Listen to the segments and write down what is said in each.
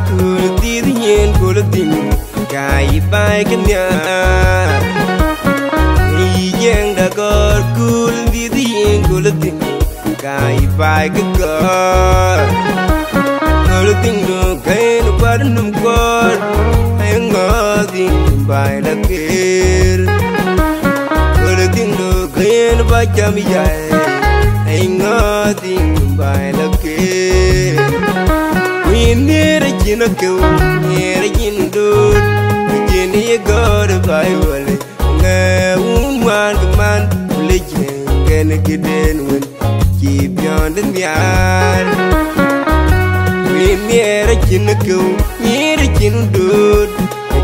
Kulti yin kulti kai bai kenya yang da gor kulti yin kulti kai bai kegor kulti no kai no padnum gor ayang ngadi bai lakir kulti no kai no bajam yai ayang ngadi bai lakir Nere jino keu, nere jino dud, jini ye god by wale. Nga unwan kaman, legend gonna get in when keep beyond the yard. Nere jino keu, nere jino dud,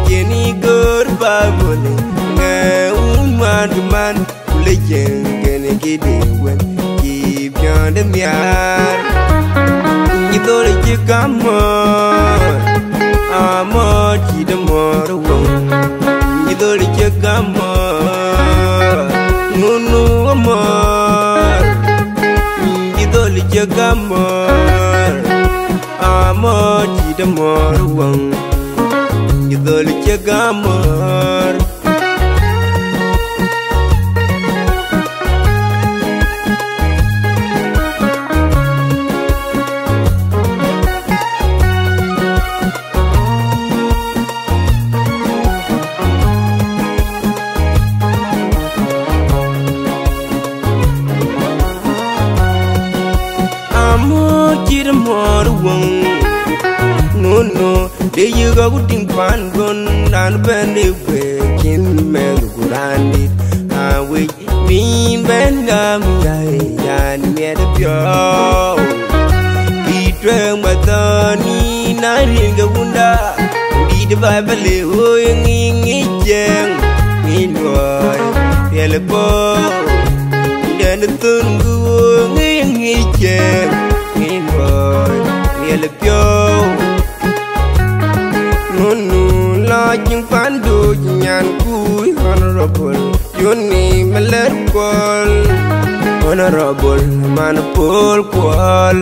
jini god by wale. Nga unwan kaman, legend gonna get in when keep beyond the yard. Idole chikamor, amor chidamor wong. Idole chikamor, nunu amor. Idole chikamor, amor chidamor wong. Idole chikamor. No, no, there you go, ting pan gun, and bend it back in Melgurandi. I wait me, Bengam, and made a pure. He drank my thorny, night the wunda, be the Bible, owing it young, meanwhile, yellow ball, then the thun going it young, meanwhile, yellow pure. Nunu lodging pandu nyan kui honorable Yuni meler kwal Honorable manapol kwal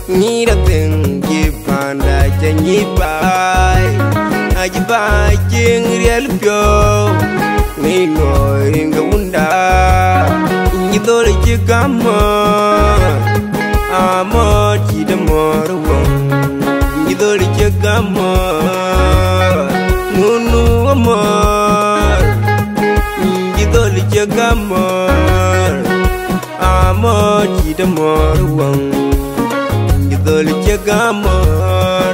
Nira ting jipanda janyi bai Aji bai jing riel pyo Nino ringa unda Nidole jigamor Amor jidamor wong Nidole jigamor Nunu amor, idole jagamor, amor chidamor wang, idole jagamor.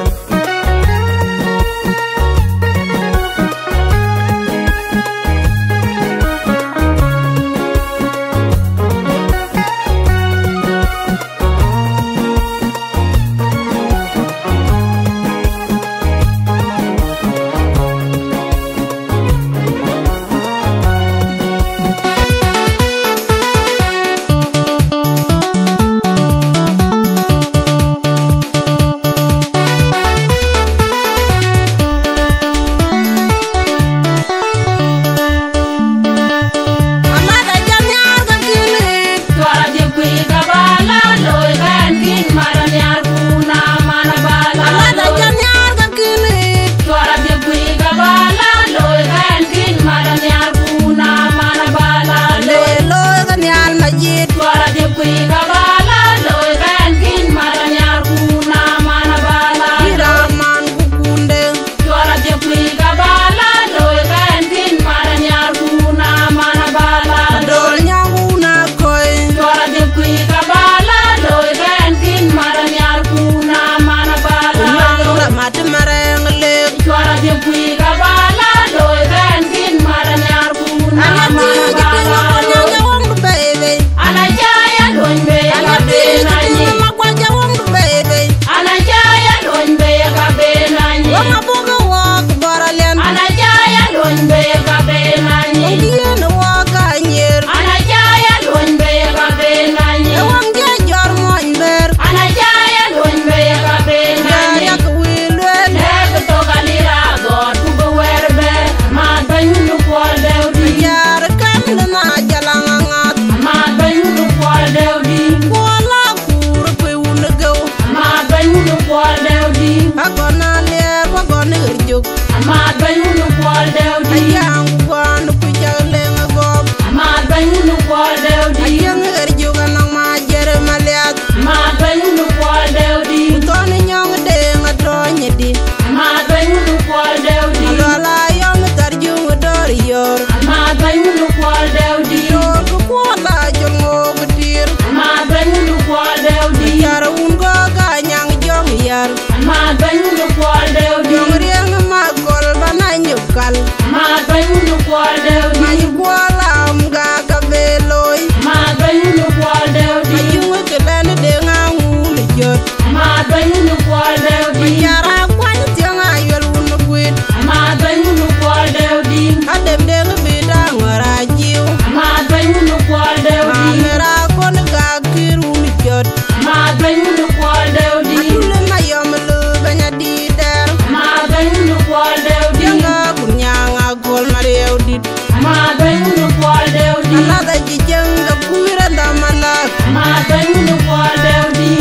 agona le agona gerjuk Amad bayunu kwal deudi ayang gwan ku jagle ngom Amad bayunu kwal deudi ayang gerjuk nang ma jere maliat Amad bayunu kwal deudi ton nyong de ngatonye di Amad bayunu kwal deudi ala yom tarjung dor yor Amad bayunu kwal deudi yor ku kwala jongo gutir Amad bayunu kwal deudi yar un go ga nyang jong yar Amad bayunu kwal deudi jong rieng ma gol bananyu kal Amad bayunu kwal deudi ma kwala ga ka beloy Amad bayunu kwal deudi ayung ke ben de ngul jot Amad bayunu kwal deudi yara kwan tiang ayol un kwit Amad bayunu kwal deudi adem de bida ngara jiu Amad bayunu kwal deudi amera kon ga kirun jot Amad bayunu kwal deudi adule mayom lu banya di der Amad bayunu kwal deudi yanga kunyanga gol marew dit Amad bayunu kwal deudi ala da jijanga kuira da malak Amad bayunu kwal deudi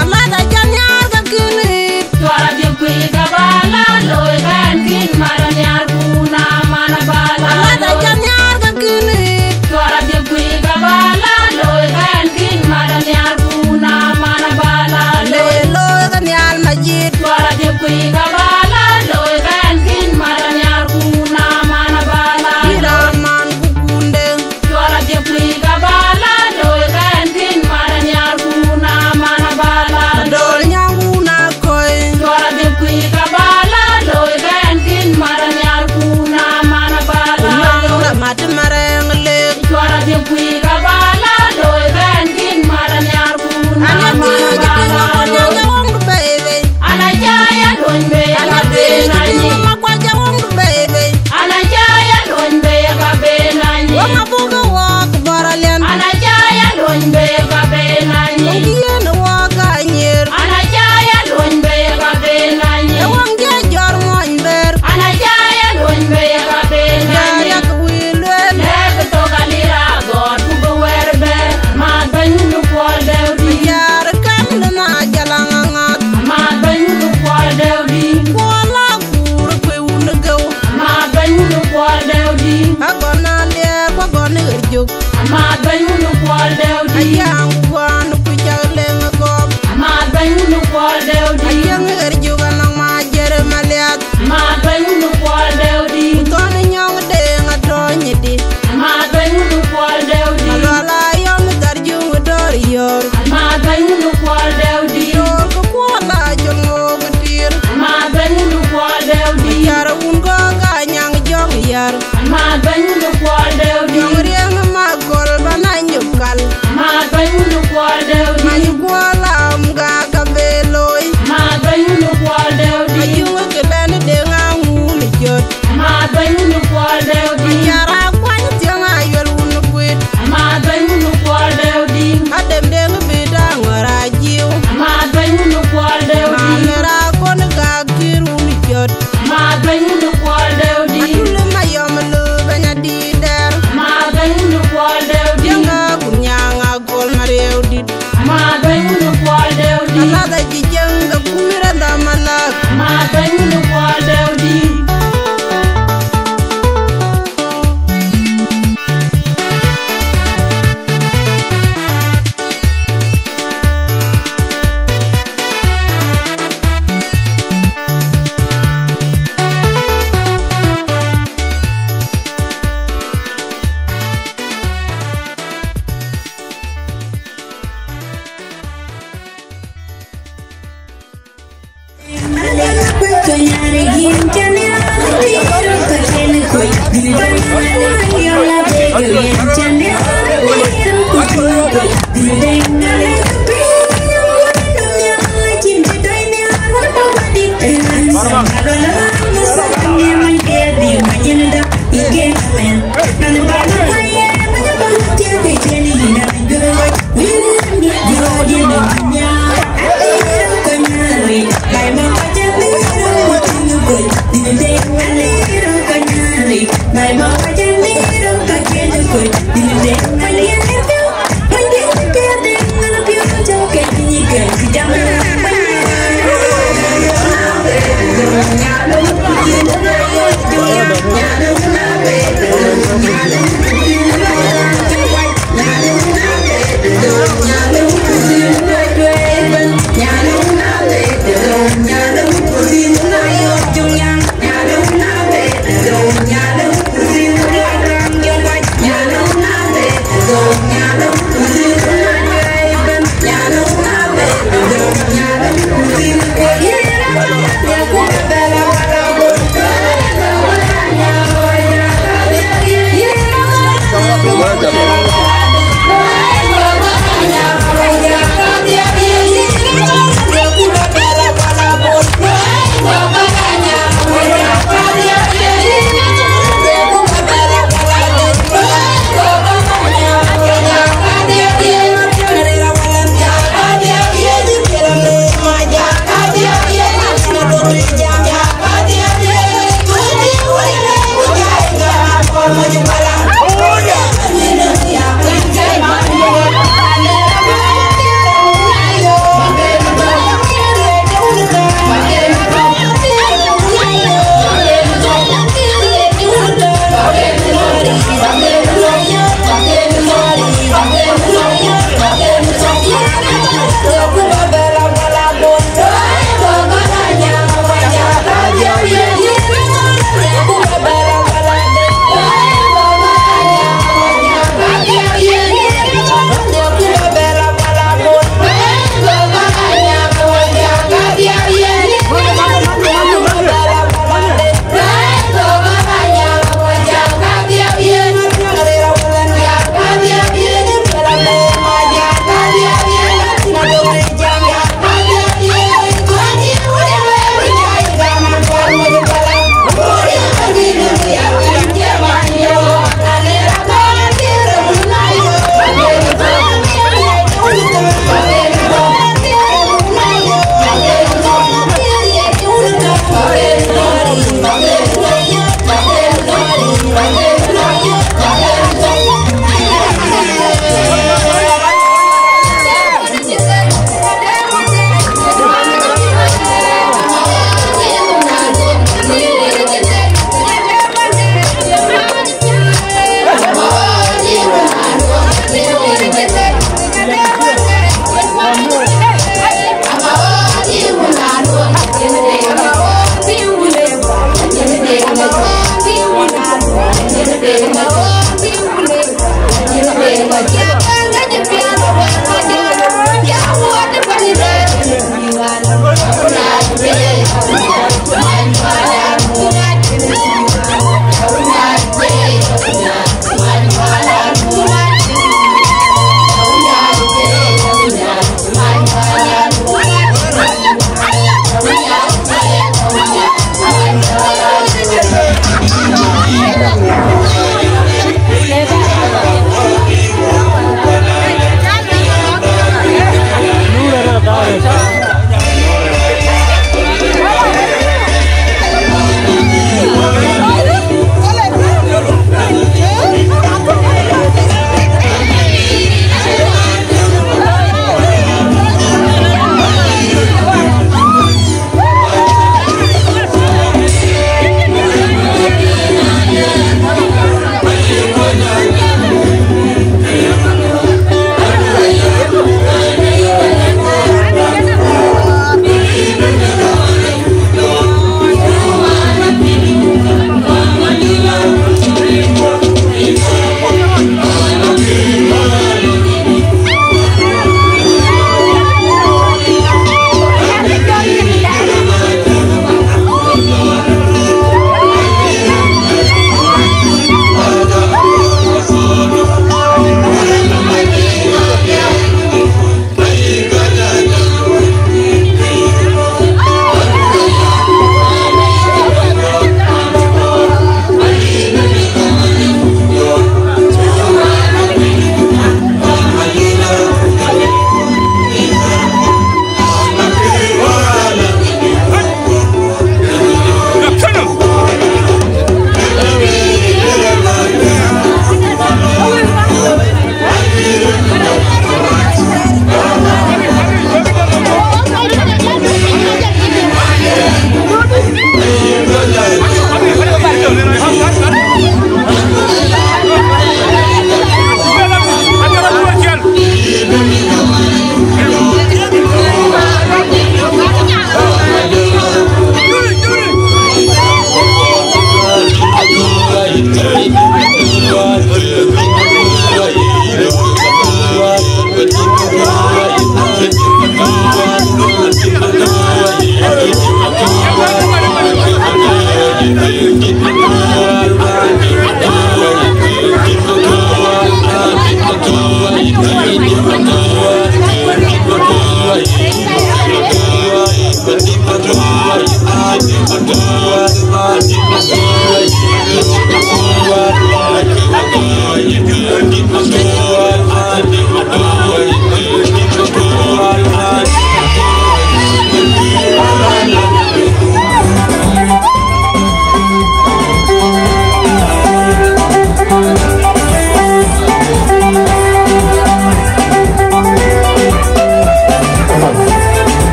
ala da janyar ga kinit Twara di kui kabala loy kan kin maran yar kuna mana bala ala da janyar ga kinit Twara di kui kabala loy kan kin maran yar kuna mana bala le lo ga nyal majid Twara di kui kabala loy kan kin maran yar kuna mana bala ira man kukunde Twara di kui kabala loy kan kin maran yar kuna mana bala dol nyangu na koy Twara di kui kabala loy kan kin maran yar kuna mana bala nyanga mat mareng le Twara di kui kabala loy kan kin maran yar kuna ana ti mana ji ko bala nyanga wong bebe Ana jaya lonbe ana ka ti be ji nani ma kwa ja wong bebe Ana jaya lonbe ka be nani wong abuga wak baralian Ana jaya lonbe ka be nani yen wa ga nyer Ana jaya lonbe ka be nani e wong je jor moñ ber Ana jaya lonbe ka be ya nani yak wilwen Lebe to kalira god ku go werbe ma banyu kwal deudi yar kam na jalanga ngat ma banyu kwal deudi wala kur kwe un gaw ma banyu kwal deudi agona le ko gona gerjuk ma banyu kwal deudi ayang gwan ku jagle ngom ma banyu kwal deudi ayang gerjuk nang ma jere maliat ma banyu kwal deudi ton nyong de ngatonye di ma banyu kwal deudi ala yom tarjung dor yor ma banyu kwal deudi yor ko kwala jongo gutir ma banyu kwal deudi yar un go ga nyang jong yar ma banyu kwal deudi jong rieng ma gol bananyu kal ma banyu kwal deudi ma kwala ga ka beloy ma banyu kwal deudi ayung ke ben de ngul jot ma banyu kwal deudi yara kwan tiang ayol un kwit ma banyu kwal deudi adem de bida ngara jiu ma banyu kwal deudi amera kon ga kirun jot ma banyu kwal deudi adule mayom lu banya di der ma banyu kwal deudi yanga kunyanga gol marew dit ma banyu kwal deudi ala da jijanga kuira da malak ma banyu kwal deudi You're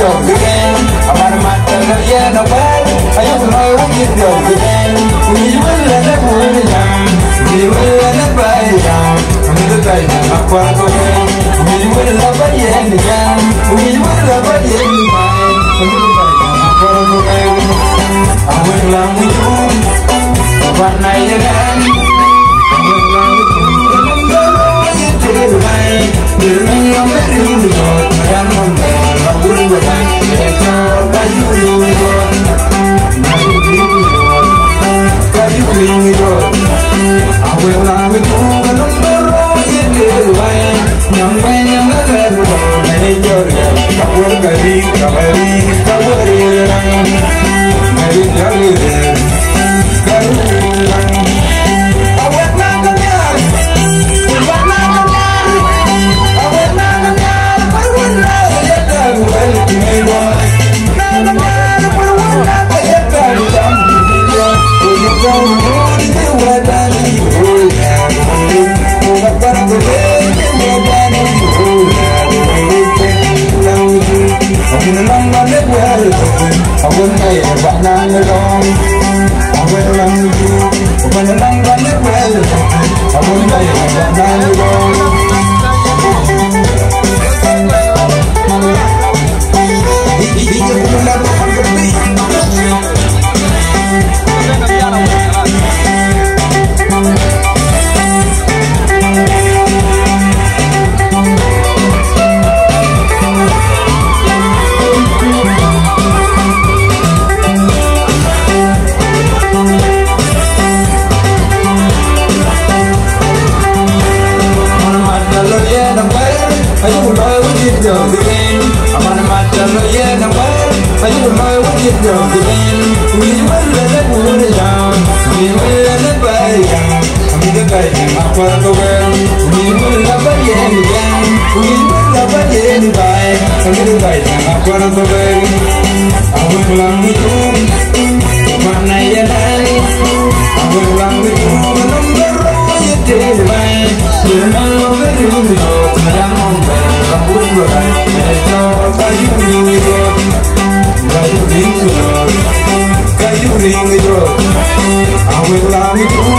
dog again. I'm on my mother, yeah, no bad. I don't know what you dog again. We will let it go down. We will let it buy down. I'm the guy that I'm part of it. We will love again again. We will love again again. I'm the guy that I'm part of it. I will love with you. One night again. I will love with you. Hãy subscribe cho kênh Ghiền Mì Gõ để không bỏ lỡ những video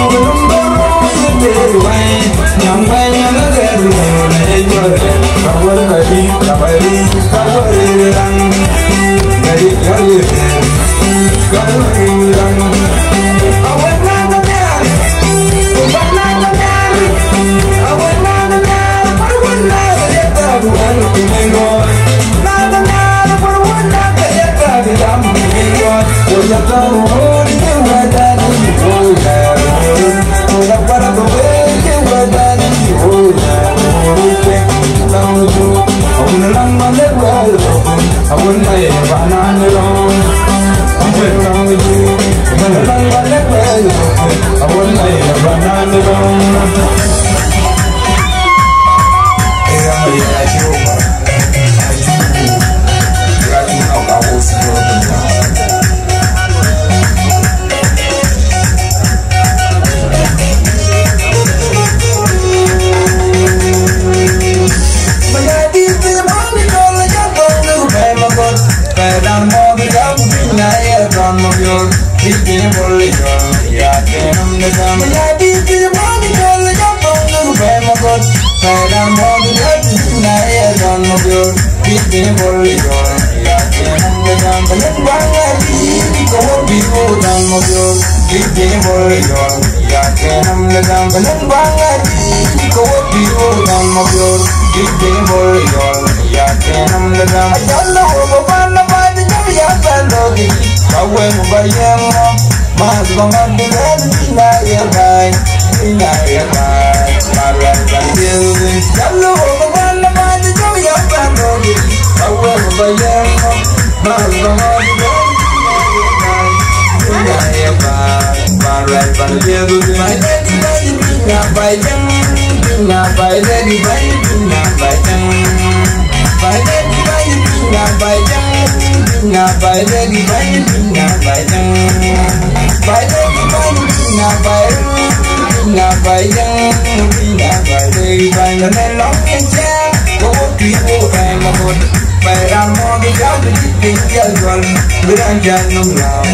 hấp dẫn. pin gal gal berang janam lao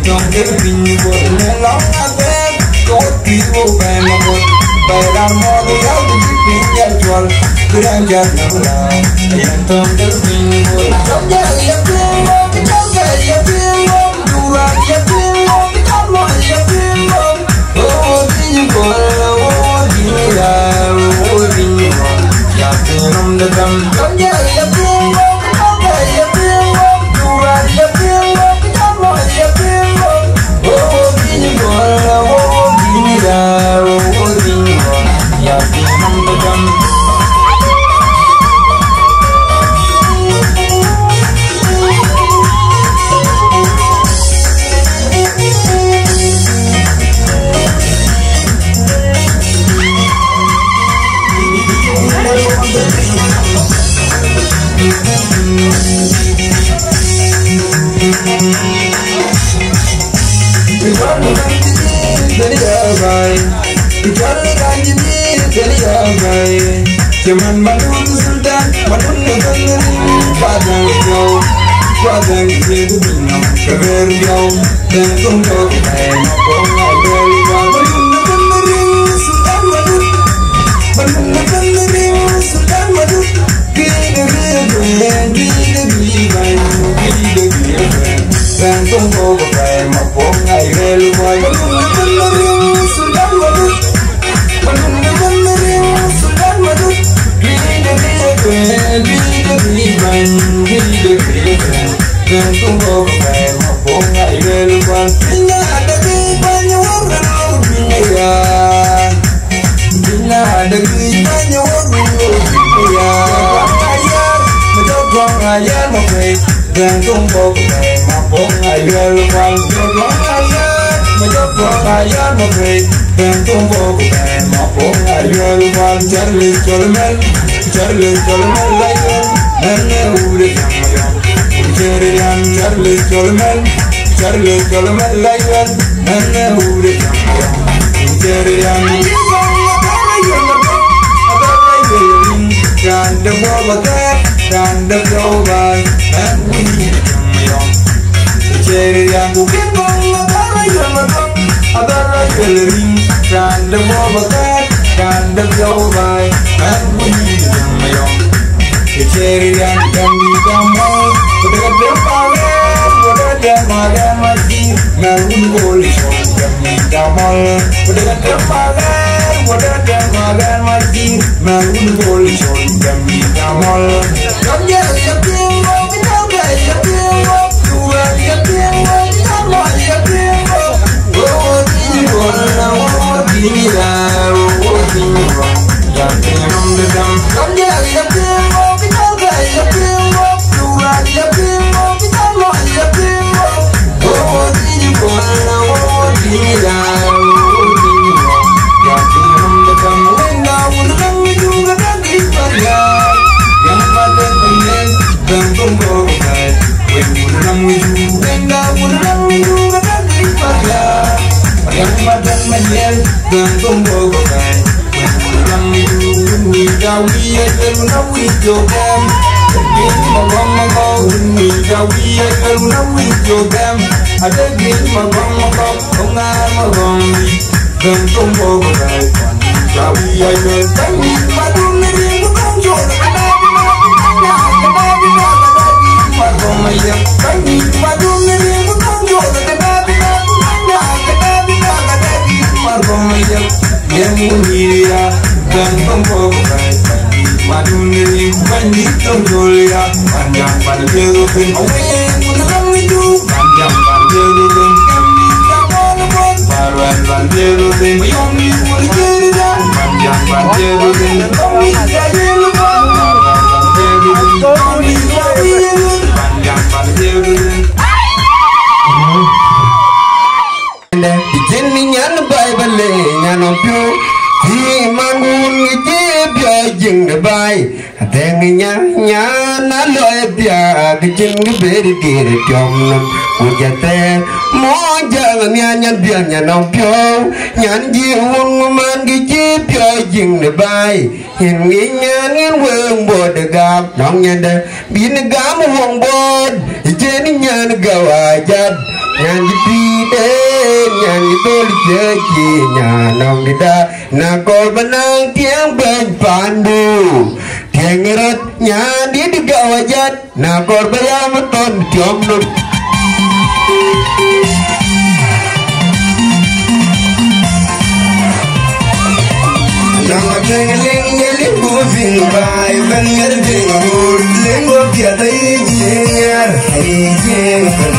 trong cái pin bột ne long ate có tí vô về mà bột về làm mò thì áo thì pin gal gal berang janam lao trong cái pin bột trong cái pin bột trong cái pin bột dua cái pin bột trong cái pin bột oh pin bột oh pin ya oh pin bột ya pin nam da dam trong cái pin bột trong cái pin bột dua cái pin bột trong cái pin bột oh pin bột oh pin ya oh pin bột ya pin nam da dam Cuman manun sultan, manun negeri, padang jauh, padang itu bingung, keber jauh, dan tunggu kita, pokoknya berikan. Manun negeri, sultan manun, manun negeri, sultan manun, kita berikan, dan tunggu kita, pokoknya berikan. Manun negeri, sultan manun, manun negeri, sultan manun. Dan tunggu kayak mau ngai leluan. Bila ada di banyak orang dunia, bila ada di banyak orang dunia, ayat menjauh ayat mau dan tunggu kayak mau ngai leluan. Ayat menjauh ayat mau dan tunggu kayak mau ngai leluan. Charlie Colman, Charlie Colman layan, nana udah yang Jerian Charlie Colman, Charlie Colman layan, nana udah yang Jerian. Ganda bawa ganda bawa, nana udah yang Jerian. Bukan bawa ada Jerian, ganda bawa ganda bawa, nana udah yang Jerian yang di kamar. Udah depan, udah depan mati, nangun boleh kami damal. Udah depan, udah depan mati, nangun boleh kami damal. Kami yakin, kami yakin, dua yakin, sama yakin. Oh tiada, oh tidak, oh tidak. Yakin mendam, kami yakin, kami yakin. Ada gini magong không ai magong đi đừng tung vô của đời còn chào đi ai về cánh mà tung đi riêng cũng không chỗ cái đây đi mà còn mày đẹp cánh mà tung đi riêng cũng không chỗ cái đây đi mà còn mày đẹp em muốn đi ra đừng tung vô của đời mà tung đi riêng cánh đi tung rồi ra bàn nhàng bàn chơi rồi tình ông em muốn không đi du bàn nhàng bàn chơi rồi tình Bandido de mi homem querida, bandido de mi homem querida, bandido de Jenny nyan Bible nyan opyo, di mangun ngi je bia jing de bai, Tengnya na loe pia kicing beri kiri tiomnam kujate mo jangan nyan biar nyanong pio nyan jiwung man gici pio jing ne bai hin nyan weng bod gam nong nyanda bin gam wong bod jeni nyan gawajad nyan jipide nyan tol jeji nyanong dida na kol benang tiang ben pandu Tengerat nyandi di gawajat na korbaya meton tiomnum Nama tengeling ngeling bufing bai benger dengur lenggo piata ijengar ijengar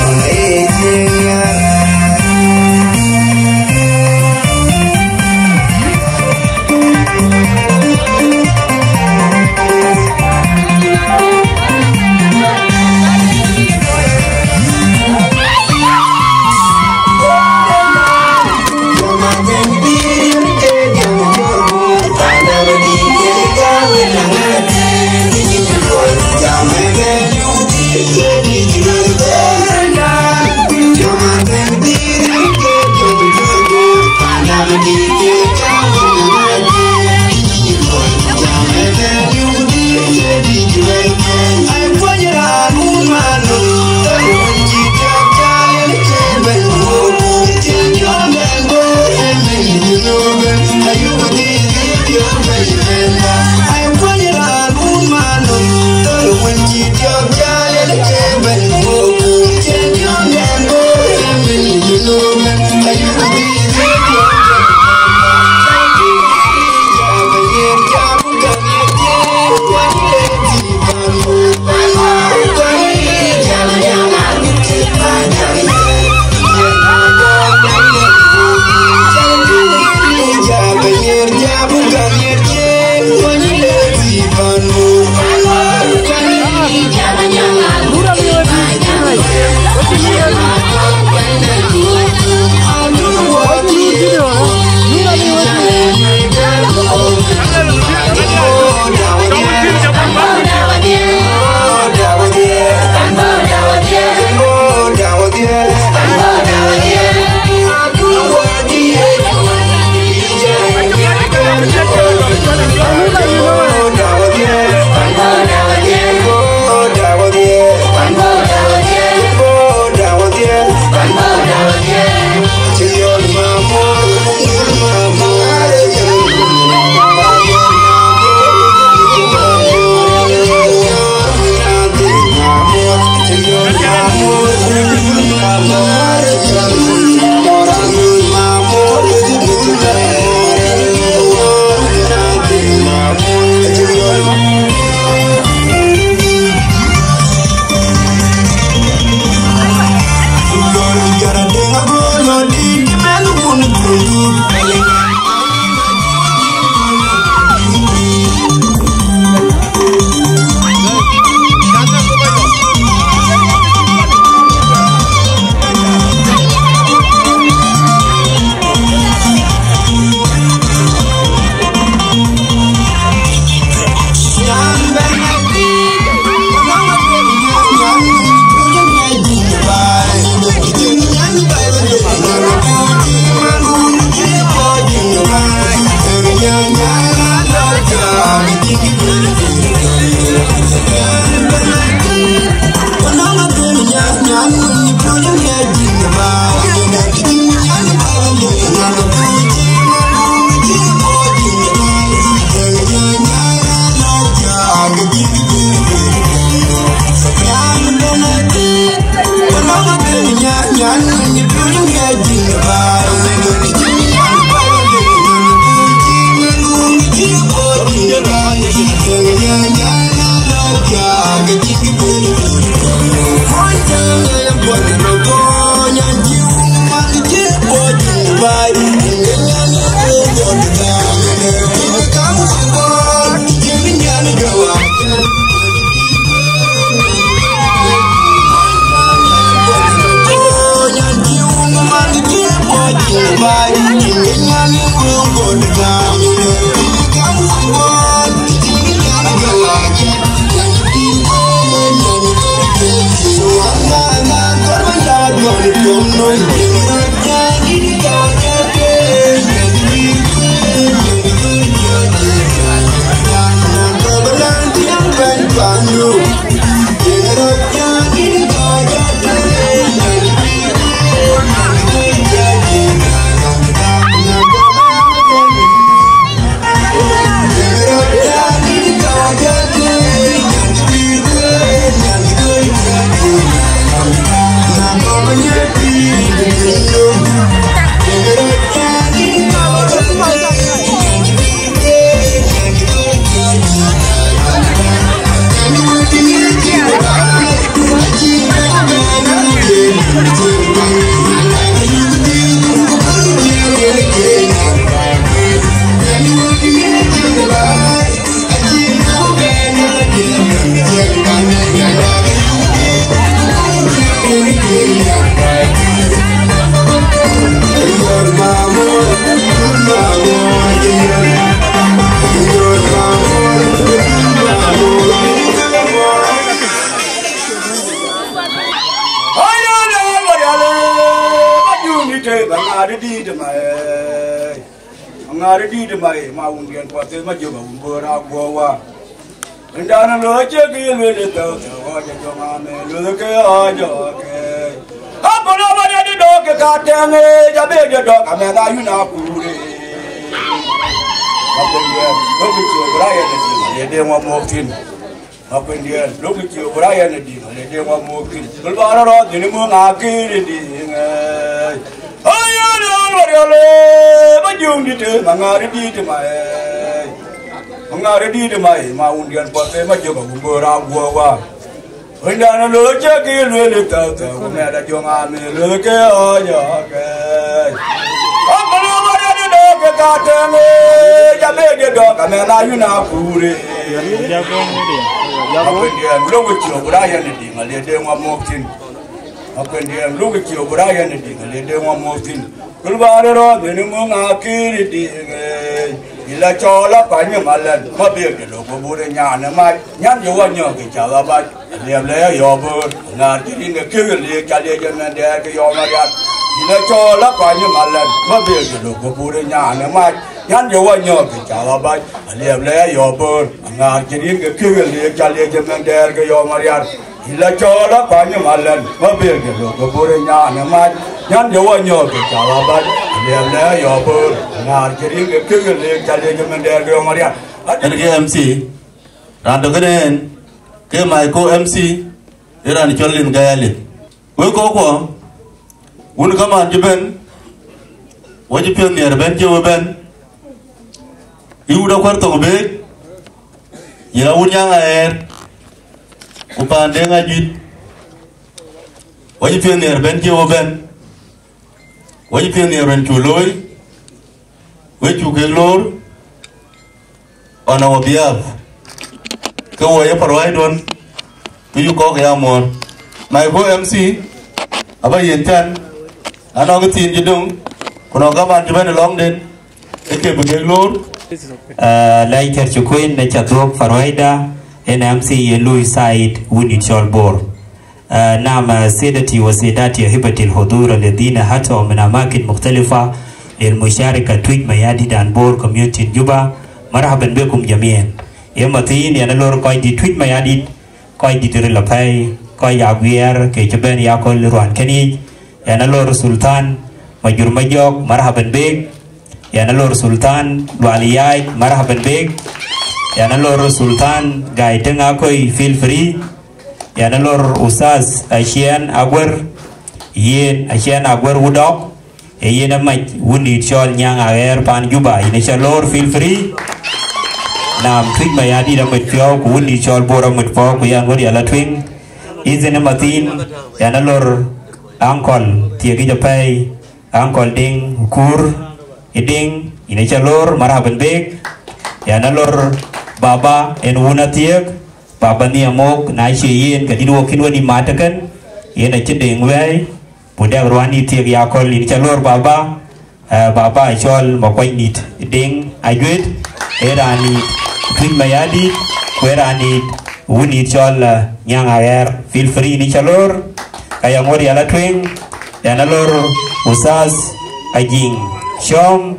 Bye. Ila chola panya malan, mabir ke logo bore nyana mai, nyan jual nyo ke chala bat, liam le yobur, ngar jadi ne kiri le kali jangan dia ke yomariat. Ila chola panya malan, mabir ke logo bore nyana mai, nyan jual nyo ke chala bat, liam le yobur, ngar jadi ne kiri le kali jangan dia ke yomariat. Ila chola panya malan, mabir ke logo bore nyana mai, nyan jual nyo ke chala bat. MC Rando kenen ke mai ko MC era ni cholin gayale we ko un kama jiben waji pionnier ben je ben iuda kwarto be ya unya ngaer upande ngajit waji pionnier ben je ben waji pionnier ben chuloy we chukelor on our behalf ko ya provide one to you ko ya mon my go MC aba yentan ano ko tin jidung kono ga ban jiban long den eke bugelor lai ter chukuin na chatok farwaida NMC yelui side wuni cholbor نعم سيدتي وسيداتي أحبة الحضور الذين حتوا من أماكن مختلفة للمشاركة تويت ميادي دانبور كوميونتي جوبا مرحبا بكم جميعا يمتين ينالور قايدي تويت ميادي قايدي تريلاباي قايد عبير كيجبان ياكل روان كنيج ينالور سلطان مجور مجوك مرحبا بك ينالور سلطان لوالياي مرحبا بك ينالور سلطان غايتن أكوي فيل فري Yanalor usas Asian Agwer Yen Asian Agwer Woodok Yen Mike Woody Chol Yang Air Pan Juba Initialor feel free Nam Twig Mayadi Damatio Woody Chol Bora Mutfok Yang Woody Alatwing Izen Matin Yanalor Uncle Tiagi Japai Uncle Ding Kur Iding Initialor Maraban Beg Yanalor Baba and Wuna Tiag Baba ni amok na yen kadido kinwa di matakan yen a chedeng wei budak ruani tiag yakol in chalor baba baba chol makwai nit ding ajwet erani twin mayadi kwerani wuni chol nyang ayer feel free ni chalor kaya ngori ala twing Yanalor Usas Ajing Shom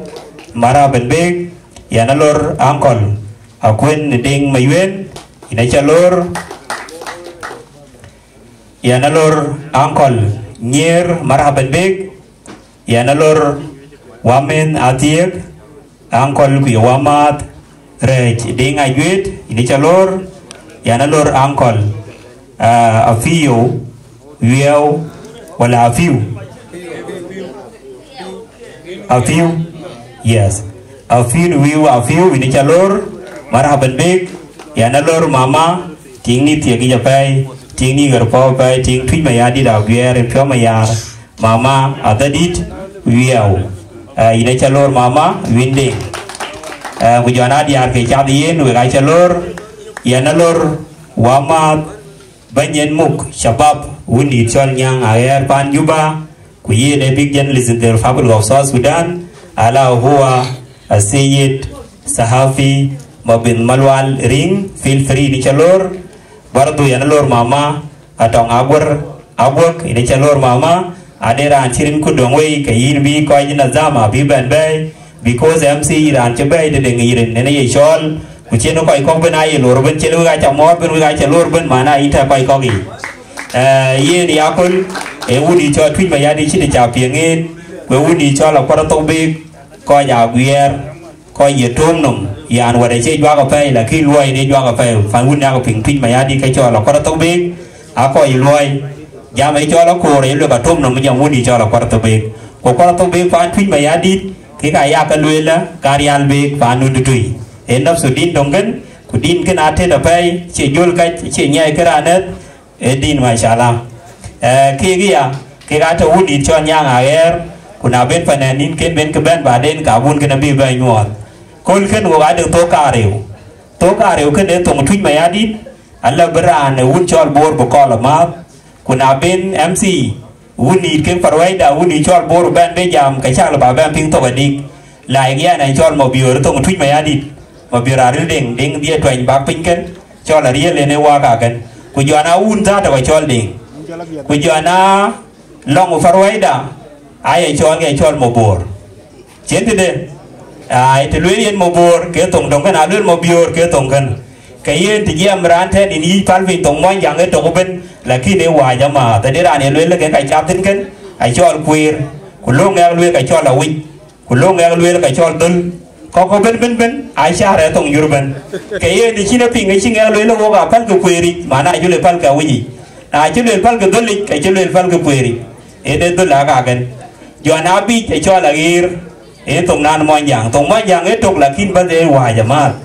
Mara Benbeg Yanalor Angkol Akwen Ding Mayuen Inachalor Yanalor Angkol Nyer Mara Benbeg Yanalor Wamen Atiek Angkol Kuyawamat Rej Ding Ayuit Inachalor Yanalor Angkol Afio Wiau Wala Afio yes Afio Inachalor Marhaban Beg Yanalor Mama Tingni Tiagi Japai Tingni Garpopai Ting Tui Mayadi da Wier and Piomayar Mama Adadit Wiau Inachalor Mama Winding Wujana Diarke Chadien Wigachalor Yanalor Wamat Banyan Muk Shabab Wundi Chol Nyang Ayer Pan Yuba Kuye de big journalist in the Republic of South Sudan Ala Hua Sayyid Sahafi Mabin Malwal Ring feel free ni chalor Bardu Yanalor Mama Atong Abwak ini chalor Mama Adera Anchirin Kudongwe Kayin Bi Koyin Azama Bi Ben Bay because MC Iran Chebay de Dengirin Nene Chol Kucheno Koi Kong Benai Lorben Chelu Gacha Morbin Gacha Lorben Mana Ita Koi Kogi Ye di Akul Ewudi Chol Twin Mayadi Chidi Chapiangin Wewudi Chol Aparato Big Koi Yaguer Koi Yetum Num Yan what I say Jagape La Kilway de Jagape Fanwuna Ping Twin Mayadi Kachol Aparato Big Ako Ilway Yamay Chola Kore Lugatum Num Yamudi Chol Aparato Big Aparato Big Fan Twin Mayadi Kika Yakalwela Karial Big Fanu Dui End up Sudin Dongan Kudin can attend a pay Che Julka Che Nya Karanet Edin Mashallah Kigia Kigata Woody Chon Yang Air Kuna Ben Fananin Ken Ben Kaban Baden Kabun can be by Nuat Kolkan will add a Tokario Tokario can Tom Twin Mayadi Allah Beran a wood chol board Bokola Map Kuna Ben MC Woody came for Wida Woody chol board Ban Bejam Kachala Babam Ping Togadik Like Yan and Chol Mobur Tom Twin Mayadi Mobura Ding Ding the Twain Back Pinken Chola Real and Wagagan Kujana Unza to a cholding Kujana Long Farwaida I chol a chol Mobur Gentide I to Lilian Mobur Ketong Dongan Adul Mobur Ketongan Kayen to Yam Ranted in E. Palvin Tongman Younger to open Lakine Wajama the Deran and Lilla I Captain I chol queer Kulong Elwick I chol a week Kulong Elwick I chol Dun Coco Ben I shall at on Urban Kayen the China Ping a single little Palco query Mana Jule Palka Wii I Jule Palka Dulik I Jule Palka query Edit the Lagagan Joanna Beach a chol a year Etong Nan Moyang Tong Moyang Etok Lakin Bade Wajamat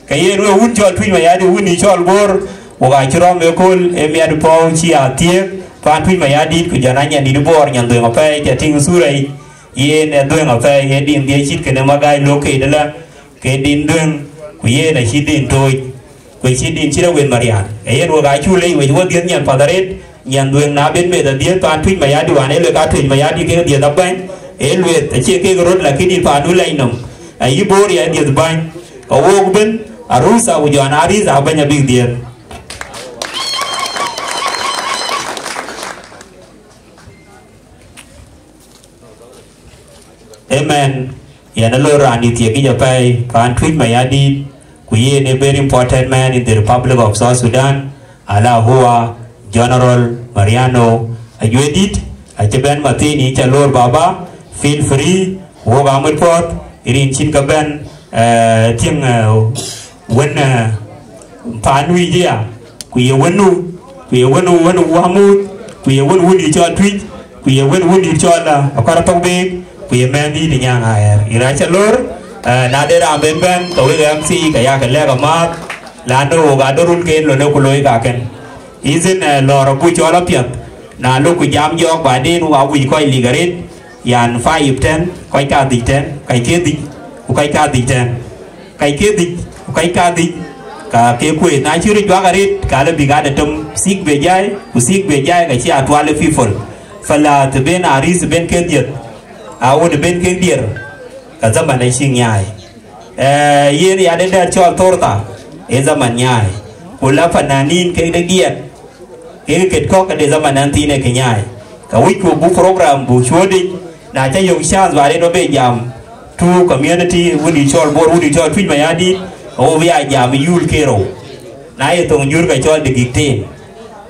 Kayen would chol Twin Mayadi Winnie Chol Bor Wagachuram Yokul Emiad Pong Chia Tier Fan Twin Mayadi Kujananya Nidubor Yan doing a pay getting Suray Yen doing a fair heading the shit can Magai located la Kedin doing Kuyen a shit in toy which she didn't chill with Marian. A year was actually with what the Yan Father Yan doing Nabin made a dear part with Mayadu and Elgatu in Mayadi gave the other bank. El with a chicken road like it in Padulanum. A Yuboria the bank. A Wogben, a Rusa with your Aris, a Banya big dear. Amen. Yanalora and Ethiopian Pan Tweet Mayadi, Kuyen, a very important man in the Republic of South Sudan, Allah Hua, General Mariano, Ayuedit, Achaban Matini, Chalor Baba, feel free, Wogamut Port, Irin Chinkaban, Tim, when Panuia, Kuyawanu, Wamut, Kuyawan each other tweet, Kuyawan each other, a quarter big. We mandi di yang air. Irachalur, nadera benben, tahu MC kaya kelega mat, lando gadorun ken lono kuloi kaken. Izin lor bu chola piat. Na lu ku jam jok badin wa wi koi ligarit, yan 5-10, koi ka di 10, kai ke di, kai ka di 10, kai ke di, kai ka di. Ka ke kuit na chiri jwa garit, kala bigada tum sik bejai, usik bejai kai chi atwale fifol. Fala teben aris ben kediet. I would have been king dear. Kazaman a sing yai. Ye added that chol torta. Is a man yai. Ula fananin cake the gear. He could cock at the Zamanantina Kenyai. ka wi ku bu program bu chodi na cha yung chance ba de do be jam to community wudi chol bor wudi chol twin mayadi o vi a jam yul kero na ye tong yur ka chol de gikten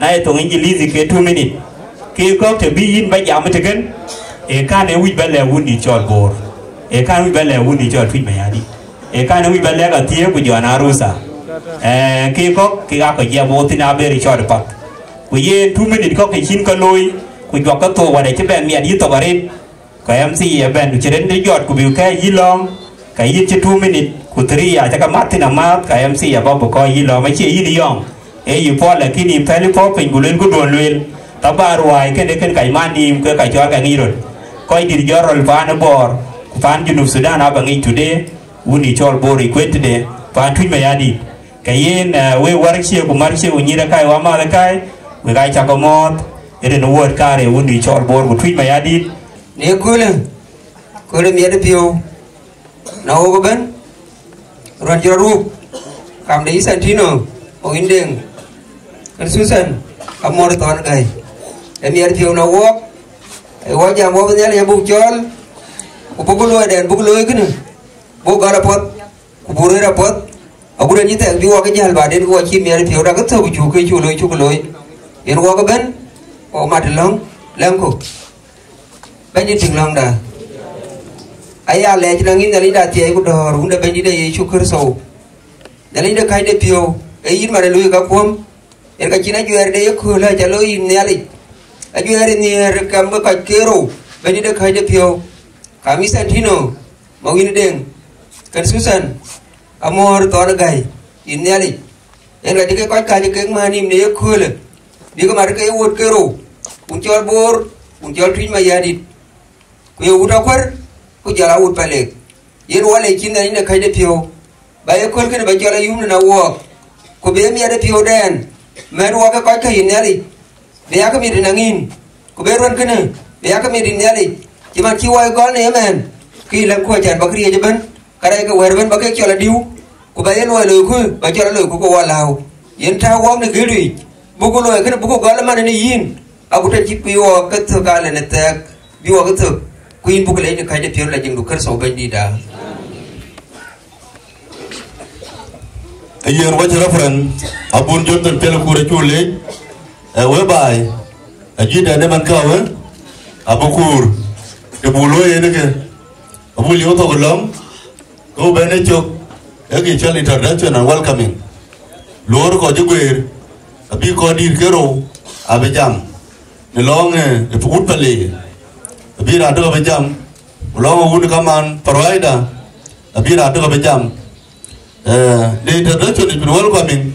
na ye tong injilizi ke 2 minute ke ko te bi yin ba jam te ken e kan e wi ba le wudi chol bor e kan wi ba le wudi chol twin mayadi e kan wi ba le ka tie ku jona rusa ke ko ke ga ko je bo tina be ri chol pa ku ye 2 minute ko ke chin ka loy ku jo ka to wa de che ben mi adi to garin ka MC ya ben chiren de jot ku bi ka yilong ka yin che 2 minute ku 3 ya ta ka matina mat ka MC ya ba ko yilong ma che yin yong e yu po la kini peli po pin gulen ku don lel ta bar wai ke de ken kai mani ke ka jo ka ngirot ko dir jorol pa na bor ku pan junub Sudan aba ngi today wuni chol bor equate de pan twin mayadi ka yin we warche ku marche u nyira kai wa ma kai we ga cha ko mot ere no word kare wuni chol bor ku twin mayadi ne kule mi ada pio na ho ben ran jira ru kam de Santino o indeng kan Susan amor ton gai mi ada pio na wo e wo jam wo ben ya bu chol ku bu lo den bu lo kene bu gara pot ku bu ra pot aku dan nyite bi wo ka jal ba den wo chi mi ada pio da ka to chu ke chu lo yen wo ka ben o ma de long lam ko banyi tinglang dah. Ayah leh jenangin dari dah tiada aku dah runda banyi dah Yesus Kristus. Dari dah kaya dah pio, ayin mana lui kapuam, erka Cina jual dah aku lah jalur ini ali. Jual ini rekam berkat kero, banyi dah kaya dah pio. Kami Santino, mau ini deng, kan Susan, amor tuan gai, ini ali. Erka jika kau kaya keng mani ini aku lah, dia kemarin kaya word kero, uncol bor, uncol twin mayadi. Kuya udah kwer, ku jala ut balik. Yen wale kinda ina kaide pio. Baye kol kene ba jala yumna na wo. Ku be mi ada pio den. Mer wo ka ka yinali. Be ya ka mi dinangin. Ku be ron kene. Be ya ka mi dinali. Kiman ki wa gon ne men. Ki lam ko jan bakri je ban. Kare ka wer ban bakai jala diu. Ku ba yen wa lo ku ba jala lo ku ko walao. Yen ta wo ne giri. Buku lo kene buku gala man ne yin. Aku ta ki pio ka to kala ne tak. Biwa ka to. Queen buku lain kaya dia pion lagi luker sobat di dah. Ayer wajah referen abun jonten pelu kure chule whereby aji dah neman kau abukur kebulo ye neke abu liu to gelom kau bene chok agi chal introduction and welcoming luar kau juguir abi kau dir kero abejam nelong pukut pale abira tu abejam ulama wud kaman parwaida abira tu abejam the introduction is welcoming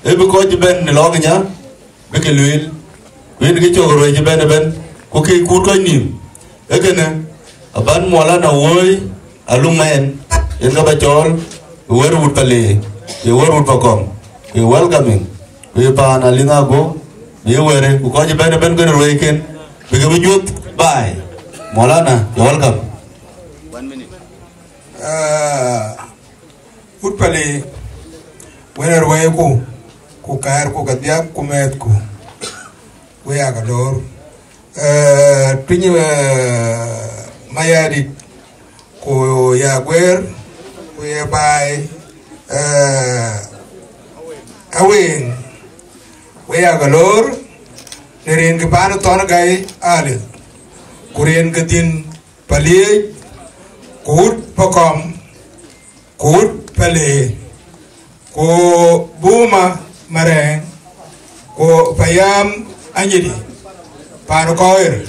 ebu ko jiben nelong nya beke luil wen ke chogro jiben ben ko ke kur ko nim ekene aban mola na woy alumen en ga bachol wer wud pale e wer wud pakom e welcoming we pa na linga go ye were ko jiben ben ko roiken beke bujut bye Maulana, you're welcome. 1 minute. Utpali, whenever we go, kukar, kukadia, kumet ku, we are galore. Pinyu mayadi, ku yaguer, we buy awing, we are galore. Nerin kipano tona gai ali. Korean ketin pali kut pakom kut pali ko buma mareng ko payam anjidi pano koir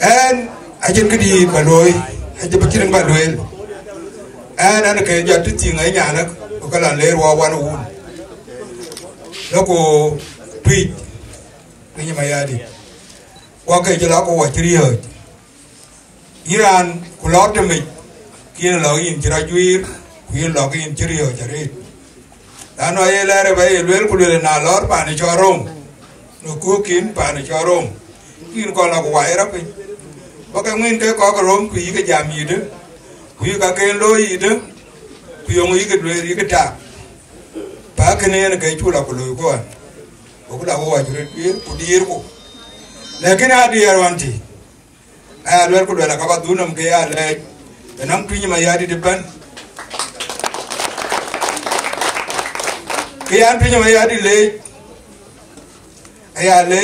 en ajen kedi baloi ajen bakiran baloi en ana ke jatu tinga nyana ko kala ler wa wan un loko tweet ni mayadi wake jela ko wachriyo Iran kulot me kien lo yin jira juir kien lo yin jiriyo jare ano ye lere ba ye lel kulele na lor pa ni chorom no ku kin pa ni chorom kin ko la ko waira pe baka ngin ke ko ko rom ku yi ke jam yi de ku yi ka ke lo yi de ku yo yi ke le yi ke ta pa ke ne ke chu la ko lo ko okula ko wajure ku dir ko lekin adi yarwanti ay alwer ko la ka ba dunam ke ya le enam tuñi ma yadi de ban ke ya tuñi ma yadi le ay ale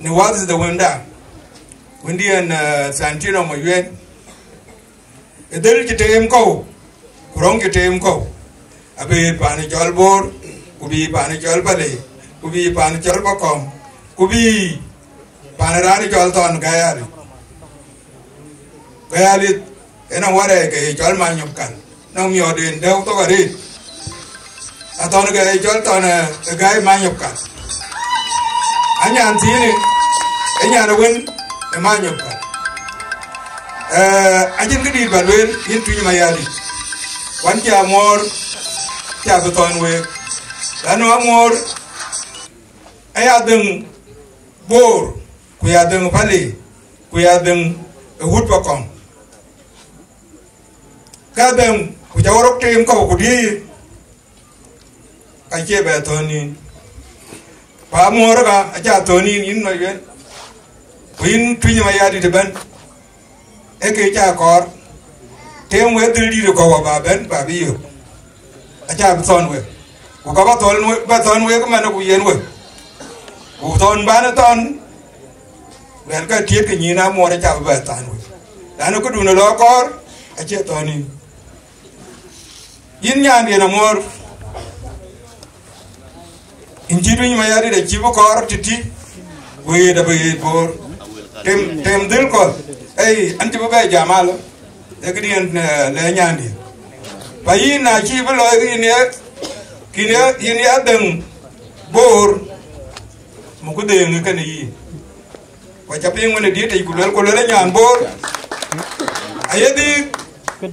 ni what is the winda windi en santino mo yuen edel kitem ko kurong kitem ko abe pani jolbor kubi pani jolbale kubi pani jolbakom kubi pani rani jolton gayali ena ware ke jol manyum kan nang myo den dew to gari aton ke jol ton gay manyum kan anya antini enya na wen e manyum kan ajin gidi balwen yin tuñu mayali wan ja mor ja beton we lanu amor aya deng bor ku ya deng pali ku ya deng hut pakong kadang ku jawrok tim ko ku di ka che betoni pa mor ga aja toni in no yen win tuñu mayali de ban eke cha kor tem we dili ko ba ben ba bi yo acha ton we ko ka ba ton we ko man ku yen we ku ton ba na ton ben ka tiet ke ni na mo ra cha ba tan we dan ko du no lo kor acha toni yin nya ni na mor in ji du ni ma yari de ji bo kor titi we da be bor tem dil ko ay anti ba jamalo ekdien le nyandi bayi na chi blo kini adeng bor mu ko de ngene yi ko chapi ngone di tay ko le nyan bor ayedi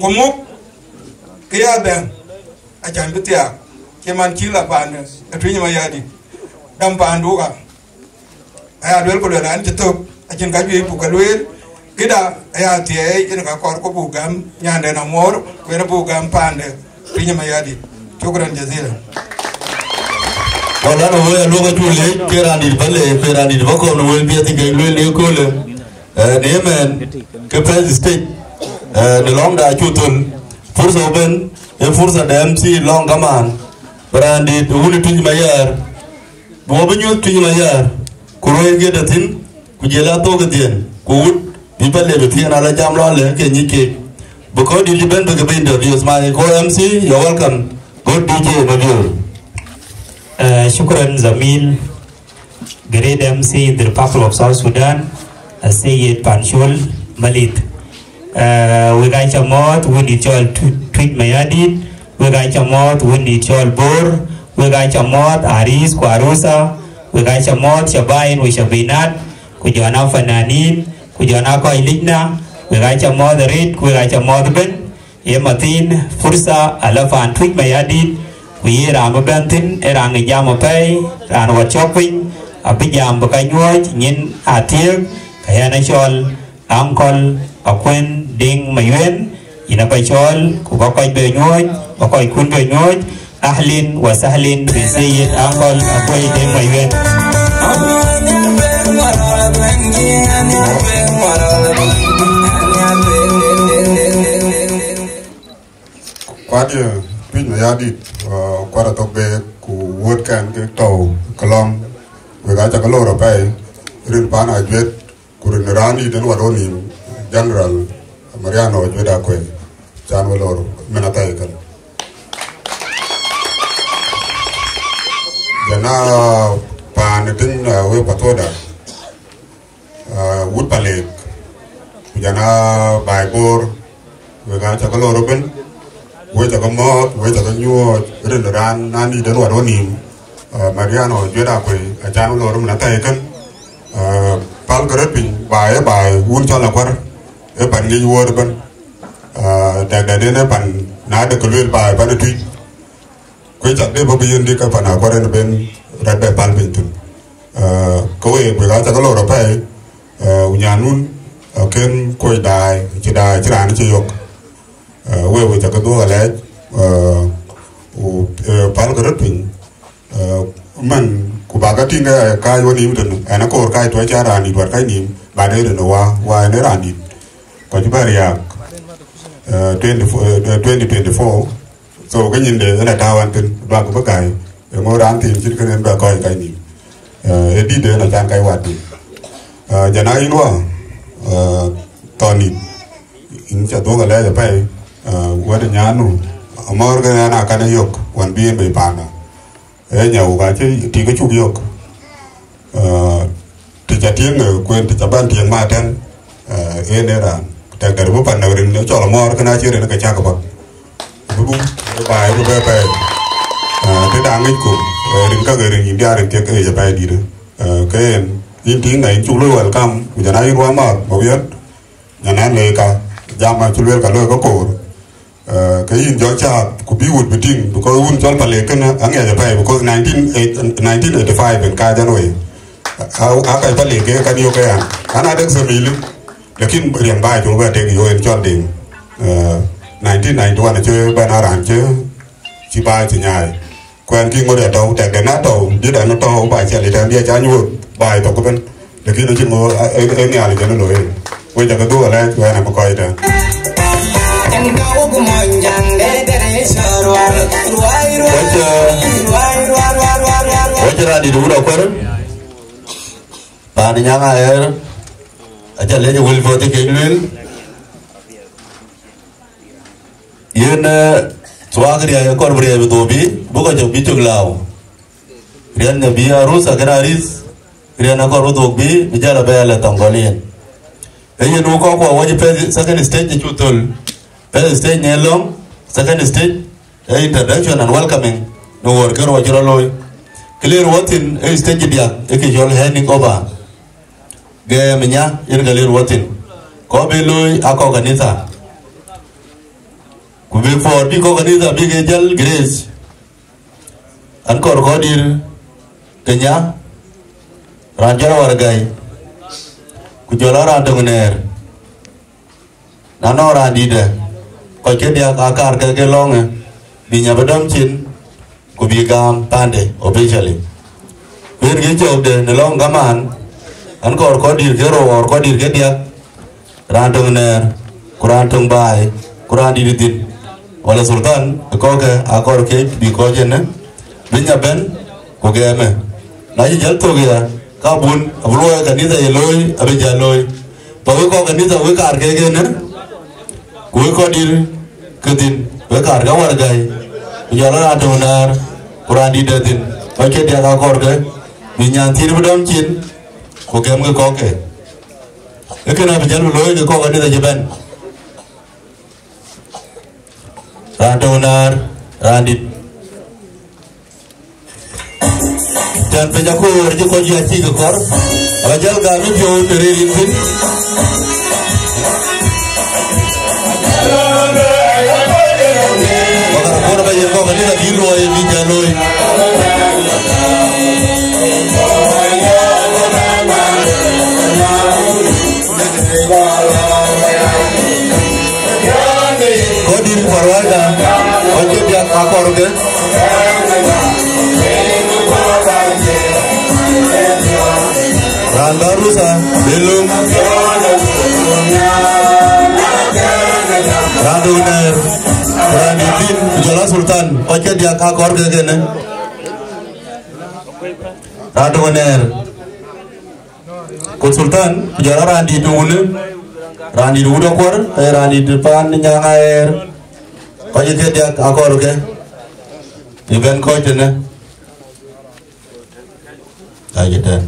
ko mu ke adeng a jan bitia ke man kila pan etwi ma yadi dam pandu ka aya wel ko le an to a jen ka ju bu ka le kida aya tie ina ka kor ko bugam nyande na mor ko na bugam pande pinya mayadi chukran jazila wala no we lo ga tule kerani bale kerani bako no we bi tinga le ko le ne men ke president de long da chutul fursa ben e fursa da MC long gaman brandi wuli tuñ mayar bo banyo tuñ mayar ko roy ge datin ku jela to ga dien ku people le bien ala jam lo le ke ni ke because the event be be interviews my co MC you're welcome good DJ Mabur shukran Zamil great MC in the Republic of South Sudan Sayyid Panchul Malit we got a mod we need all tweet mayadit we got a mod we need all bor we got a mod Aris Kwarusa we got a mod Shabain we Shabinat kujana fananin kujana ko iligna we ga cha moderate we ga cha modben ye matin fursa ala fan tweet mayadit we ra ma bentin era ngi jam pay ran wa shopping abijam ba kanyoj nyin atir kaya na chol angkol akwen ding mayuen ina pa chol ku ba koy be nyoj ba koy kun be nyoj ahlin wa sahlin bi sayyid angkol akoy ding mayuen kwadi pin ya di kwara to be ku wot kan ke to kolom we ga ta kaloro pai rin pana jet ku rin rani den wadoni general mariano jeda ko jan waloro menata ikal jana pan din we patoda wood palek jana baibor we ga ta kaloro ben we ta mo we ta nyu rin ran nani den wadoni mariano jeda ko jan waloro menata ikal pal garapin bae wun chala kwar e pan ngi wor ban da ne pan na de kulil bae ban tu ko ta de bobi yindi ka pan kwar ne ben rabbe pal ben tu ko we ga ta lo ro pai unyanun ken ko dai chi ran chi yok we ta ko do ale pal garapin man ku baga tinga kai woni mutun ana ko kai to cha rani war kai nim ba de no wa ne rani ko ti bari ya 2024 so cái nhìn để là tao ăn tin ba cái cái ngồi ran tin chỉ cái nên ba coi cái nim đi để là trang cái quạt đi giờ nói luôn tao nim in cha to cái là phải wa de nyanu amor cái na cái này yok wan bien be pa na nhau cái chứ thì cái chụp yok thì chả tiếng người quên thì chả ban tiếng mà ten đây là tại cái bố bạn nào đến nếu cho là mò cái nào chưa đến cái cha của bạn bố bài bố bài cái đang ấy cùng đến các người đến India đến cái giờ bài đi được cái in tiếng này chụp lưu ở cam của nhà này quá mà biết nhà này này cả giam mà chụp lưu cả lưu có cổ cái in gió cha của bí út bị ting của un cho phải lấy cái nó anh nghe phải của 1985 bên cái đó rồi cái phải lấy cái điều cái anh đã được xử lý lekin riang bai chúng ta thấy cái cho điểm 1991 là chơi bên Iran chơi chỉ bai chỉ nhảy quen khi ngồi ở đâu tại cái nát đầu biết là nó to bài chạy để đi trả nhu bài tàu của bên lekin nó chỉ ngồi ở nhà thì cho nó nổi bây giờ cái đua này quen là một coi đó Wajar di dulu apa? Pani yang air, aja leh jauh lebih foto kecil. Ia na suara dia yang kor beri betul bi, bukan jauh bicu lau. Dia na biar rusak kena ris, dia na kor betul bi, bicara bayar tanggalin. Ia nu kau wajib second stage cutul. First stage nyelong, second stage introduction and welcoming. No worker wajib loy. Clear watin stage dia, ekijol handing over. Gaya minyak yang clear watin. Kau beloi aku kanisa. Kubik for di kau kanisa bigejal grace. Ankor kodir kenya ranjara wargai. Kujola rantunguner. Nano randida. Kau dia akar ke long binya bedam chin kubigam pande officially wer ge job de ne long gaman an kor kodir gero or kodir ge dia rantung ner kuran tung bai kuran didin wala sultan ko ke akor ke bi ko jenne binya ben ko ge me na ji jal to ge ka bun ablo ka ni da loy abi jaloy to ko ka ni da we kar ge ne ko kodir kedin bekar ga wargai jalan ada benar kurang didatin pakai dia kakor ke binyantir bedam cin kokem ke koke ekena berjalan loy ke kok ada jaban rada benar randit dan penjakur je ko jiaci ke kor abajal kami jauh dari limpin Orang banyak kau kan dia biloi bijaloi. Kau di Farwada, kau dia kakor ke? Ran baru sah, belum. Raduner. Ranipin Jola Sultan pakai dia kakor ke kene Raduner Kut Sultan Jola Randi dulu kor Randi depan yang air pakai dia kakor ke Iban kau cene aja dah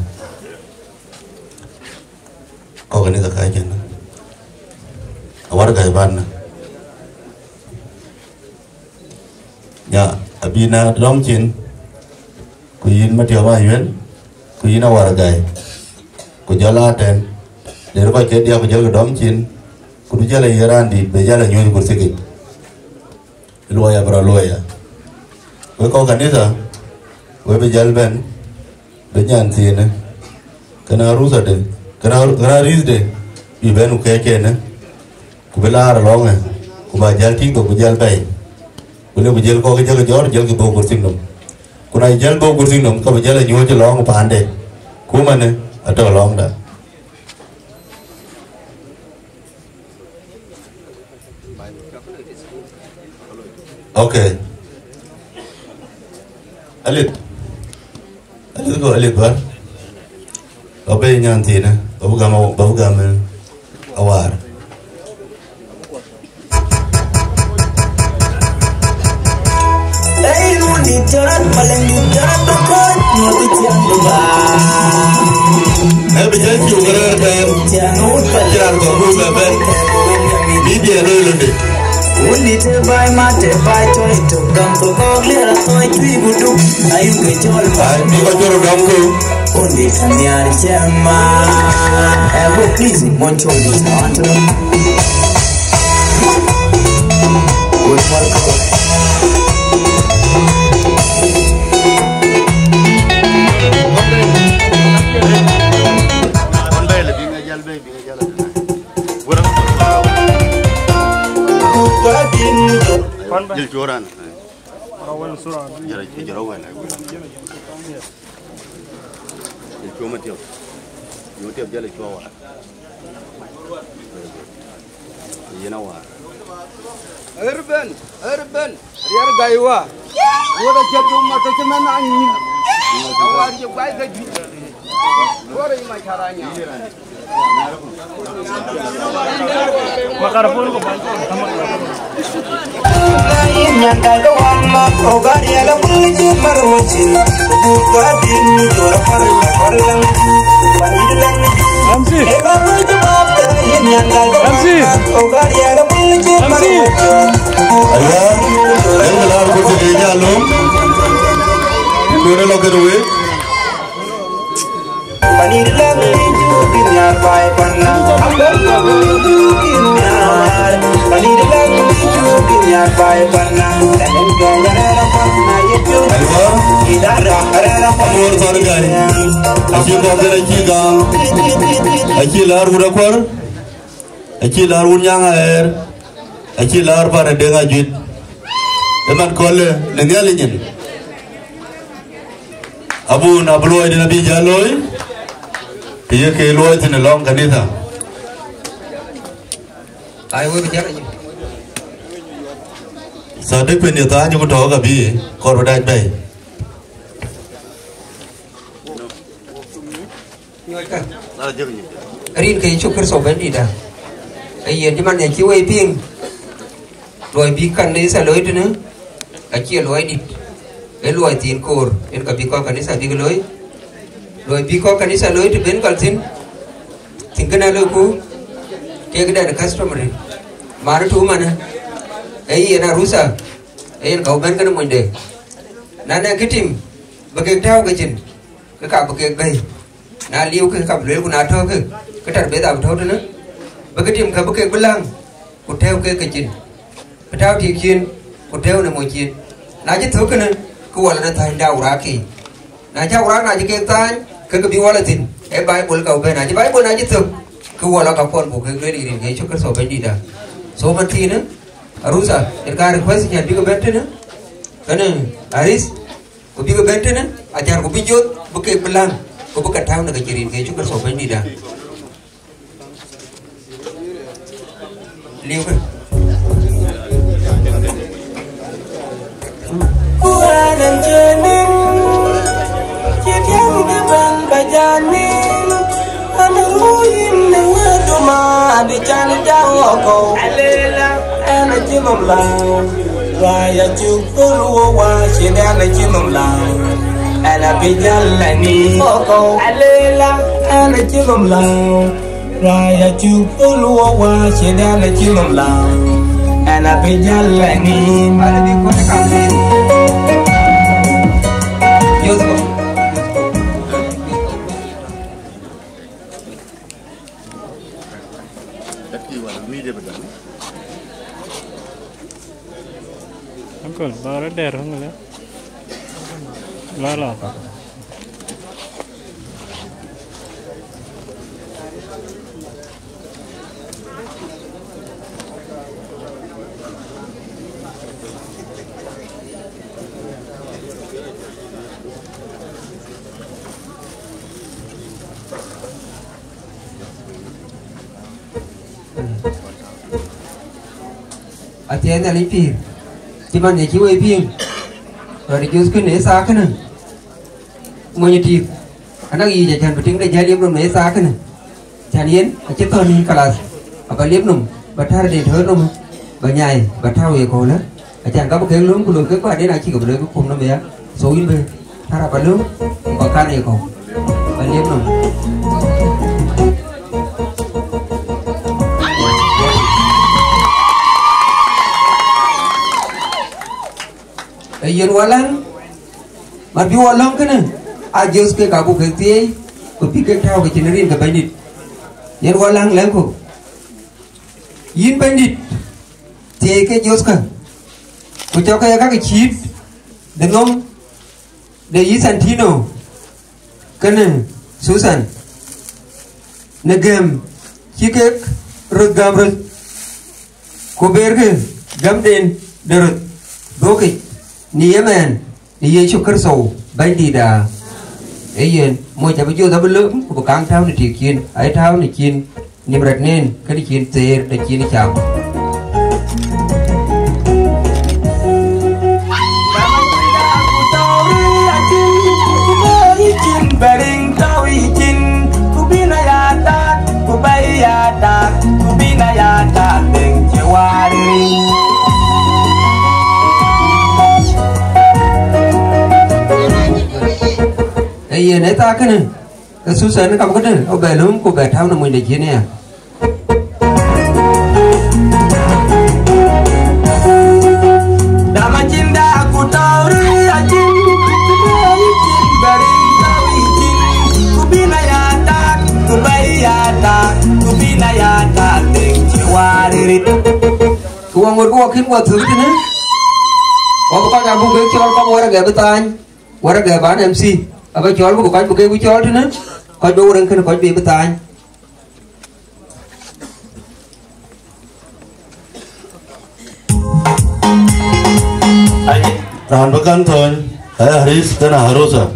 kau kene tak aja na awar gaya ban ya abina dom chin kuin matio ma yuen kuin awar gai ku jala ten der ba ke dia ku jala dom chin ku jala yaran di be jala nyu ku sigi loya bra loya we ko kanisa we be jal ben be nyan tin kana rusa de kana riz de i ben ku ke ne ku belar longa ku ba jal ti ku jal bay Boleh berjalan kau kerja jor, jalan ke bawah kursi nom. kuna ijal bo kursi nom ka bajala nyo je long pande kuma ne ato long da okay alit ba obe nyanti na babu gama awar Jalan paling jalan dekat mau tiang dua. Bicara juga kan, jalan baru bapak, dia lalu deh. Undi terbaik mata baik tu itu gampu kau lihat tu itu ibu tu ayu kejol. Ini kau jual gampu. Undi kanyar jema, please muncul di sana. Good work. Jil joran. Jarawan. Jil cuma tiap. Tiap jala cuma. Iya nawa. Urban. Riar gaywa. Wala jadu mata cuma angin. Awar je bai gaji. Ora mai caranya. Makarapun ko bantu. Yang kagak wama progar ya la bulji marwaji buka din dora parlang Ramsi yang kagak wama progar ya la bulji marwaji ayah yang benar betul dia lom dua log kedua panilang dunia baik panang panilang dunia baik panang dan gaya panang itu tidak ada Amor sargari, aci bagar aci gang, aci lar urakwar, aci lar unyang air, aci lar para dengar jut, teman kole nengalinyen. Abu nabluai di nabi jaloi, dia keluar di nelong kanita. Ayo bicara je. Sadik penyata juga tahu kabi korban baik. Rin cái chụp cái sổ bên đi đã. Cái gì thì mình nhà chiếu ấy pieng. Rồi bị cần đấy sao lối thế nữa. Cái chia lối đi. Cái lối tiền cột, nên cả bị con cái này sao đi cái lối. Rồi bị con cái này sao lối thì bên cái tin. Tin cái nào lối cũ. Cái này là customer này. Mà nó thu mà nè. Cái gì là rusa. Cái cậu bên cái nó mình để. Nãy cái team. Bagi tahu cái chuyện. Cái cả bagi cái na liu ke kap lel kuna tho ke tar be da tho de na ba ke tim ka ba ke belang ku theo ke chin ba tao ti chin ku theo na mo chin na ji tho ke na ku wala na thai da ura ki na ja ura na ji ke tan ke bi wala tin e bible ka be na ji bible na ji tho ku wala ka kon bu ke le di ke chu ke so be di da so ma ti na arusa er ka request nya bi ko bente na kana aris ku bi ko bente na ajar ku bi jot bu ke belang ko bukan tahu nak kirim ke juga sopan di dah. Liu kan? Kuanan jenin, cityang depan bajanin, anuin dengan duma bicara jauh kau. Alela, anak cimam lau, raya cukur wawa, sini anak cimam lau. Ana bijalani oko alela ana chimam lao raya chupul wa shida ana chimam lao ana bijalani ana bi ko kamil yoso Uncle, baru der hongla. Lala. atian ali pi cuman ya ciwe pi rồi jus ke nesa kana monyeti anak i jajan penting dah jadi belum nesa kana jadian ceton ni kelas apa liep num batar de thơ num banyai batau ye ko la ajan ka ke lum kulum ke ko ade na chi ko le ko kum num ya so in be thara ba lum ba kan ye ko ba liep num ayen walang mar bi walang kana ajus ke kabu ke tie ko pikir thau ke chinerin ke bandit yen walang lang ko yin bandit tie ke jos ka ko cho ka cái chip de nom de yi santino kana susan negam chikek rugam rut ko berge gamden derut doke ni yemen ni ye chukar so bandit da ayen mo cha bju da belum ko kang thau ni tikin ai thau ni kin ni brat nen ka ni kin ter da kin cham Bering tau izin ku bina ya tak ku bayi ya tak ku bina ya tak deng cewari ayen eta kana ka susan ka ko den o belum ko ba thau na mo de kin ya dama cinta aku tauri ajin bering tau izin ku bina ya tak ku bayi ya tak ku bina ya tak deng cewari ku ngor ko kin wa thur tin ko ka ga bu ke chol ko wara ga betan wara ga ban mc aba chol ko ka bu ke bu chol tin ko do ren kan ko be betan Tahan bekan ton, Haris dan Harosa.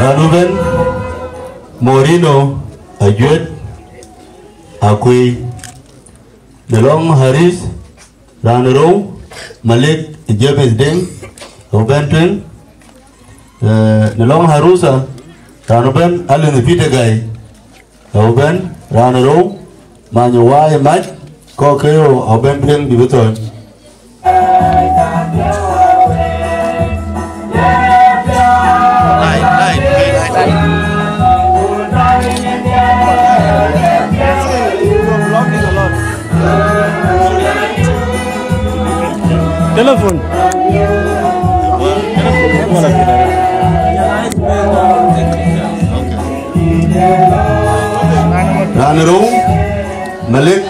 Ranuben Morino Ajuet Akui Delong Haris Ranero Malik Jebes Deng Obentin Delong Harusa Ranuben Alun Pitagai Oben Ranero Manyawai Mat Kokeo Obentin Bibuton Telepon. Ranero Malik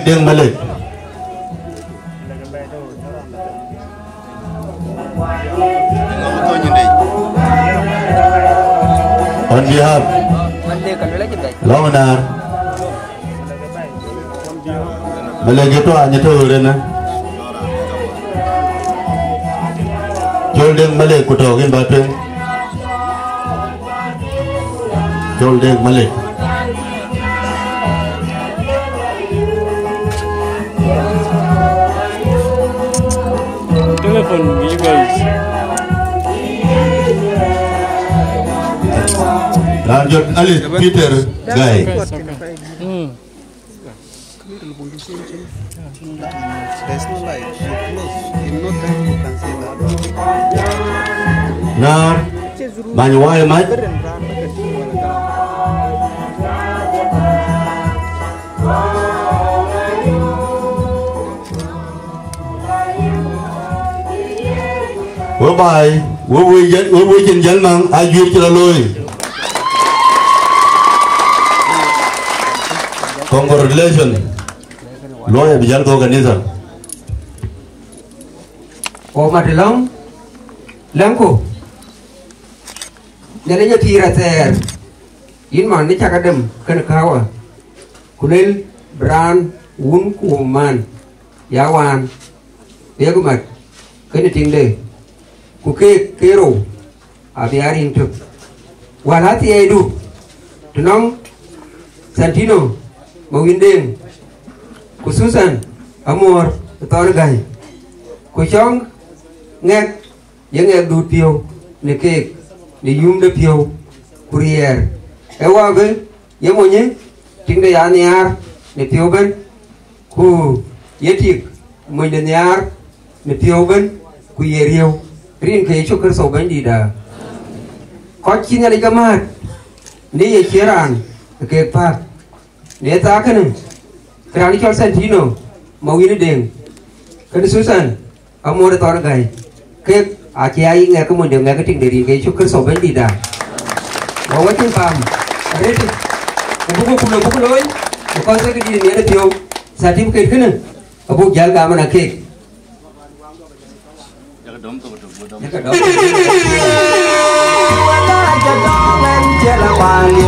Deng Malik on behalf Lawanar Malik itu hanya tu rena Jol Deng Malik kutokin bateng Jol Deng Malik Telepon you guys. Lanjut Alice Peter Guy. Nar Manyawai Mat Bye bye. We can get man. I give you the Louis. Congratulations. Lawyer Bijan organizer. O Matilong Lanko Nanya tira ter In man ni chakadem Kana kawa Kulil Bran Wun kuman Yawan Yagumat Kana tingde Kuke kero Abiari intuk Walati edu Tunong Santino Mawindeng Kususan Amor Torgai Kuchong Ngek Yang ngek du piu Ni kek Ni yum de piu Kurier Ewa ben Yemonye Ting de ya niar Ni piu ben Ku Yetik Mui de niar Ni piu ben Ku yeriu Rin ke chukar so ben di da Kochi nga li kamat Ni ye kiran Kek pak Ni ta kanan Kerani chol Santino Mawini deng Kena susan Amor tor gai ke akyai nghe ko mo de nghe ka ting de ri ke chukar so ben di da wa wa tin pam reti bu ko loy ko se ke di ne de pio sa tim ke kene abu jal ga mana ke wala jadong en jela bani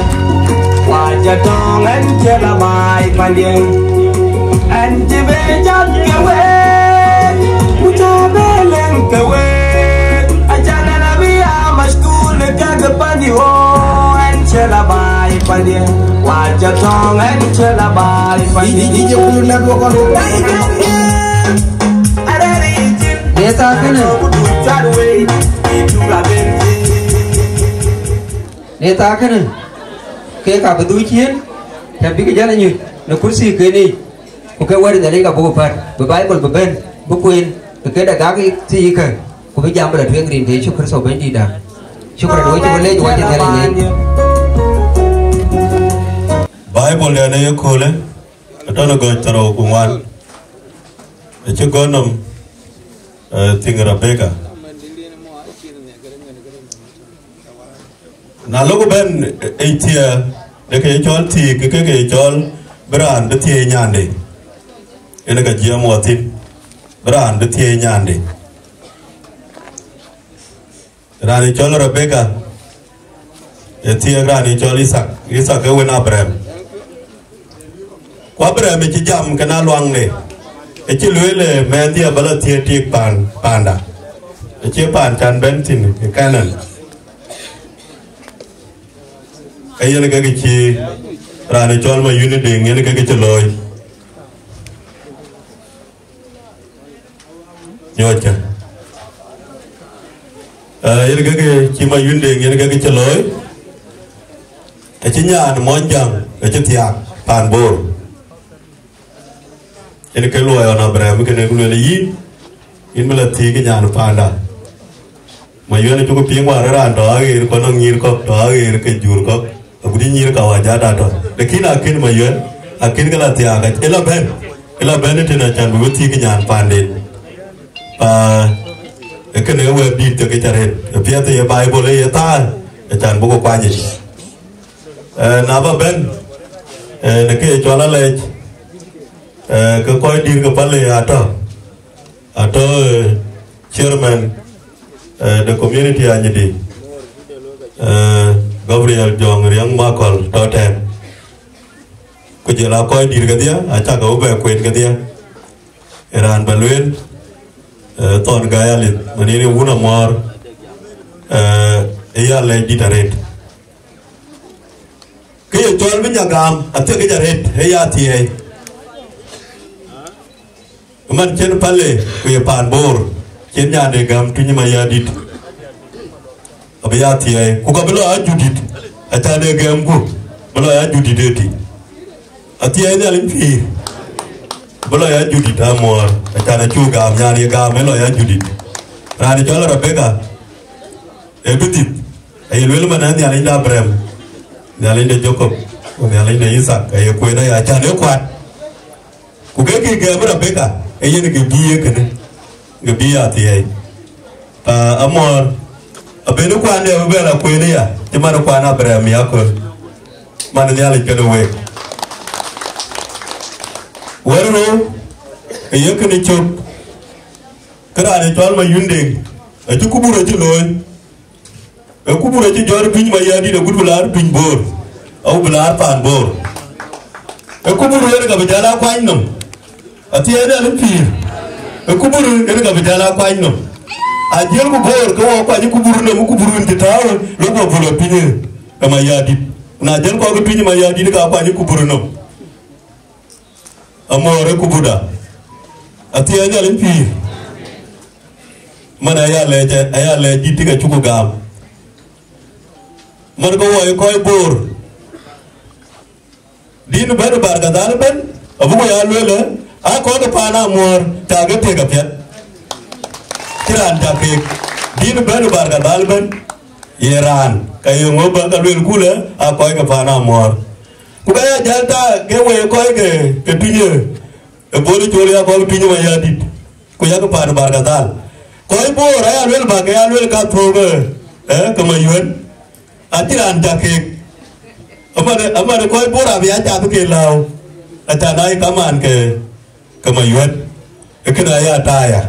wa jadong en jela bai pandien en jibe jat ke we Mutabelen kawe Ajana nabia mashkul kaga pandi ho Enchela bai pandi Wajatong enchela bai pandi Dije kulu na dua kalu Desa kene Desa kene Ke ka bedu chien Tapi ke jalan nyut Na kursi ke ni Oke wari dari ka buku par Bible beben Bukuin Cái đại các cái gì cả của bây giờ là thuyền green thế chúc khởi bên đi đã chúc khởi đối với lên đối với thế này Bible này có lẽ đó là gọi taro cùng anh chứ có nằm tiếng Rebecca na lúc bên Asia để cái chọn thì cái chọn brand để thì nhàn đi cái này cái gì mà tin Brand thie nyande Rani chol Rebecca thie rani chol Isaac ke wen Abraham Kwa Abraham chi jam kana luang ne chi luele men dia bala thie tik panda chi pan chan bentin kanan ayen ke chi rani chol ma yuni ding yen ke chloy Nyocha Yel gage chima yunde yel gage chaloy Chinya an monjang Chitia pan bor Yel ke loy on Abraham ke ne gulu yin in mala thi ke nyan panda Ma yone tu ko pingwa ran do age ko no ngir ko do age ke jur ko abudi nyir ka waja da do lekina akin ma yon akin kala tia ga ela ben tena chan bu thi ke nyan pande cái này về bị từ cái chợ phía tây Bible này ta chẳng bao quan gì nào vào bên cái chỗ là lấy cái coi đi cái phần này à to chairman the community anh đi Gabriel Jong riang makal to ten cái chỗ là coi đi cái dia à chắc có về quên cái dia Iran baluen ton gaya lit manini wuna mar ya le ditaret ke tol binya gam ate ke jaret ya ti ai man chen pale ke pan bor chen ya de gam tunya ma ya dit abya ti ai ku ka belo ajudit ata de gam ku belo ajudit eti ati ai ne alin fi belo ya judit amor ata chu gam nyani gam belo ya judit rani chola Rebecca ebitit ay lwelo manani alin da Abraham ni alin da Jacob ni alin da Isaac ay ko na ya cha ne kwat ku ga ki ga Rebecca ay ne ke biye kene ga biya ti ai amor abenu kwande bela kwene ya timano kwana Abraham yako man nyali kene we werno yekene chop kara ne tol ma yunde a ci kubura ci loy e kubura ci jor piñ ma yadi de gudbular piñ bor aw bular pan bor e kuburu yere ga bejala kwañ nom ati yede al pir e kuburu yere ga bejala kwañ nom a jel ko bor ko kwañ kuburu no kuburu nti taw lo ko bulo piñ ma yadi na jel ko piñ ma yadi ga kwañ kuburu no amore kubuda ati yede al pir mana aya leji tiga cuku gam man ko woy koy bor din ber barga dal ben abu ko ya lele a ko ko pana mor taga tega pet kiran ta ke din ber barga dal ben yeran kayo ngo ba ka lele kula a ko ko pana mor ku ga ya jalta ke woy koy ke pinye e bolu jole ya ko pinye ma ya dit ko ya ko pana barga dal koy bor ay alwel ba ke alwel ka thoge kama yuen atiran take amare koy bor abya ta ke law atanai kaman ke kama yuen ekena ya taya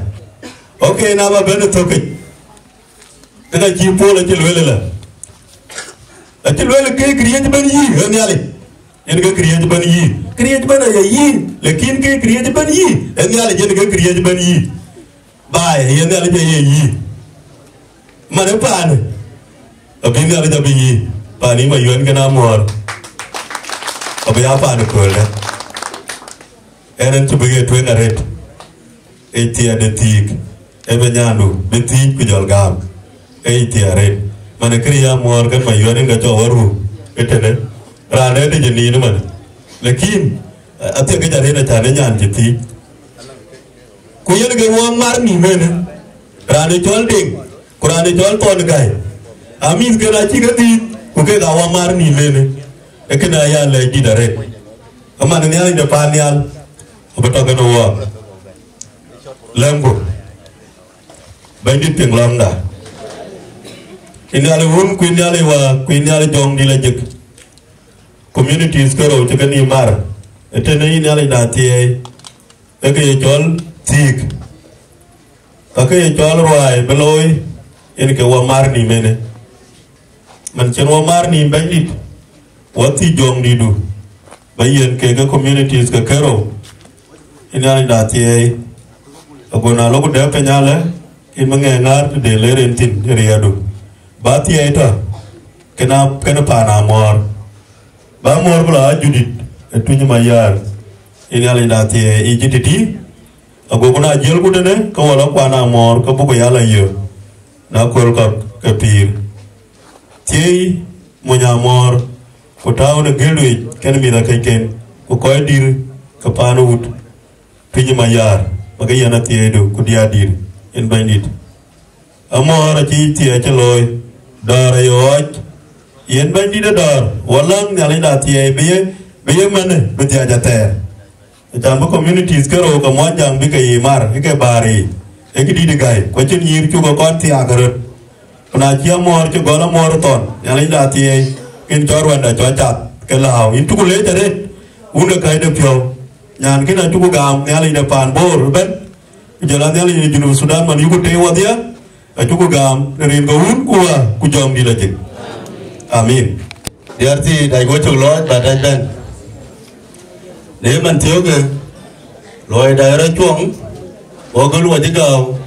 okay na ba ben thoke kada ji pola ji lwel la ati lwel ke kriye ban yi ni ale en ke kriye ban yi lekin ke kriye ban yi en ale je ke kriye ban yi bài hiện ra là gì mà nếu bạn ở bên ra là gì bạn ấy mà yến cái nam mùa ở bên áo bạn được rồi đấy em chụp cái tuyến là red ATR de tig em bên nhà nu de tig cái jol gam ATR red mà nếu cái ya mùa cái mà yến cái cho waru cái thế đấy ra đấy thì gì nữa mà lekin ở cái cái này là chả nên nhàn chỉ tig kuyen ge wo mar ni mene rane chol ding kurane chol ton gai amis ge ra chi ge ti ku ge ga wo mar ni mene e ke na ya le di dare amana ne ya de panial obeto ge no wo lembo bandi ping lambda inale won ku inale wa ku inale jong di la jek communities ko ro te ni mar ete ne inale da tie e ge chol tig okay chol roi beloy en ke wa mar ni mene man chen wa mar ni bandit wati jong di du bayen ke ga communities ka kero ina da tie agona logo de penyale in mange ngar de le rentin riadu ba tie ta kena pana mor ba mor bla judit etunya mayar ina da tie ijititi ago kuna jel ku dene ko wala kwana mor ko bu ko yala yo na ko ka pir ti mo nya mor ko taw na gelwe ken mi da kai ken ko koy dir ka pano wut pinyi mayar maga yana ti edo ku dia dir en bandit amor ti ti a cheloy dar yo yen bandit dar walang nyale da ti be mane be dia jate jambo communities kero ka mo jam bi kay mar ke bari e ki di gai ko chen yir chu ko kon ti agar na chi mor chu gola mor ton yali da ti kin tor wanda cho chat ke lao in tu le tare un kai de pyo nyan ke na tu gam yali de pan bor ben jalan yali ni junu Sudan man yugo te wadia a tu gam rin go un ku jom di la jik amin yarti dai go chu lo ba dai ben nếu mình thiếu cái loại đại ra chuông có cái loại gì cao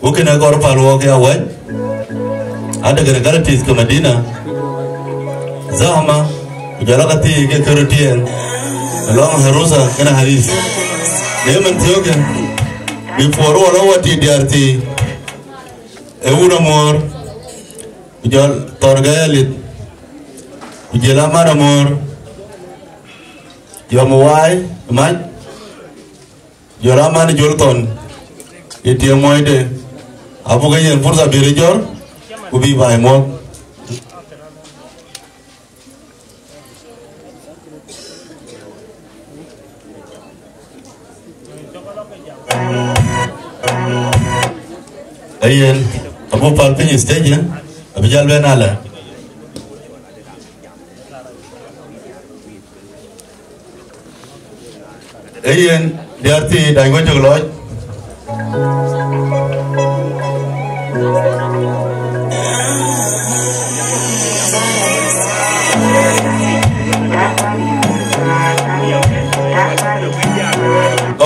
có cái này có phải loại cái awal ada cái gratis ke Madinah zahma jalakati ke kerutian long harusa kena haris nếu mình thiếu cái before orang wati diarti euramor jal torgalit ujelamanamor Yom wai mai Yoraman Jolton iti moide abu gayen fursa birijor ubi bai mo ayen abu pal pin stage abijal benala ayen diarti dai go jogloj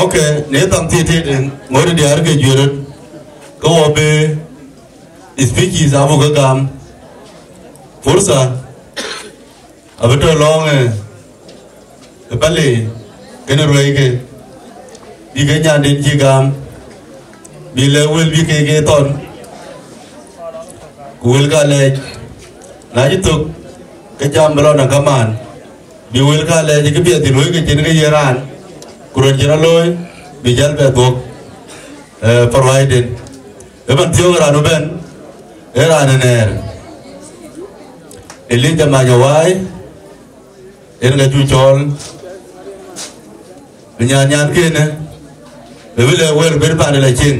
okay ne tam ti din ngori diar ke jurut ko obe speeches abu gam fursa abeto long bale kene roike bi ke nyande ji gam bi le wel bi ke ton wel ka le na ji tuk ke jam belo na kaman bi wel ka le ji ke bi ti roike chen ke yeran kuron jira loy bi jal be dok provided eban tiyo ranu ben era nener elinja majawai erga juchol nyan kene bebele wer berpane la chin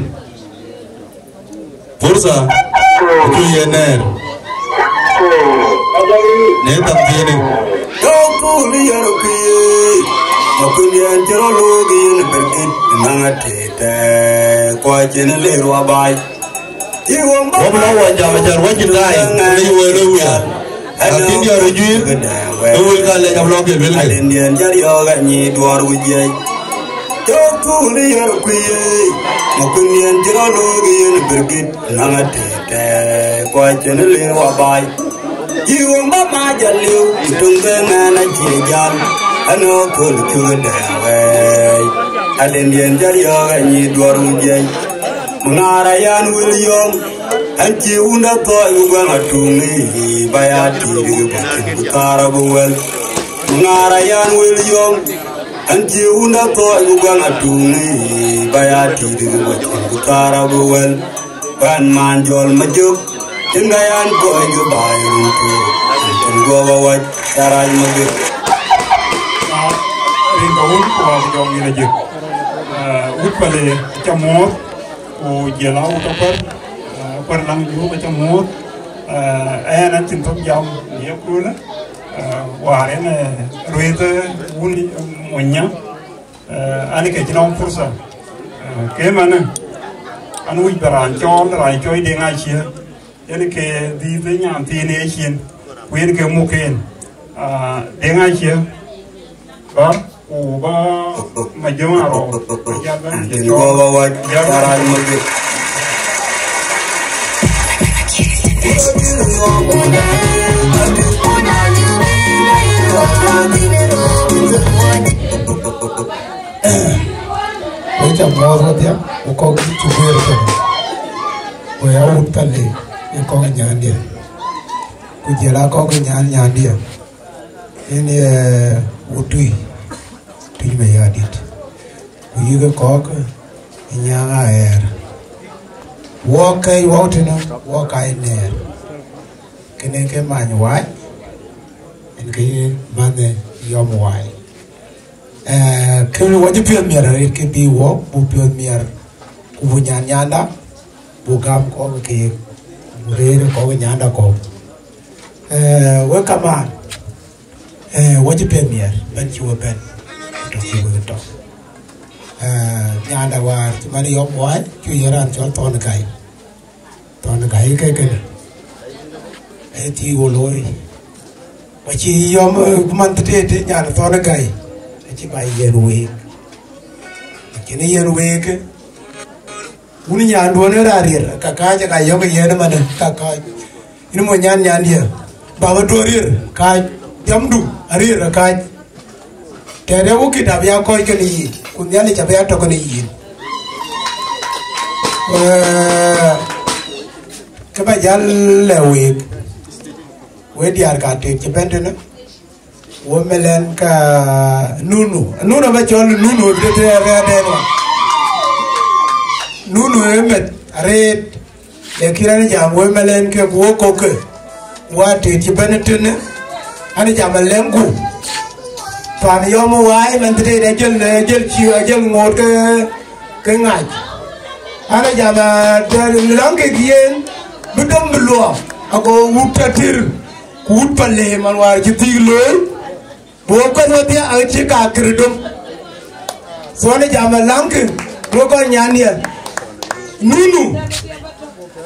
fursa tu yener ne tamtini to kuli yaruki makunyan jero logi ne berkit nangatete kwa chene le ruabai wabla wanja majar wajin gai ne wele wer akin ya rujui ewel ka le jablo ke bel ke indian jari yoga ni duar wuje to kuli yaruki makunyan jero logi ne berkit nangatete kwa chene le ruabai Jiwang mama jaliu tunggang na jijan ano kul kudawe alendian jariya ni dwaru jai mangarayan William anji unda ko yugang atungi bayati dibatin karabuel mangarayan William anji unda ko yugang atungi bayati dibatin karabuel ban manjol majuk Tindayan ko ayo bayarun ko Tunggo wawat Saray magir Ringkawun ko ang jom nilajit Utpale Chamot O jelaw tapar Parlang yu Chamot Ayan ang cintok jam Niya kula Waren Ruita Wuli Munya Ani kajinong fursa Kaya mana Anu ibaran chol Rai choy dengai siya Jadi ke di nyam tini Asian, kuyen ke mungkin dengan Asia, ba majemah ro, jalan bawa cara mungkin. Macam mana dia, ukau cukup tu, kaya utale. Kau nyan dia, kujela kau nyan dia. Ini utui, tui mayadit. Kuyiga kau nyan air. Wakai wautena, wakai ner. Kene ke manwai, ini mana yom wai. Kalau wajib pion ke biwok, bu pion miar, kubu nyanda, bugam kau ke Murere ko nyanda ko we kama waji premier ben ci wo ben to ci wo to nyanda war mani yom wa ci yaran ci ton gay kay ti wo loy wa ci yom man tete nyanda ton gay ci bay yen we ci ne yen we ke Uni nyan duane rarir, kakak je kayo ke yena mana kakak. Ini mau nyan dia, bawa dorir, kaj jamdu, arir kaj. Tiada bukit tapi aku ikut ni, kunyan ni capai atau kau ni. Kebajal lewe, we diar kate cepen tu na. We melen ka nunu macam nunu betul ada. Nunu emet red le kirani jam we melen ke wo ko ke wate ti benetene ani jam lengu pan yo mo wai men te de jel ci jel ngor ke ngai ana jama lang ke gien budom bluo ako wutatir kut pale manwar jitiglo bo ko no dia a chika kredum so ana jama lang ke ko nyania nunu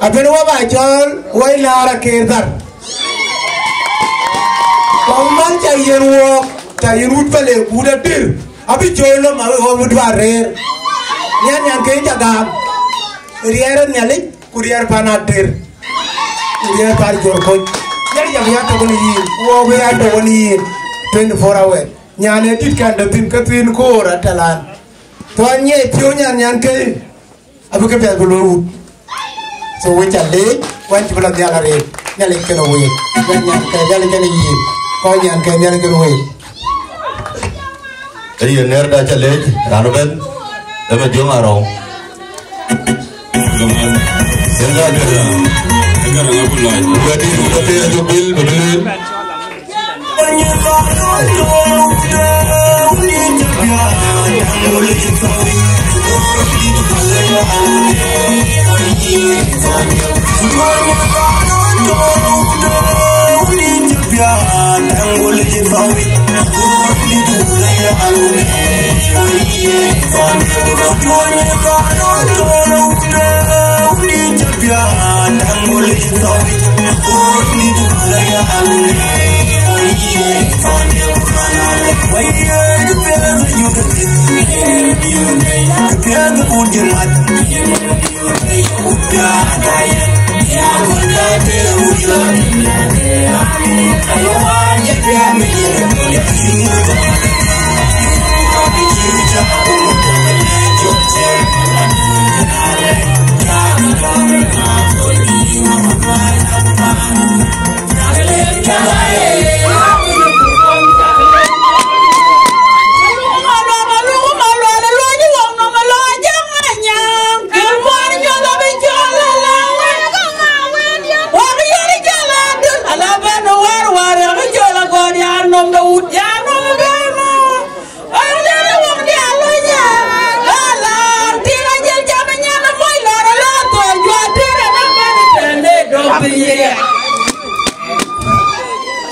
abeno wa ba chol wai lara ke dar man cha yen wo cha yen wut pale kuda dir abi jolo ma ho wut bare nyan ke ja ga riere nyale kurier panadir kurier par jor ko yari ja ya to ni wo we ya to ni 24 hours nyane tit kan da tin ka tin ko ra talan to nye pyo nyan ke abi ke pe lo wut so we cha le wan ti bla dia la re nyale ke no we nyan ke nyale ke ni ko nyan ke nyale ke we ấy ner đã trả lời rano bên em mà tiếng aro hiện ra được là cái này là một loại vừa đi vừa đi cho bil vừa đi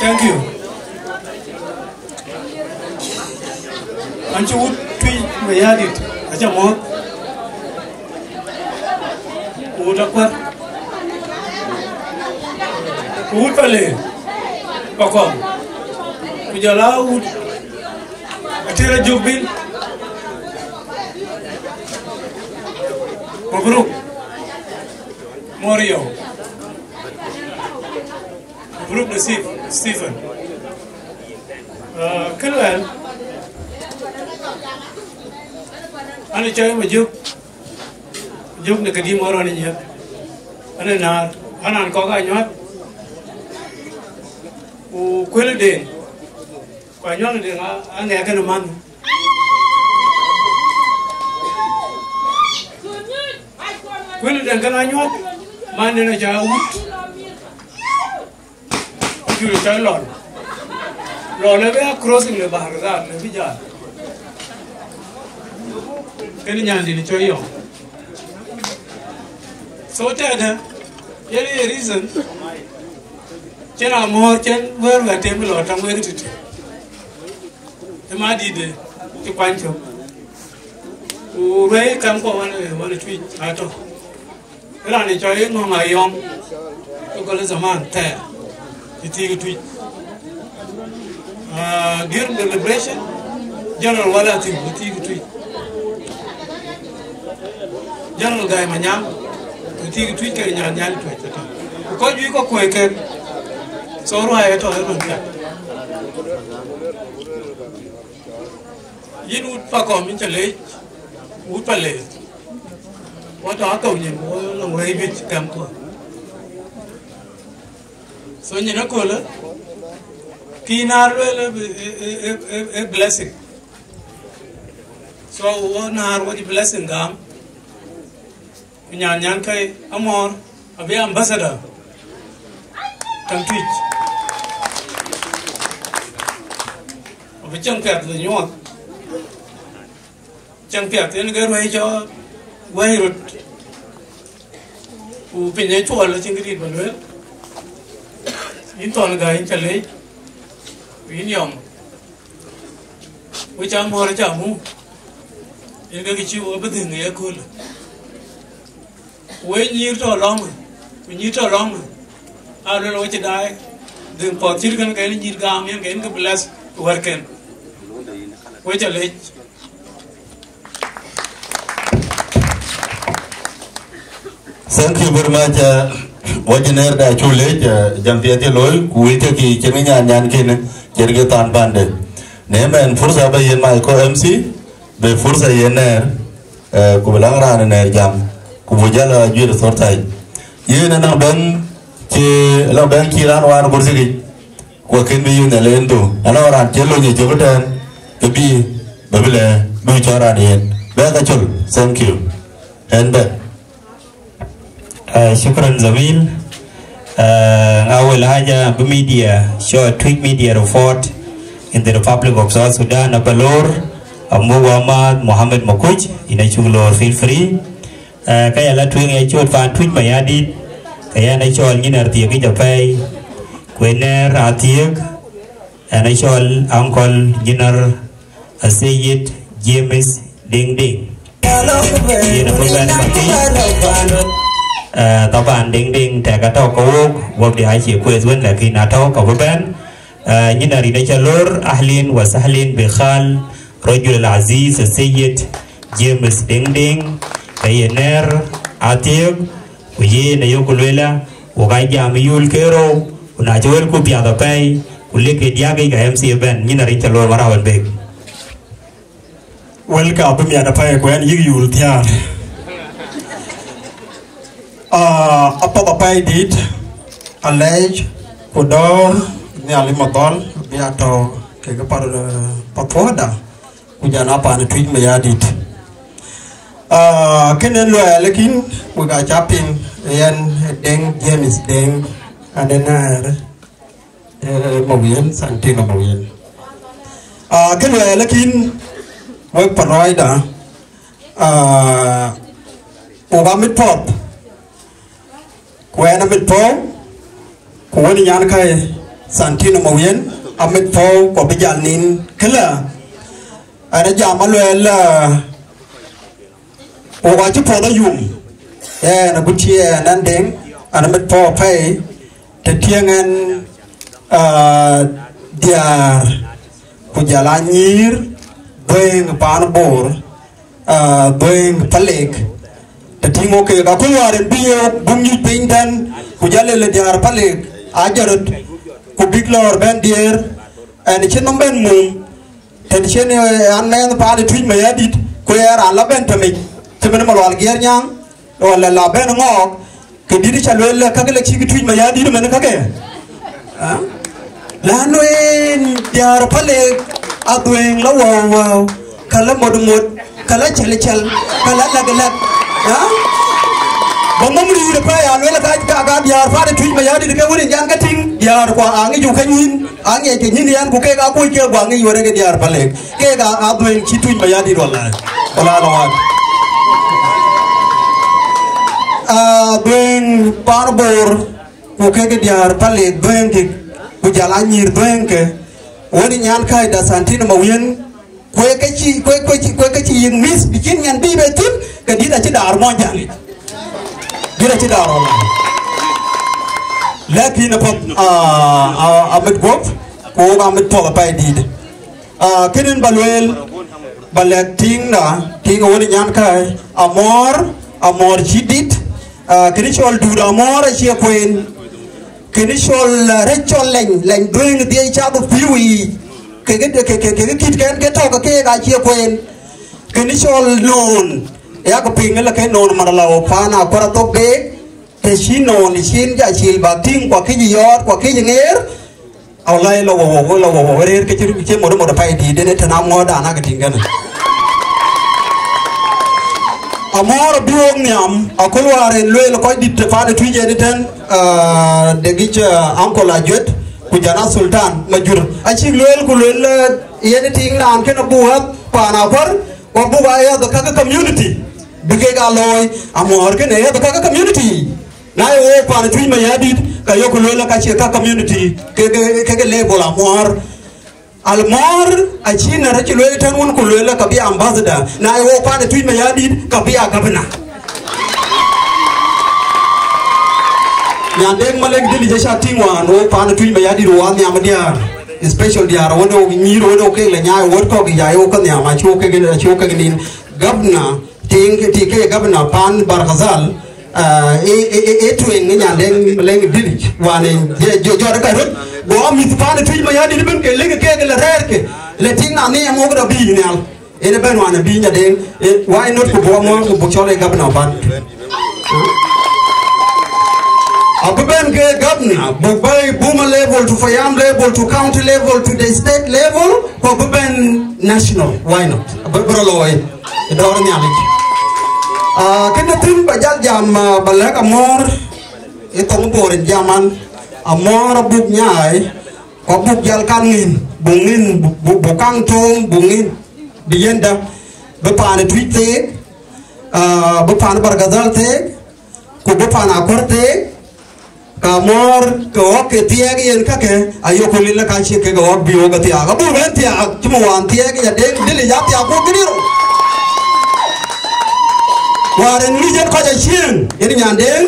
Thank you. Anchu tui mayadit aja mo. Udah kuat. Ud pale. Pakam. Kujala ud. Atira jubil. Mabruk. Morio. Mabruk nasib. Stephen. Kelal. Ana chay majuk. Juk na kadi moro ni niya. Ana na ana ko ga nyot. U kwele de. Kwa nyot de nga ane ka man. Kwele de kana nyot. Man na ja ut. Ju cha lon. Lon na be crossing le bahar da le bija. Kani nyandi ni choyo. So tada yari reason chena more chen ver ga table or tam weri titi. Ema dide ti kwancho. Ure kam ko wana tweet ato. Ila ni choyo no mayom. Ko le zaman ta. Iti tweet. During the liberation, General Walati iti tweet. General Guy Manyam iti tweet ke nyan tweet ta. Ko ju ko ko ke so ro ay to ro ta. Yin ut pa ko min chale ut pa le. Wa ta ko ni mo lo ngai bit kam ko. So ni na ko la Kinarwell a blessing. So one hour what blessing gam. Nyan kai amor abe ambassador. Tam twitch. Abe chang pet le nyot. Chang pet en gar wai cho wai rut u pinye chua la chingri balwe in ton ga in chale in yom we cha mo ra cha mu in ga chi u ba ding ye kul we ni to long we ni to long a lo lo chi dai ding po chir kan ga ni ga men ga in ga bless worken we chale. Thank you very much. Wajener da chule jampiati loy kuite ki cheminya nyan kin jerge tan bande. Nemen fursa ba yen mai ko MC be fursa yener kubelang ran ne jam kubujala jir sortai. Yen na ben ki la ben ki ran wan bursigi ko ken bi yune lendo. Ana ran chelo ni jogotan kebi babile bi charan yen. Ba ka chul. Thank you. And شكرا زميل أول حاجة بميديا show a tweet media report in the Republic of South Sudan Balor Muhammad Mohammed Makuj in a chulor feel free kaya la tweet a short fan tweet mayadi kaya na show nginer tiya ki japay kwener atiyak and a show uncle nginer Asayid James Ding Ding yun ang program natin طبعا دين دين تاكاتو كوك وبدي عايشي كويس وين لكن اتو كوبان نينا ريدا لور اهلين وسهلين بخال رجل العزيز السيد جيمس دين دين كينر عتيق ويي نيو كلويلا وغاي جاميول كيرو وناجول كو بيادا باي وليك دياغي كا ام سي بن نينا ريدا لور وراون بيك ولكا بميادا باي كوين يغيول تيار apa bapai dit alej kudor ni alimatol biato ke par patwoda kujana apa ni tweet me yadit kenen lo lekin muga chapin yan deng James deng adenar mawien santino mawien kenen lo lekin work provider ugamit pop when I'm at Paul, when Yankai Santino Moyen, I'm at Paul, Kobijanin, Killer, and a Jamaluel, or what you call the Yum, and a good year and ending, and I'm at Paul pay the Tiangan, dear Kujalanir, doing Panabor, doing Palik. Timo ke kakuar bio bunyi pintan kujale le diar palik ajarut kubiklor bendier and chenum ben mum tension anen pali tweet me edit kuer ala ben tami temen malwal gernyang wala la ben ngok ke didi chalwel kagele chigi tweet me edit men kage la noen diar palik adweng lawo kala modumod kala chal kala lagalag bongom ri de pa ya le ka ga ya fa de tui ma ya de ke woni jang ka ting ya kwa angi ju kanyun angi ke nyin yan ku ke ga ku ke gwa ngi yore ke ya pale ke ga adwen chi tui ma ya di wala no ben parbor ku ke ya pale ben ke ku jala nyir ben ke woni nyan kai da santino mawien kwe ke chi yin mis bikin nyan bi betin ke dida chi dar mo jang dida chi dar mo lakin pop amit gop ko amit pop pa did kenen balwel balak ting woni nyan kai amor chi dit kenichol dur amor chi kwen kenichol rechol len doing the cha do piwi ke kit ken ke to ke ga chi kwen kenichol non ya ko pingela ke non marala o pana para to be te shino ni shin ja chil ba ting kwa ki yor kwa ki nger au lai lo wo re ke chi mo mo da pai di de ta na mo da na ka tingana amor biong niam akolware lwel ko dit fa de tuje de ten de gicha ankola jet kujana sultan majur achi lwel ku lwel yene ting nan ke na buhat pana par ko buwa ya da ka community bige ga loy amor ke ne da ka community na wo pan twi ma yadit ka yo ko la ka che ka community ke level amor almor a china ra chilo tan won ko la ka bi ambassador na wo pan twi ma yadit ka bi governor nyandeng malek dili je shating wan wo pan twi ma yadit wan nyam dia special dia ro do ni ro do ke le nya wo ko gi ya yo ko nya ma chu ke ni governor ting ke governor pan Barghazal tueng ni nyandeng malek dili wane jo da ka rut bo mi pan twi ma yadit ben ke le ke le rer ke le ting na ni mo ga bi ni al ene ben wane bi nya deng why not ko bo mo ko chole governor ban Abuben ke governor, bubai Buma level to Fayam level to county level to the state level, ko buben national. Why not? Beroloi, idor nyalik. Kita tim bajal jam balak amor, itong borin jaman amor buk nyai, ko buk jal kangin, bungin, bukang tong, bungin, biyenda, bepan tweet tek, bepan Barghazal tek, ko bepan akor tek. Kamor ko ke tiagi en kake ayo ko lila ka che ke go bi o ga tiaga bu ben tiaga tumo wan tiagi ya deng dili ya tiaga ko gidiro waren ni jen ko ja chin en nyandeng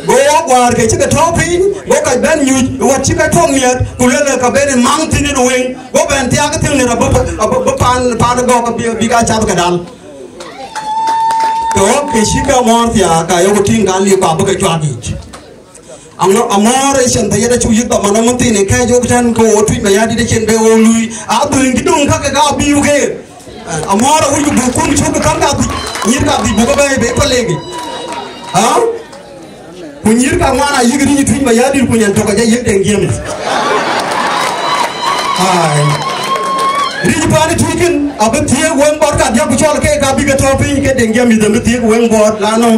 go war ke chika topi go ka ben nyu wat chika tomiet ku lila ka ben mang tin no wen go ben tiaga tin ne ba pan go ka bi ga cha ka dal ko ke shika mor tiaga yo ko tin gal li ka ba ka chwagi amor chen ta yada chu yit ba mana munti ne kai jok tan ko twi ma yadi de chen be o lui a buin ki dong ka ga bi u ke amor u bu kun chu ka ga bi yir ka bi bu ga be pa legi ha kun yir ka mana yigri ni twi ma yadi kun yan to ka yik den gem ai ri pa ni twi kin abin tie wen bor ka ya bu chol ke ga bi ga to pi ke den gem ni de tie wen bor la no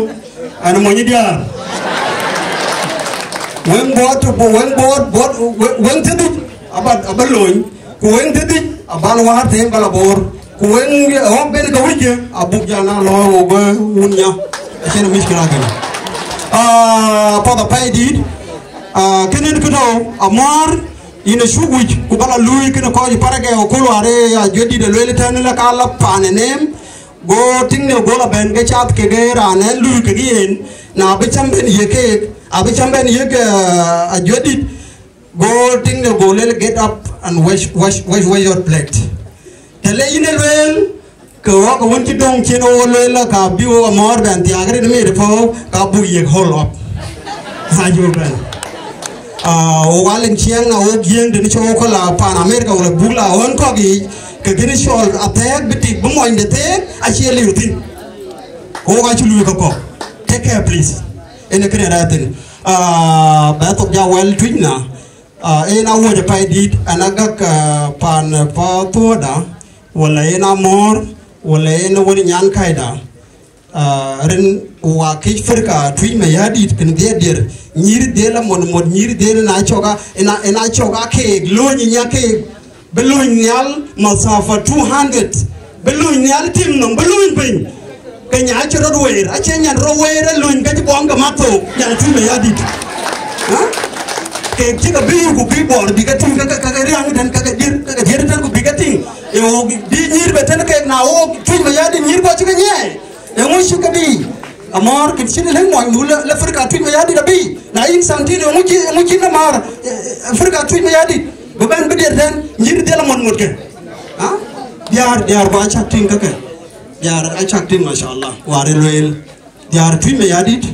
ana mo ni dia wen bot wen tedi abaloi ku wen tedi abal war te balabor ku wen on ben ga wije abuk jana lo go unya chen miskira gani for the paid kenen kudo amor ina shuguj ku bala lui kena ko parage o kulu are jodi de lele tan la kala panenem go tingne go la ben ga chat ke ga rane lui ke gien na bicham ben yeke Abicam ben yek a jodit go ting the go get up and wash your plate. Tele ine well ko wa ko wonti dong chen o lela ka biwo amor ben ti agre me refo ka bu yek hol up. Ha jo ben. O walen chiang na o gien de cho ko la pan America wala bula on ko gi ke gini shol attack bitik bu mo inde te a chele yutin. Ko ga chulu ko. Take care please. Ene kene raten ba to ja wel twina ena wo de pay dit anaga pan pa toda wala ena mor wala ena woni nyan kaida ren wa ki firka twina ya dit ken der nyir de la mon nyir de na choga ena choga ke loni nya ke beloni nyal masafa 200 beloni nyal tim no beloni bin kenya chero rower achenya rower lun ka bonga mato ya tume yadi ha ke chika bi ku bi bor bi ka tin ka riang dan ka dir tan ku bi ka tin e o bi nyir beten ke na o tume yadi nyir ko chika nye e mo shuka bi amor ke chine le mo mula la afrika tume yadi da bi na in santino mo ki na mar afrika tume yadi bo ben bi der dan nyir de la mon ke ha diar ba cha tin ka ke Yar achaktin mashallah ware loyel yar twi me yadit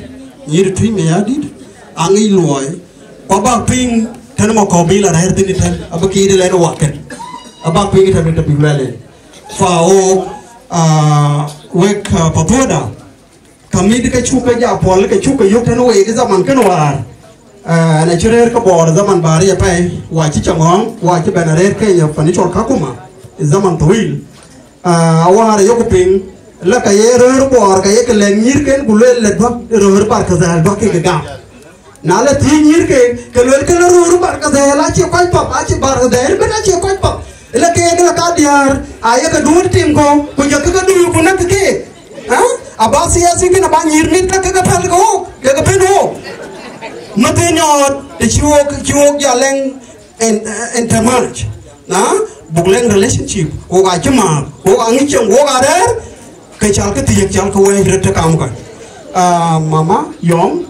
nyir twi me yadit angi loy ko ba ping tan mo ko bila rer din tan abaki de len waken aba ping tan de bilale fa o wek patoda kamid ka chuka ja pol ka chuka yok tan we zaman kan war na churer ka bor zaman bari pa wa chi changong wa chi banarer ke ya fani chol kakuma zaman tawil awar yokuping la ka ye ro bor ka ye ke le nyir ken gule le ro par ka zal ba ke ga na le thi nyir ke le ke ro par ka zal a chi kwai pap a chi bar ka der be na chi kwai pap le ke la ka diar a ye ka dur tim ko ku ye ka du ku na ke ha abasi ya si ke na ba nyir nit ka pel ko ke ka pen ho mati nyot de chuok ya leng intermarriage na buglen relationship ko ga chima ko ga ngi chang ko ga der ke chal ke tiye chal ko we rete kam ka mama yom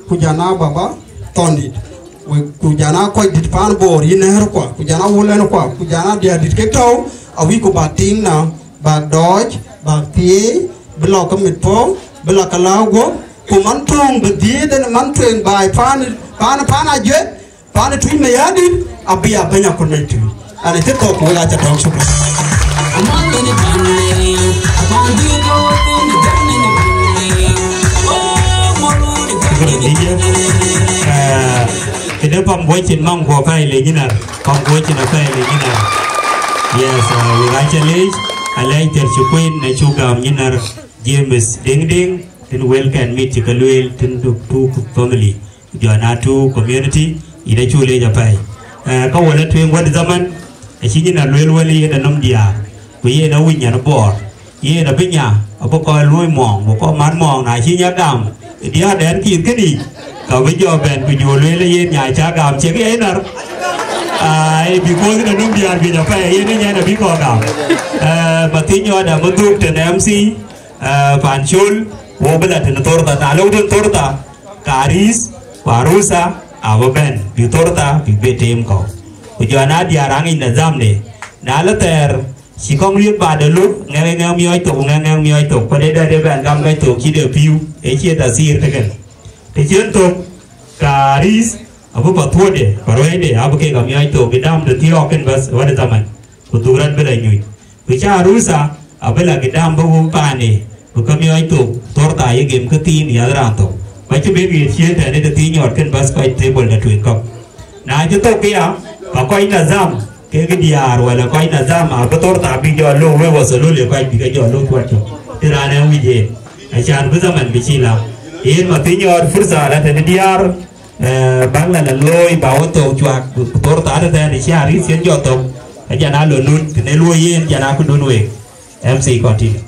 kujana baba tondit kujana ko dit pan bor yiner ko kujana wulen ko kujana dia dit ke taw awi ko bating na ba doj ba tie blok ko mit po blok kalaw go ko man tong be die den man tong bai pan aje pan tu me yadi abia banya ko netu ana te ko ko la ta taw so Kita pembuat mang gua kai lagi nar, pembuat cina kai lagi nar. Yes, we actually alai tercukuin na cugam jinar James Ding tin welcome meet cikaluel tin tu family, jana tu community ida cule japai. Kau wala tu yang wad zaman, sini na luel wali ada nom dia, kuye na winya na bor, ye na pinya, apa kau luel mong, apa man mong na sini agam, dia ada yang kiri kini. Kau bijak ben punya lele ye nyai cakap cek ye nar, because kita nung biar kita pay ye ni nyai nabi kau kam, matinya ada bentuk dan MC, pancul, wobela dan torta, nalau dan torta, karis, parusa, awaben, bi torta, bi betem kau, ujana dia rangin nazam ni, nalater, si kau lihat badalu, ngang mioi tok, pada dah dia ben kam kai tok, kita piu, kita sihir tekan. Terjentuk karis apa patuh deh, paroi deh, apa ke kami itu gedam dan tirokan bas pada zaman kuturan beranyui. Bicara rusa, apa lagi gedam bawa pane, kami itu torta ye game ketin ya rantau. Macam baby siapa ada tinyorkan bas kau table dah tuikap. Nah itu tu kia, pakai nazam, ke dia wala pakai nazam, apa torta abi jual lo, wewas lo le pakai biga jual lo tuat tu. Terana wije, acan berzaman bicila. In matinya fursa ada tadi diar bangla na loy bawa to cuak torta ada tadi siari sian jotok aja na lonun kene loy yen jana aku dunwe MC continue.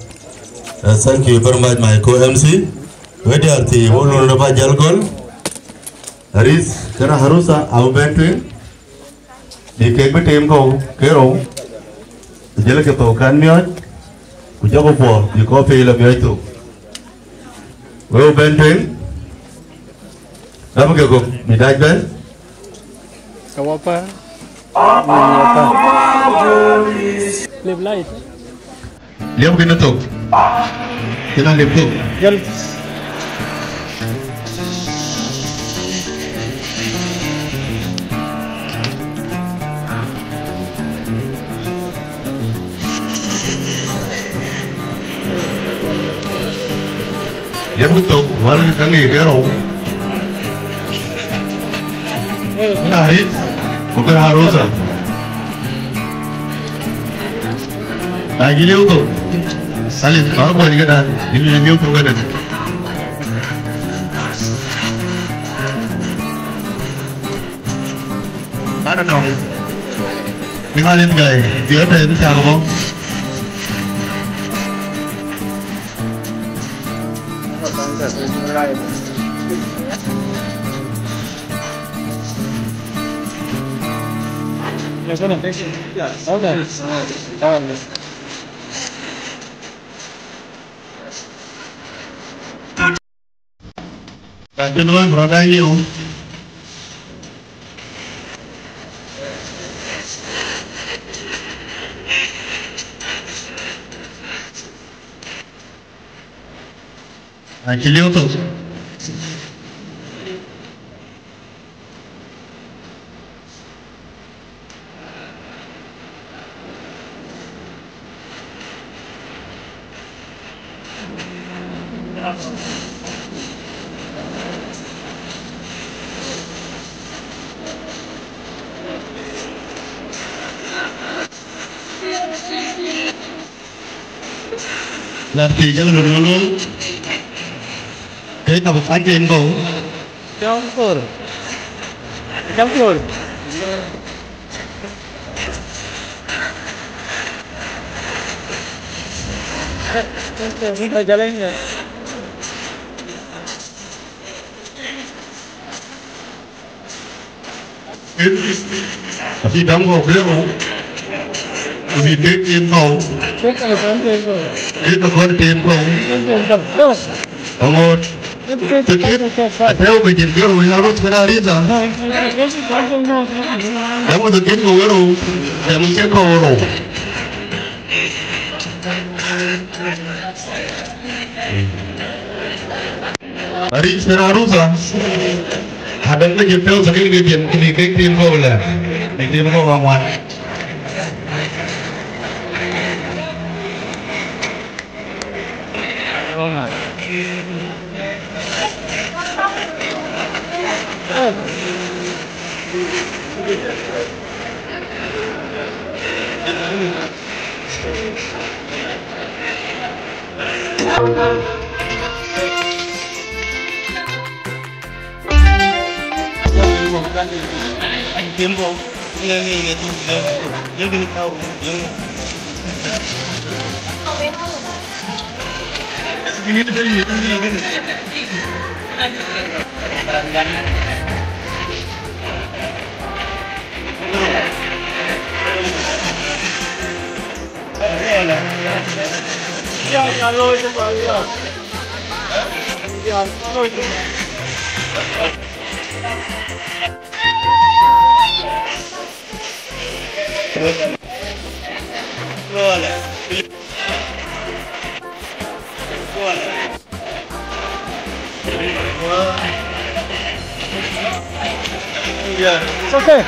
Thank you very much my co-MC. Wede arti wolo na pa jalgol Haris kena harusa au bentu di kek betem ko kero jele ke to kan miot ku jago po di ko pe la miot. Well, Benton, apa kau midai ben? Kau apa? Live light. Lihat kena tu, kena lihat tu. Jal. Dia betul, walau kita ni kerau. Naik, bukan harus. Lagi dia betul. Salib, kalau boleh kita ini new program. Mana tahu? Dengan ini gay, dia ada itu siapa? Ya sana. Ya, okay. Kanjuan berada ini. Aquele outro. Nanti jangan dulu. Kita bukan jenggo. Campur. Campur. Jalannya. Khi đóng vào cái ổ vì Tết tiền cầu Tết là con tiền cầu Ông ơi Tết theo mình tiền cái rồi nó phải ra đi ra Nếu mà thực kiến cầu cái rồi để mình chết cầu rồi Hari serarusa ada yang jempol saking di tim kau lah di tim kau kawan anh kiếm vô nghe những đi đâu những lôi cho vào lôi Yeah, it's okay.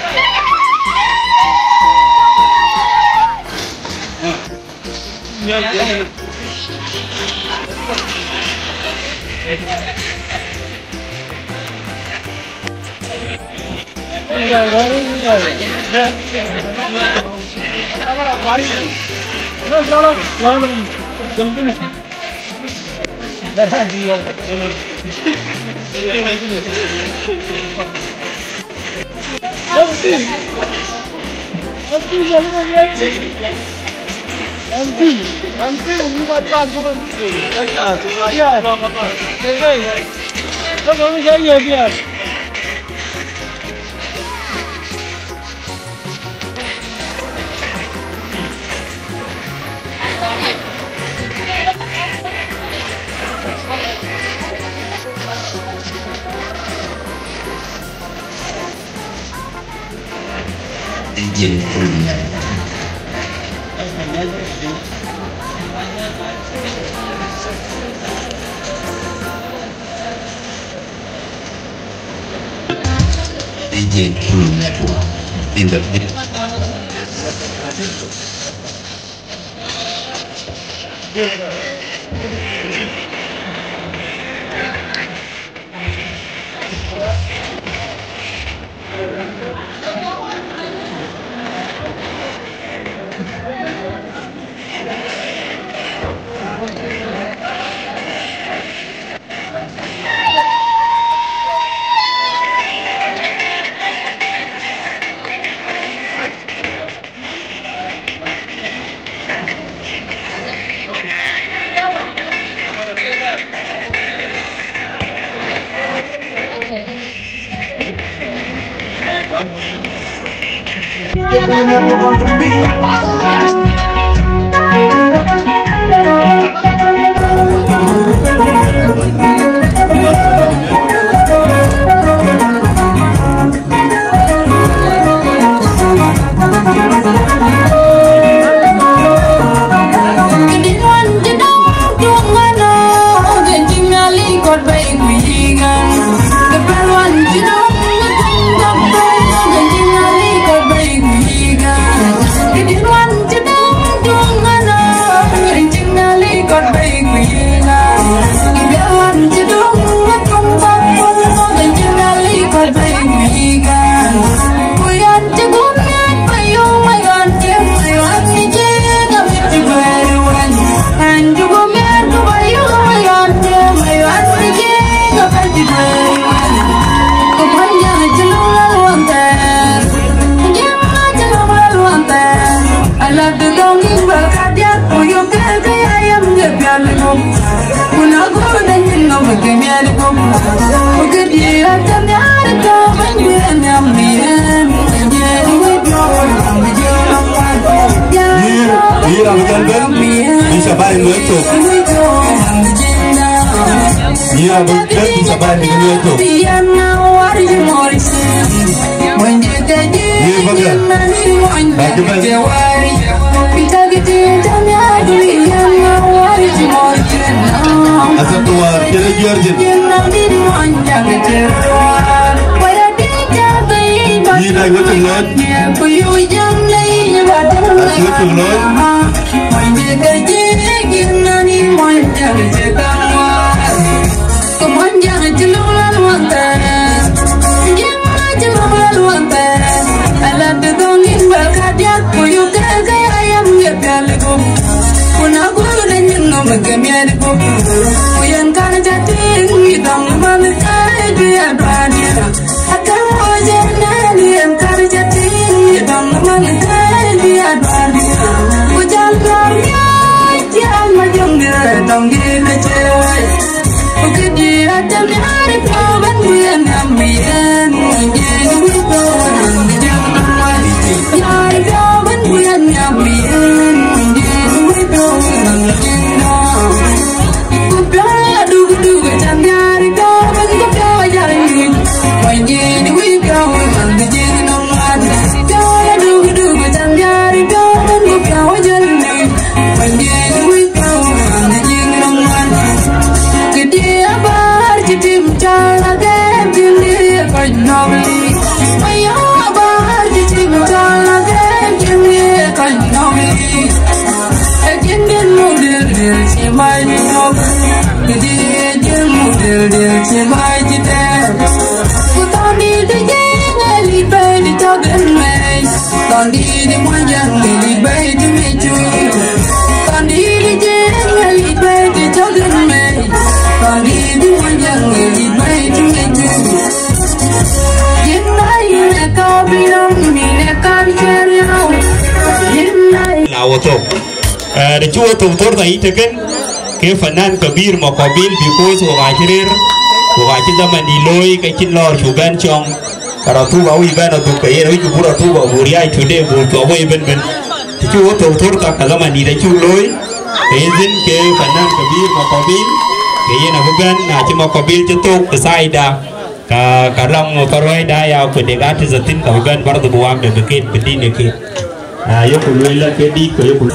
Izin kuliah. Izin kuliah. Tidak. Good year, I'm hujan ben bisa balik itu. Iya betul bisa balik itu. Iya betul. Asal tua jadi Georgian. Ini dah gue tengok. Gue tengok. The chua tutor the itaken ke fanan kabir makabil because wa akhirir wa zaman diloi ka kin lor shugan chong karatu wa wi bana tu ka yero ju buratu wa buriya today bu to wa ben ben chua tutor ka zaman ni da chu loi ezin ke fanan kabir makabil ke yana bugan na chi makabil chetok ke saida ka karam parwai da ya ko de gat zatin ka bugan bar du buam de beket bedine ke yo kului la ke di ko yo kului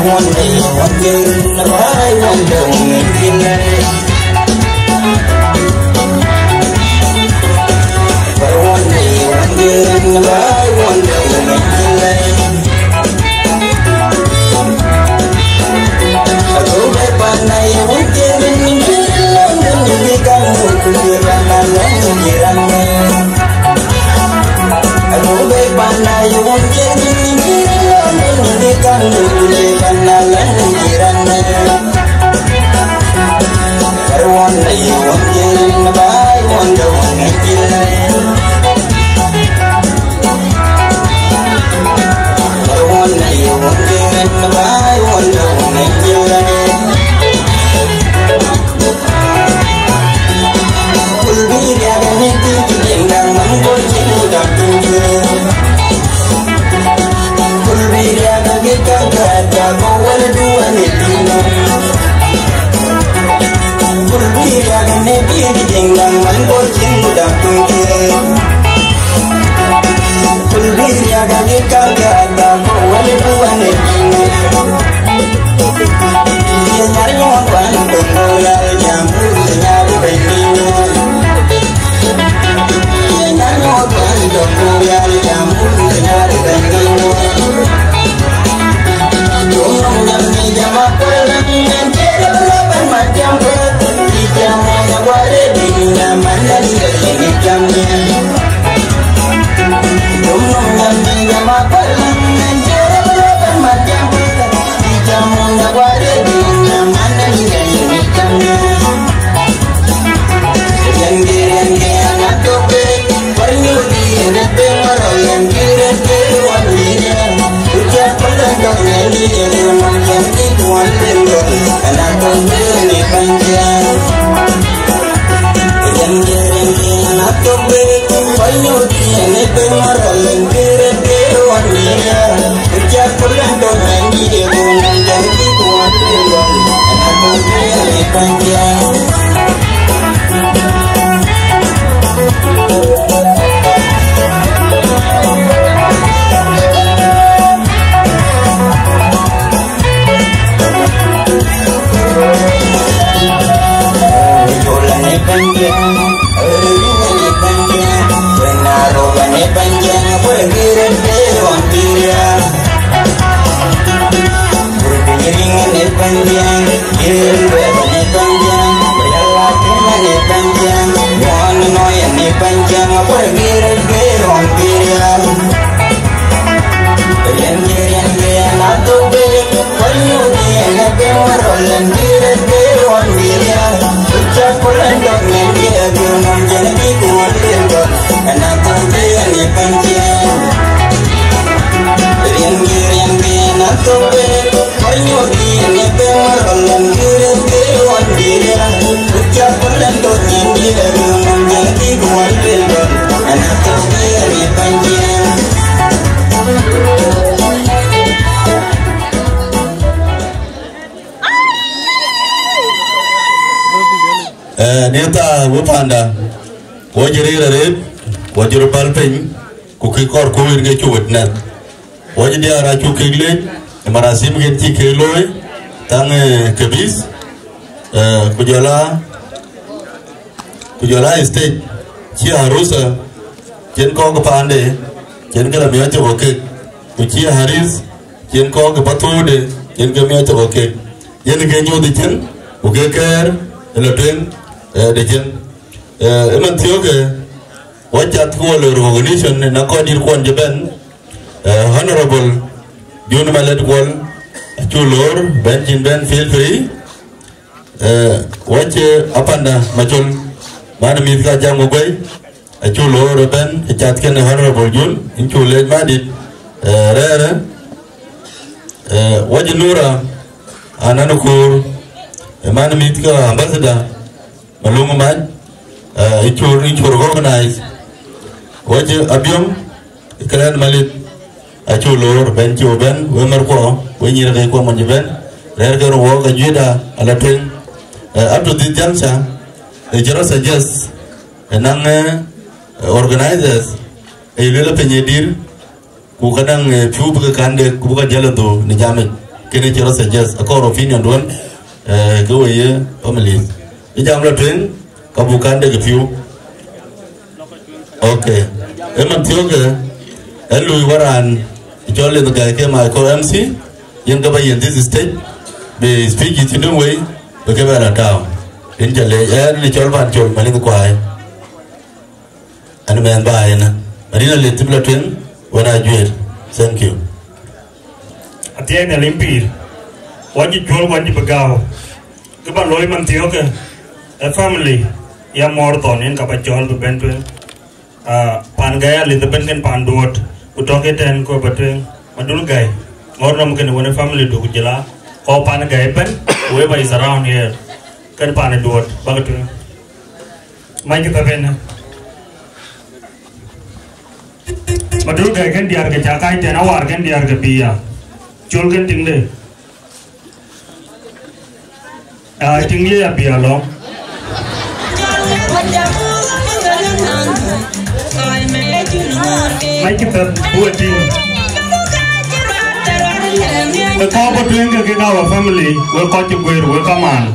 One day, I wonder when jirane Alube pana yung jengi Nini kandule kanalan jirane Karwana yung jengi Nabay wanda wanda jirane Karwana yung jengi Nabay wanda wanda jirane Kulbiri aga niti Jendang manggol ciludak tunjuk Kulbiri aga kita gada Kawal dua nitino Kulbiri aga niti Jendang manggol ciludak tunjuk Kulbiri aga kita gada Kawal dua nitino Dia nyari ngomong Tunggulah jamur Nyari pendino Neta wupanda wajiri rarib wajiri palpin kukikor kuwir ge chuwit net wajidi ara chukiglit marasim gen ti keloy tang kebis kujala state chi harusa jen ko ko pande jen kala miya cho ke kuchi haris jen ko ko patude jen ke miya cho ke jen ge nyu de jen ugeker eloteng dejen eman tiyoge wajat ko le recognition na ko dir ko jeben honorable John Mallet Wall chulor benjin ben feel free wache apanda machol mana mi ka jango goy chulor ben chat ken honorable John chule madit rere waje nura ananukur mana mi ka ambassador malungu man ichur organize waje abium kalian malit achulor ben chuben wemer ko wenyira de ko mon ben reer wo ga juda ala ten up to this juncture the jara suggest nang organizers ilele penyedir ku kadang pu bu kande ku ga jalado ni jame kene jara suggest akor opinion don go ye family ijam la ten ka bu kande ke pu okay eman tioge elu waran jolly the guy came my MC yen ga bayen this stage be speak it in a way be ga la town in jale ya ni jol ban jol mali ko ay and man by Marina Little Twin when I do it. Thank you. At the end of Olympiad, what you told when you began. Kuba Loyman Tioka, a family, Yamorton in Capachol to Bentwin, Pangaya, Lithuanian Panduot, Utoket and Kobatwin, Madulgai, Mornam can win a family to Kujala, or Panagaipen, whoever is around here, can Panaduot, Bagatwin. Mike Pavena Madulgai can Diarga Jakai, and our can Diarga Pia, Chulgan Tingle. Tingly a be along. Make it a poor thing. The corporate wing our family will cut you will come on.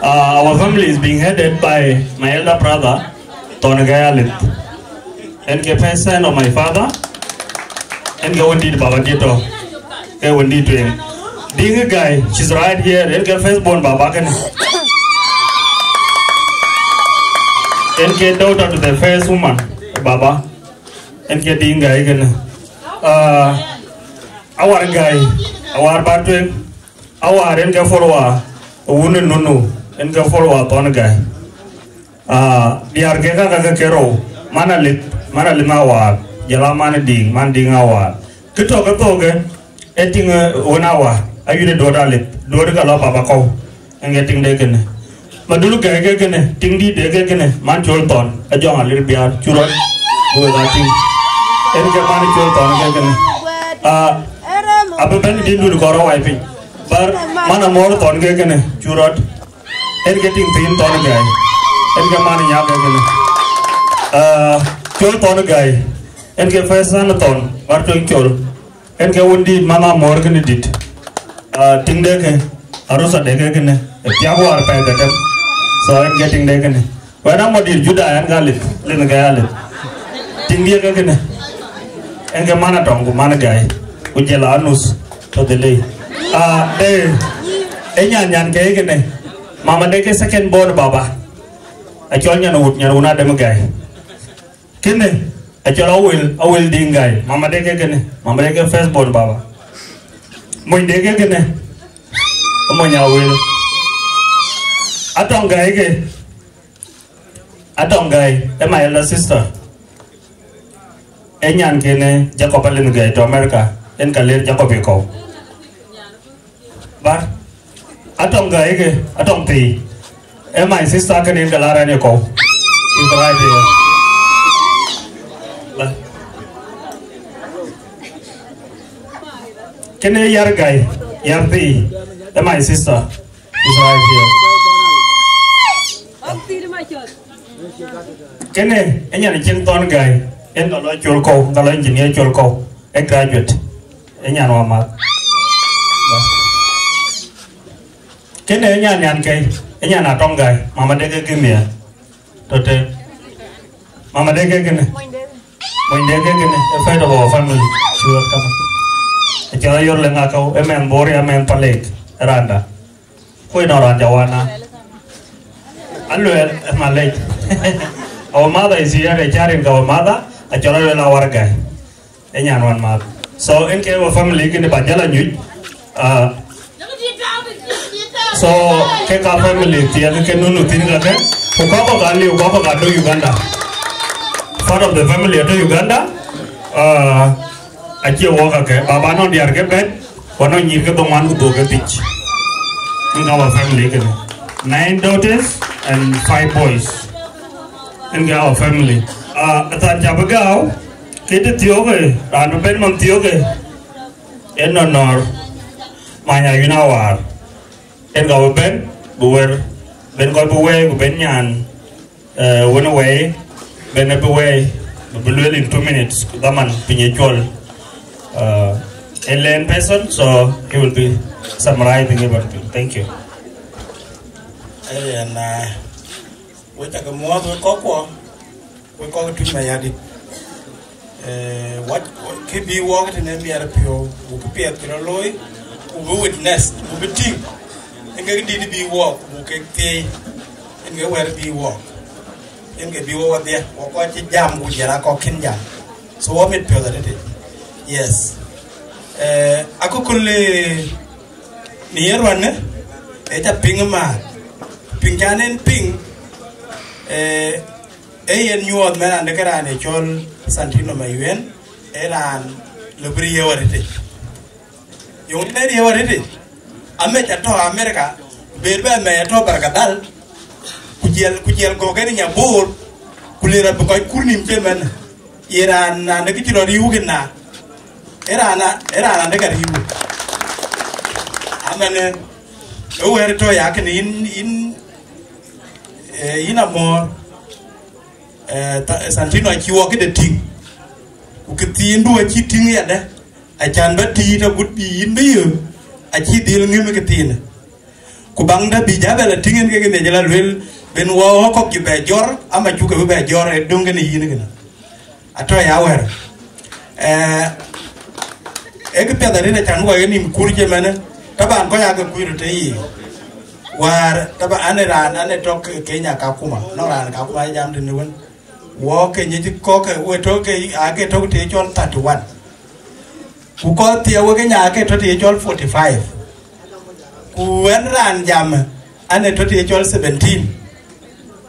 Our family is being headed by my elder brother, Tonagayalit, and the son of my father, and go indeed Babagito. Go indeed to him. Being a guy, she's right here, and get first born Babakan. And get daughter to the first woman, Baba. And get the guy again. Our guy, our battery, our and get follower, a wounded no, and get follower on a guy. The Argega Kero, Manalimawa, Yalamana ding, Manding hour. Good talk a toga, eating 1 hour. I use a daughter lip, Dorga Papa, and getting taken. Madulu Gagagan, Tingy Degagan, Mancholton, a John, a little beard, Churon, who was acting. And get Manicholton Gagan. Ababen didn't do the Goro wiping. But Manamor Ton Gagan, Churot, and getting thin ton guy. And get Mani Yagagan. Chol ton guy, and get first Sanaton, or to Chol, and get wounded Mama Morgan did. Tingdeke, Arosa Degagan, a Piago Arpagatam, so I'm getting Degan. When I'm what is Judah and Galip, Linagalit, Tindiagagan, and the Manatong, Managai, with Jelanus to the lay. Enyan Kagan, Mama Deke second born Baba. I join Yanuna Demagai. Kinde, I will ding guy, Mama Deke, Mama Deke first born Baba. Muy dege gene Monya will Atong guy my elder sister Enyan kene Jacob Allen guy to America en Kalir Jacobico but Atong guy Atong P my sister can in Galara Nico is right here Kene yar guy, Yarpi, and my sister is right here. Kene, and you're a Chinton guy, and the Lord Jolko, the engineer Jolko, a graduate, and Yanoma. Kene, and Yanke, and Yanatong guy, Mama Dega Gimia, Tote Mama Dega Gene, when they get a friend of our family, she will come. Jala yor lenga kau, emen bori, emen palek, randa. Koi no randa wana. Aluel, malek. Our mother is here, a charing our mother, a jala our guy. Enyan one mother. So in case of family, in the Bajala Nut, so take our family, the other Kenunu Tinga, Ukapa Gali, Ukapa Gado Uganda. Part of the family at Uganda. I walk again. Baba no dear get bed. One on you get the one who took a pitch. In our family, 9 daughters and 5 boys. In our family. At Jabagao, Kate Tioge, and Benmont Tioge. En honor, Maya Yunawar. En our Ben, Buer, Ben got away, Benyan, went away, Ben up away, Bulu in 2 minutes, Daman, Pinachol. A lame person, so he will be summarizing everything. Thank you. And we take a more we call it to my yard. What keep you walking in the RPO, who could be at Kiroloi, who will witness, who will think, and get did be walk, who can take and get where be walk. en ke biwo wade wo ko ci jam gu jara ko kin jam so wo mit pyo da yes ako kulle ni yerwane e ta ping ma ping janen ping yen nyuod mena de karane chol Santino Mayuen eran lubri yewarite yung ne yewarite ame to America berbe me to barkadal kujel go gani nyabur kulira bu koy kurnim cemen iran na de kiro riugina era de gari yu amene o wer to yakni in amor Santino akiwo ke de ting ku kitindu a chi ting ya de a chan ba ti ta gudbi in be yo a chi dil ngim ke tin ku bang da bi ja bela tingen ke ne jala wel ben wo ko ki be jor ama chu ke be jor e dunga ne yin ke na ato ya wer e ke pedare ne chan wo ni kurje mane taban ko ya ke kuiru te yi war taba ane tok Kenya ka kuma no ran ka kuma jam de ne wo ke ni ko ke we to ke age to te chol 31 ku ko tie wo ke nya ke to te chol 45 ku wen ran jam ane to te chol 17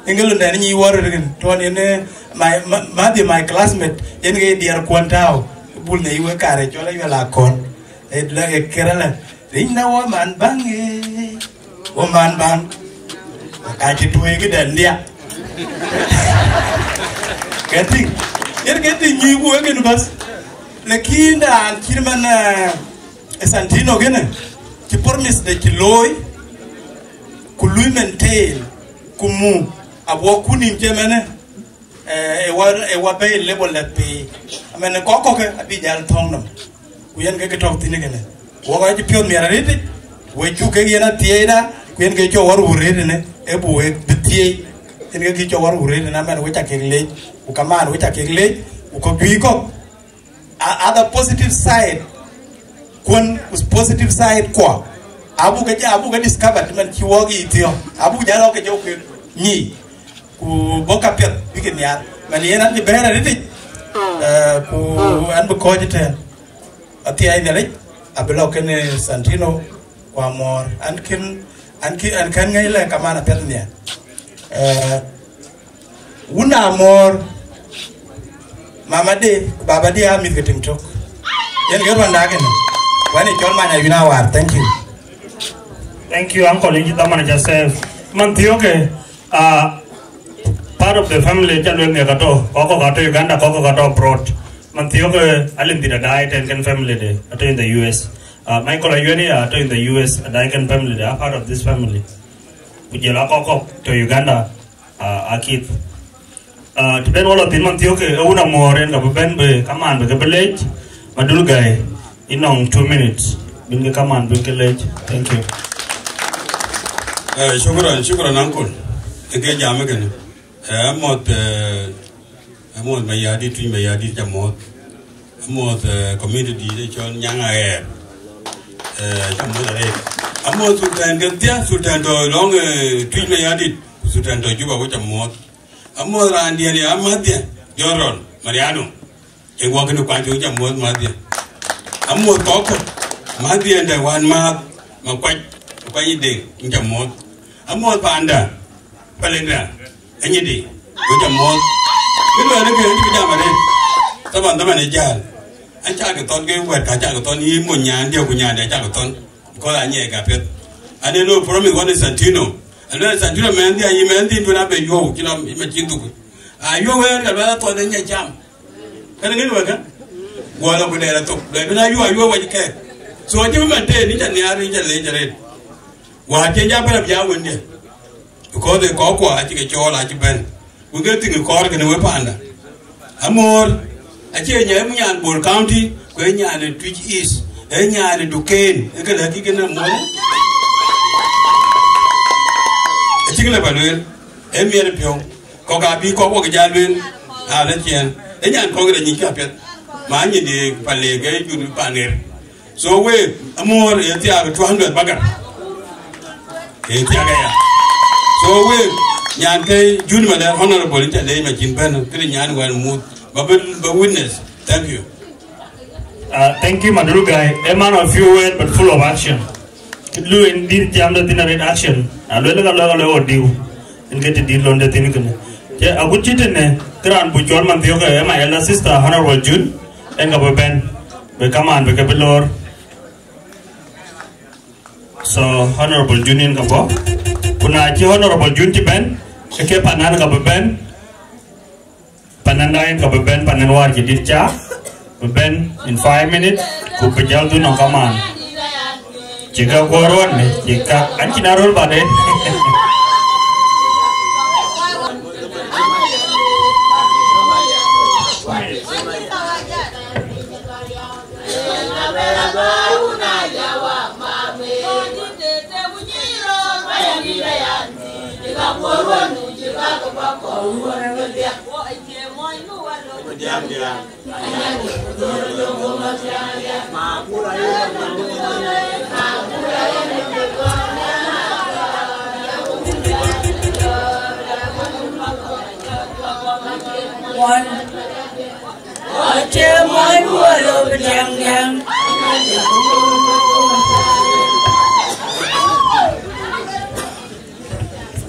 ingelo ndani ni woro to ne my classmate en ge diar kwantao bul ne iwe kare chola yo la kon e la ke kerala rinna wo man bange wo man bang ka ti tuwe ke dan dia getting ni wo ke bas lekinda an kirman Santino gene ki promise de ki loy ku lui maintain kumu abo kunim jemene e wa be level la pe amene ko ke abi jal tongnam ku yen ke tok tini gene wo ga ji pion mi arete we chu ke yena tieda ku yen ke cho waru urede ne e bu e bitie yen ke cho waru urede na men we ta ke le ku kaman we ta ke le ku ko bi ko other positive side kun us positive side kwa abu ga discovered man ki wogi tio abu jalo ke jo ke ni ku boka pet bikin yar man yena ni bera riti ku an bu ko jiten ati ay ne abelo ken Santino kwa mor an kan ngai le kamana pet ne una mor mama de baba de amit ke timtok yen gerwa ndage ne wani chol manya yuna war. Thank you, Uncle Injitaman Joseph. Mantioke, part of the family, Chalwell Negato, Koko Gato, Uganda, Koko Gato abroad. Mantioke, Alim did a diet and family day, in the US. Michael Ayuni, in the US, a diet and family day, are part of this family. Ujela Koko to Uganda, Akip. To Ben all of the Mantioke, Una more and a Ben, come on, the village, Madulgai, in 2 minutes. Binga come on, village. Thank you. Shukran uncle. Again jamagan. Amot mayadi tu mayadi jamot. Amot community de chon nyanga air. Jamot air. Amot sultan gantia sultan do long tu mayadi sultan do juba wo jamot. Amot randi ani amadia Joron Mariano. E wakenu kwanjo jamot madia. Amot koko madia nda wan ma makwaj kwai de jamot. Amot panda palenda anyidi go jamot kilo ne ke jamare taban taban jal acha ga ton ge wer ka cha ga ton yi mo nya ndia ku nya de cha ga ton ko la nye ga pet ane no promise one Santino ane Santino men dia yi men din na be yo kilo me chintu a yo wer ga ba to de nya jam kan ngi wa ga wala ku de la to de na yo wa ke so ji me te ni ta ni ari ja le jare wa je ja para bia wende ko de ko ko a ti ke chola ti ben we get thing ko ke ne we panda amor a che nya mu yan bor county ko nya ne Twitch East e nya ne Duken e ke la ki ke na mo e ti ke la ba le e mi re pyo ko ga bi ko ke ja lwen a le chen e nya ko ke ni ka pet ma ni de pa le ge ju pa ner so we amor e ti a 200 bagar e ti aga ya so we nyan ke juni ma da honorable ta dai ma kin ban kri nyan wan mu ba witness. Thank you. Thank you, Madrugai. A man of few words but full of action. Lu indeed jam the dinner in action. I will go deal and get a deal on the thing. Yeah, a good chitine. Grand Bujon Mantioka, my elder sister, Honorable June, and Gabo Ben. We come on, we can be Lord. So, Honorable June in Gabo. Kuna Honorable June Ben, a Panan Gabo Ben. Pananda in Gabo Ben, Pananwar, Jidcha. Ben in 5 minutes ku pejal tu nong kaman jika koron jika anjina roll baden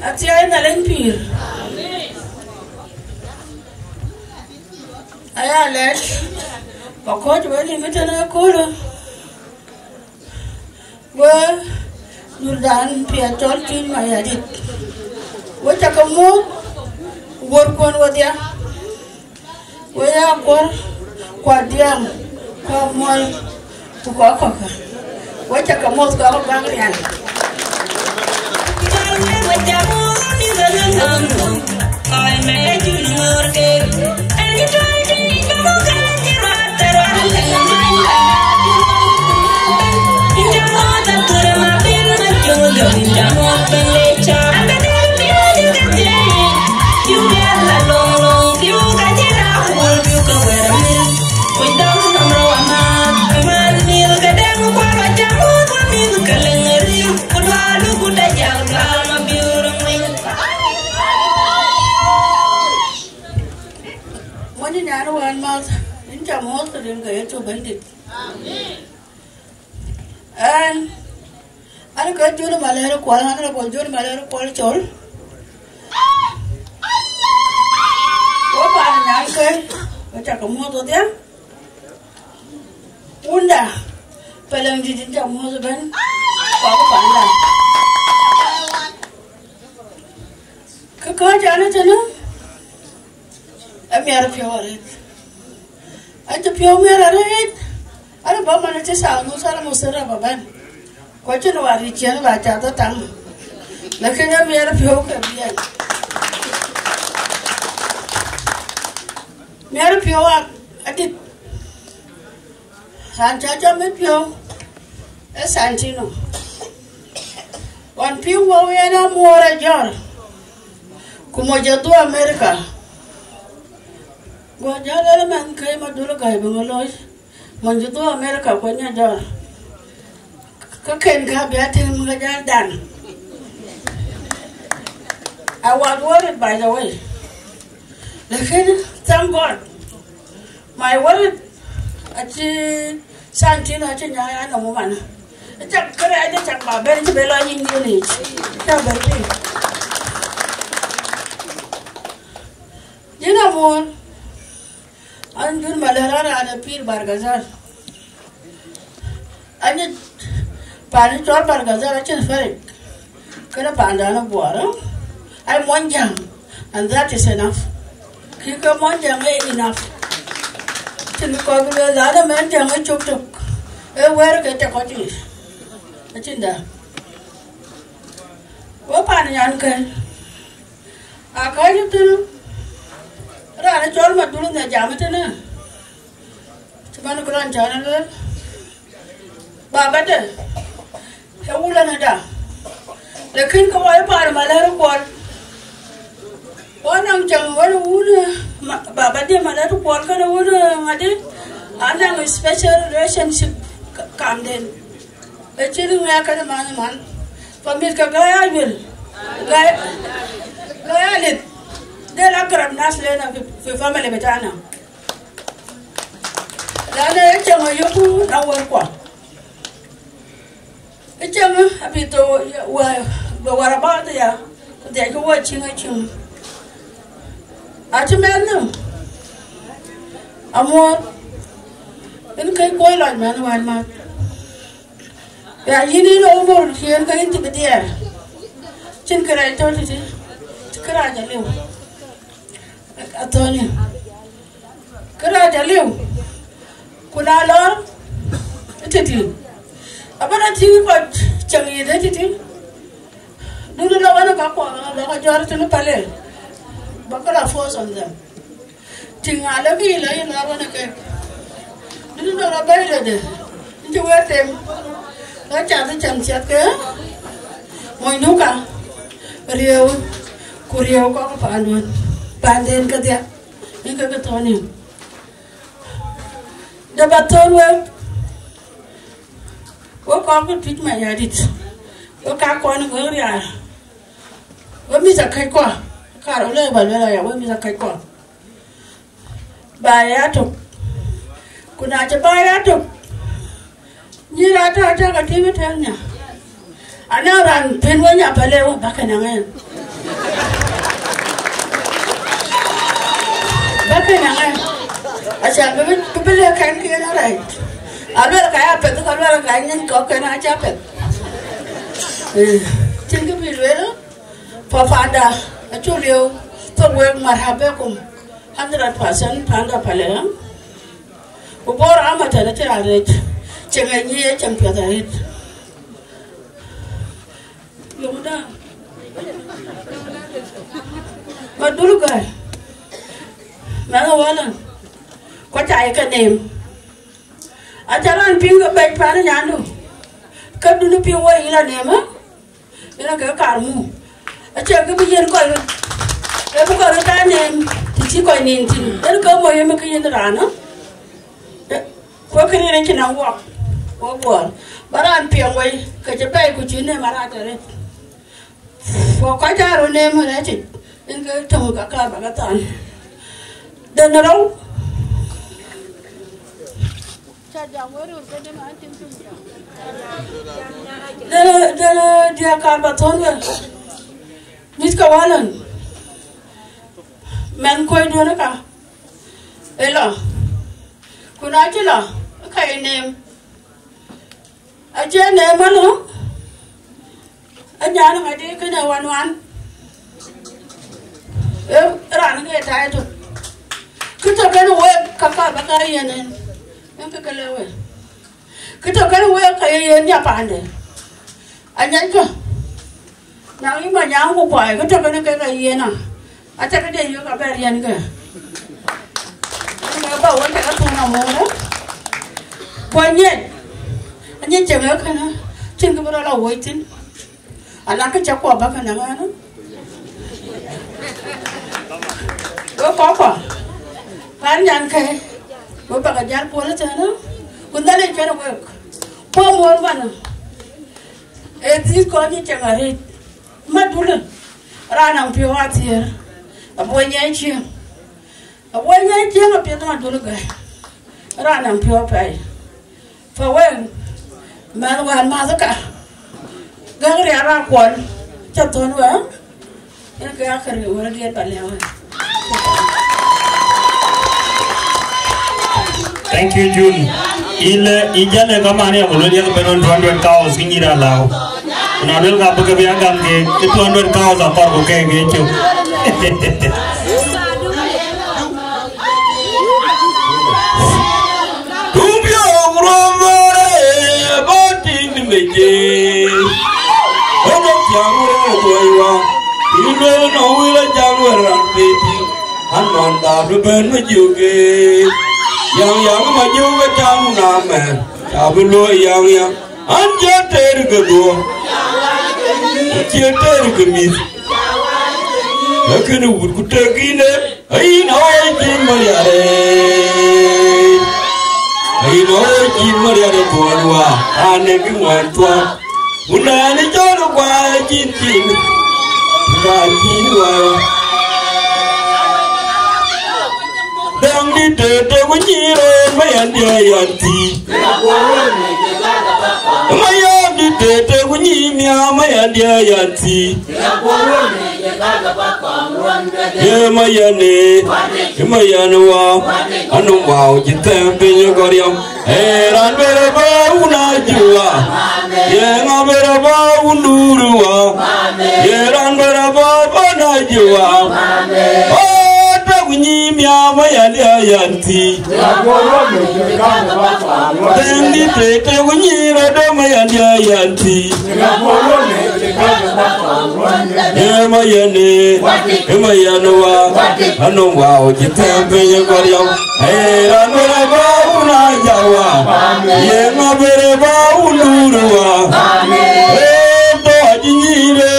Atiay na lempir. Aya let. Pakot wali mitana kola. Wa nurdan piatol tin mayadit. Wa takamu workon wadia. Wa ya kor kwadiam kamoy tukaka. Wa takamu ka bangrian. I made you look and you tried to eat the book and you wrote the wrong in the water to my bill and you don't in the water later. I'm a little bit you get along, you got it out, you go where I'm in. We don't know a man, milk a damn while I jump on milk a little, could I look good at young, I'm a beautiful. One month in Jamaica, then go to Bandit. And I got you to Malaya, Kuala, or John Malaya, Kuala Chol. What about an uncle? What a commodity there? Wunda, Pelang didn't Jamaica, Ben, Papa. Kaka Janatano? I'm here of your at the pure mirror, I don't want to sound no Saramusara Baban. What you know, I reach you at the tongue. Look at them here of your career. Mary Pure, I did. Santaja met Pure, a Santino. One few were no more a jar. Kumoja to America. Gua man came a dulu guy bungalows. Manju to America when you're done. Cocaine can be at him done. I was worried, by the way. Thank God. My worried at Santino China, no woman. I just my bench belonging unit. You know more. Anjur Malarana and a Pir Bargazar. I did Panitor Bargazar, I just ferret. Can a pandana water? I'm one young, and that is enough. Kick up one young enough. To the cockle, the other man young and choked up. Where get a cottage? It's in there. What Panayan? I call you to. I told my doing the Jamatana. To Managram Channel. Babata. A woman. The king of my part of my little boy. One of them, one wood, Babadi, my little boy, kind of wood, and I'm a special relationship come then. A chilling like a man. For Miss Gaya, I will. loyalit de la gram nas le na fi family betana la ne chama yoku na wor kwa chama apito wa wara ba ya de ko wa chinga chim atmenno amor en kai koy la man wan ma ya yini no mor kien kai ti bedia chin kara to ti kara ja lew atoni kara ja lew kuna lor titi abana ti ko changi de titi dulu la wana ka ko la ka jar tu pale bakala force on them tingala bi la ina wana ke dulu la ba ile de nti wetem la cha ta cham chat ke moi nuka riu kuriu ko pa anun panden ka dia ni ka toni da baton we wo ko ko twit ma ya dit wo ka ko ni go ria wo mi za kai ko ka ro le ba le ya wo mi za kai ko ba ya to kuna cha ba ya to ni ra ta ka ti mi ta nya ana ran pen wo nya pale wo ba ka na ngai ba ka na ngai acha be pele kan ki na rai alwa ka ya pe to alwa ka nyen ko ka na cha pe tin ke bi le fa fanda achu leo to we marhaba kum 100% panda pale ubor amata na tira ret chenga ni champion da ret yomda madulu ka mana wala ko tai ka nem ajaran pinga bai pana nyanu kadunu pi wo ila nema ina ka karmu acha ka biyen ko e bu ko ta nem ti ko nin tin er ko mo yema ka yin rana ko kini ne kina wo wo baran pi wo ka je bai ku chi ne mara ta re ko ka ja ro ne mo ne ti in ka ta ka ka ba ka tan dan ro dia karbaton ga nit ka walan men koy do na ka ela kuna kila kai nem aje ne malo anya na ngade kana wan ran ga ta to kita kana we ka ka ba ka yenen en ka kalewe kita kana we ka yen ya pande anya ka na ni ma nyang ko pai kita kana ka yena acha ka de yo ka ber yen ka na ba wa ka tu na mo na kwanye anya changa kana chin ka la woitin ala ka cha ko ba kana ngana ko kan yan ka wo ba ka jar ko la tana kunda le kana ko po mo bana e ti ko ni changare madula rana mpio atia abonya chi na pia madula ga rana mpio pai fa wen man wan ma ka gangri ara kon cha ton wa en ka akare wala dia palewa. Thank you, June. Ijale kama ni amulodi ya benon 200 cows kingira lao. Unadol ka buka biya gamge 200 cows apar ko kenge chu. Tumbio nguromore boting meje. Ono jamure toiwa. Ilo no wila jamure rampeti. Anon da ruben mejuge. Yang majuga jamu nama. Tabulo yang anja tergado. Anja tergemis. Akan urkutakine. Ain hoy kimariare. Ain hoy kimariare tuanwa. Ane kimwan tuan. Unani jono kwa jinjin. Katiwa Dang di tete kunyiren mayan dia yanti Mayan di tete kunyimya mayan dia yanti Ye mayane mayanwa anu wow jitempe nyogoriam ran beraba unajua ye ngaberaba undurwa ye ran beraba panajua Kunyimya mayalia yanti Dendi tete kunyira do mayalia yanti Ye mayane mayanwa anu wow jitempe nyogoriam ran beraba unajawa ye ngaberaba undurwa to ajinyire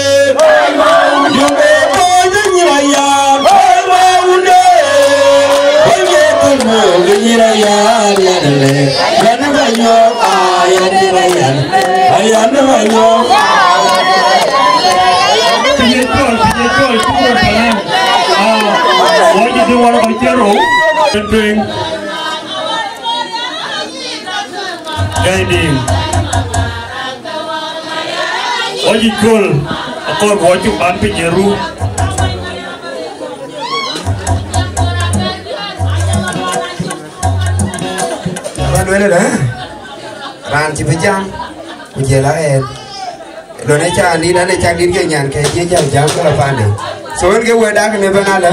What you do want to go to drink? Guiding. What you call? I call what you unpick your room. Bueno đó ran chỉ phải chăng bây là em rồi này cha đi này cha đi cái nhà cái gì cha cháu có là fan này số cái quay đá cái này bên nào đó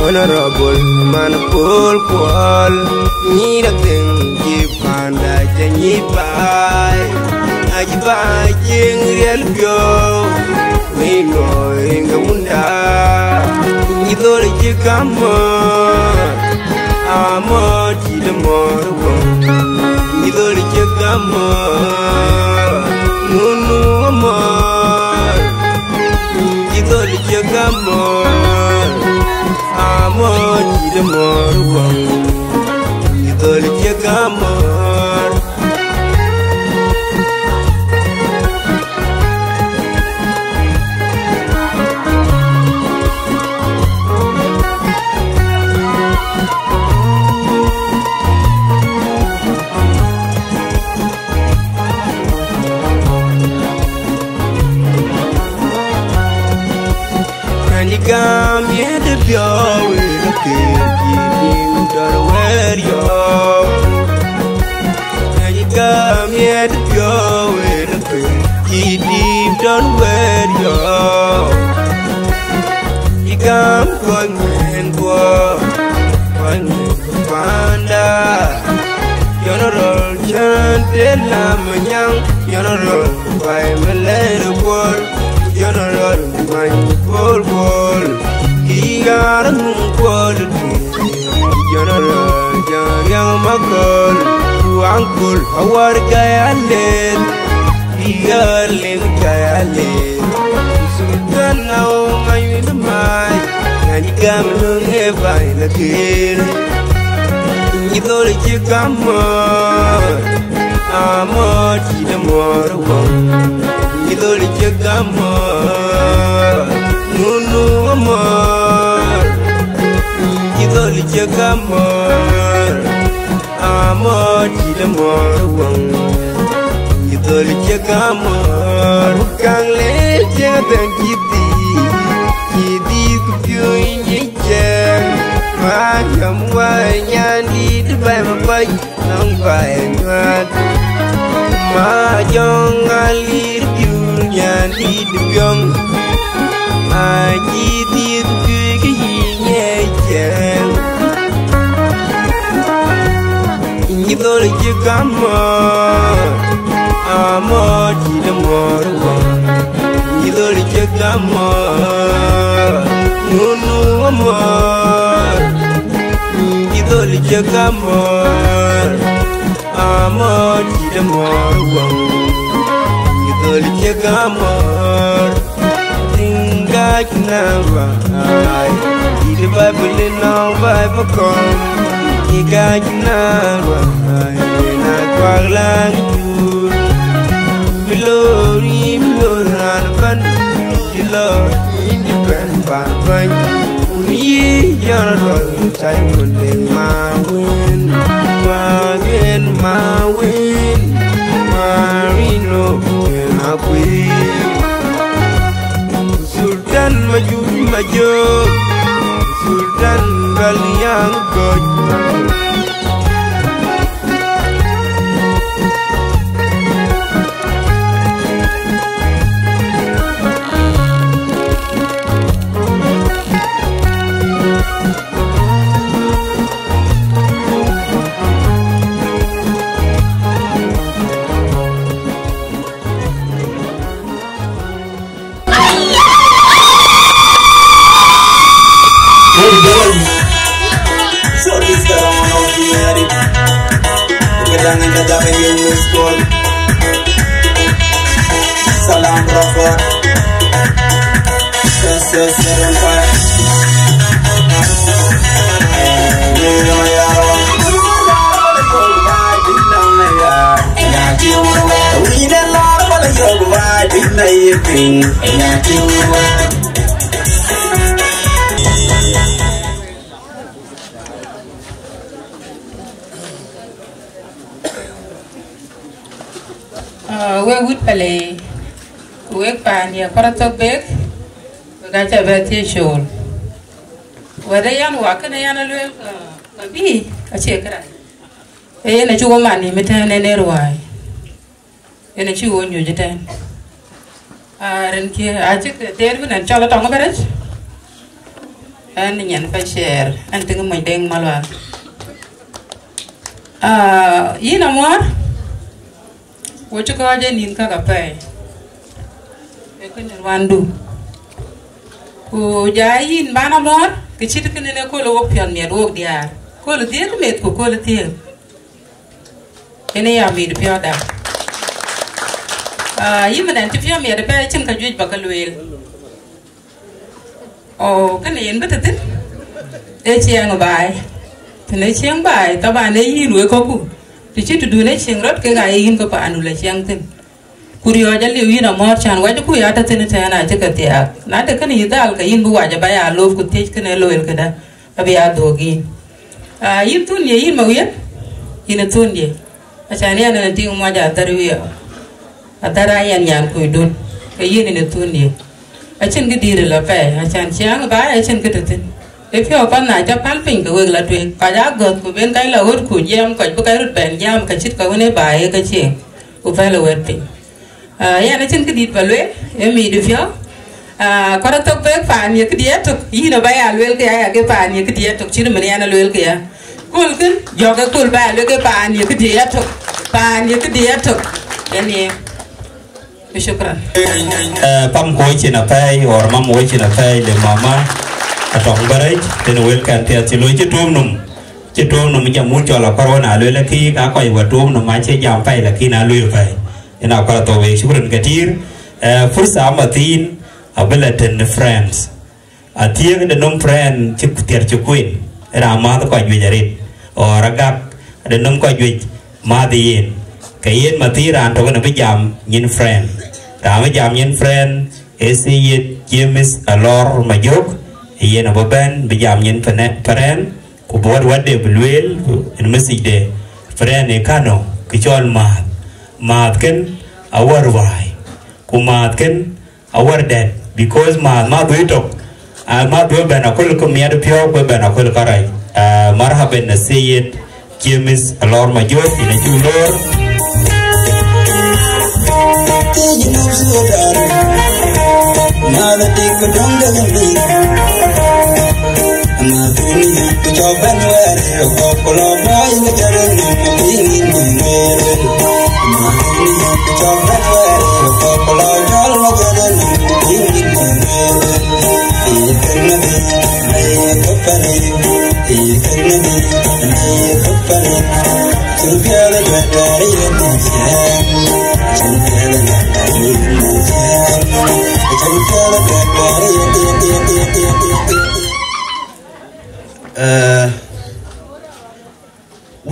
Honorable man pol kwal ni da ting ji panda janyi bai aji bai jing real pyo Wino inga munda Idol chikama Amo chidamorwa Idol chikama Nunu amor Idol chikama Amo chidamorwa Idol chikama Come here to go with a kid, don't wear your. And you come here to go with a kid, don't wear your. You come going and go, one panda. You're not all chanted, I'm young, you're not all by my little world. You're not all my whole he got a quality. You're not all young, my girl. Uncle, how are guy I live? He got a little guy I live. So now my in the mind, and you come along here by the kid. You thought that you come on, I'm on the more one. You thought that you come on, no more. You thought that you come on, I'm on the more one. You thought that you come on, can't let you think you did you in your chair. My young wine, I need to buy my bike, I'm buying that. My young, I lead you, I need the young. I need you to be you thought that you come on, I'm on the more one. You thought that you come on, no more. You thought that you come on, I'm on the more one. You thought that you come on, think I can never hide. The Bible in our Bible come, you got never hide. And I quite like you. Below him, you're not a fun. You love independent by you're not all the time when they my win, my win, Marino, and I quit. Sultan Major, Sultan Galiang God. Salam Rafa Princess on fire We need love for the yoga vibe in the evening. we would play we pan ya parato bek we got a better show whether yan walk and yan a be a checker e na chuo mani metane ne rwai e na chuo nyu jeten ren ki a chik ter bu nan chala tong beret an nyan pa share an ting mo deng malwa yina mor wo chuko je nin ka ka pe e kun wandu Ku jayin bana mor ke chit ke ne ko lo pion me ro dia. Ko lo dia me ko lo tie. Ene ya mi de pio da. Yimen ti pio me de pe chin ka juj bakalwel. O cái này bất tích để chiang bài thì lấy chiang bài tao bạn lấy gì nuôi có cụ thì chỉ tụi lấy chiang rất cái gai in có bạn nuôi chiang tin curio cho liu in ở mor chan quay cho cụ ya ta tin thế này chứ cái tiệc nãy được cái này dal cái in bua cho bay à lov cụ tiệc cái này lôi cái đó bây giờ đồ gì in tuần gì in mà biết in tuần gì chan này là tiếng mà giờ ta rồi ta ra yan yan cụ đun cái in tuần gì chân cái đi là phải chân chiang bái chân cái tin cái phiếu con này cho pan pin cái là chuyện cả giá gợt của bên cái là hút của jam cái cái rút bèn jam cái chít cái này bài cái chuyện của phải là hút pin ya nó chân cái đi vào lưới em mi được phiếu có đó tôi biết phản như cái đĩa thực ý là bài à lưới cái phản như cái đĩa thực chứ mình ăn lưới cái cool cái do cái cool bài lưới cái phản như cái đĩa thực phản như cái đĩa thực cái này syukran. Pam koi cina pay or mam koi cina pay le mama atong barai ten welcome tia ciloi citum num jam muncul la corona le laki ka koi watum num ma che jam pay laki na lui pay ina ko to we syukran katir fursa amatin abela ten friends atir de num friend cip tiar cukuin era ma to ko jujarit or agak de num ko juj ma diin kayen matiran to na bijam nyin friend Rama jam yen friend esiyet James alor majok yen ababan bijam yen paren ku bod wade bulwel en masjide friend e kano kichol mat ken awar wai ku mat ken awar dead because ma duitok ma do ben akol ko miad pyo ko ben akol karai marhaban esiyet James alor majok ina julor You know so bad. Now that they could don't get me. I'm not doing it to job anywhere. A couple of boys in the garden, being in my way. I'm not doing it to job anywhere. A couple of y'all in the garden, being in my way. You couldn't be, I company. You couldn't be, I company. To be a little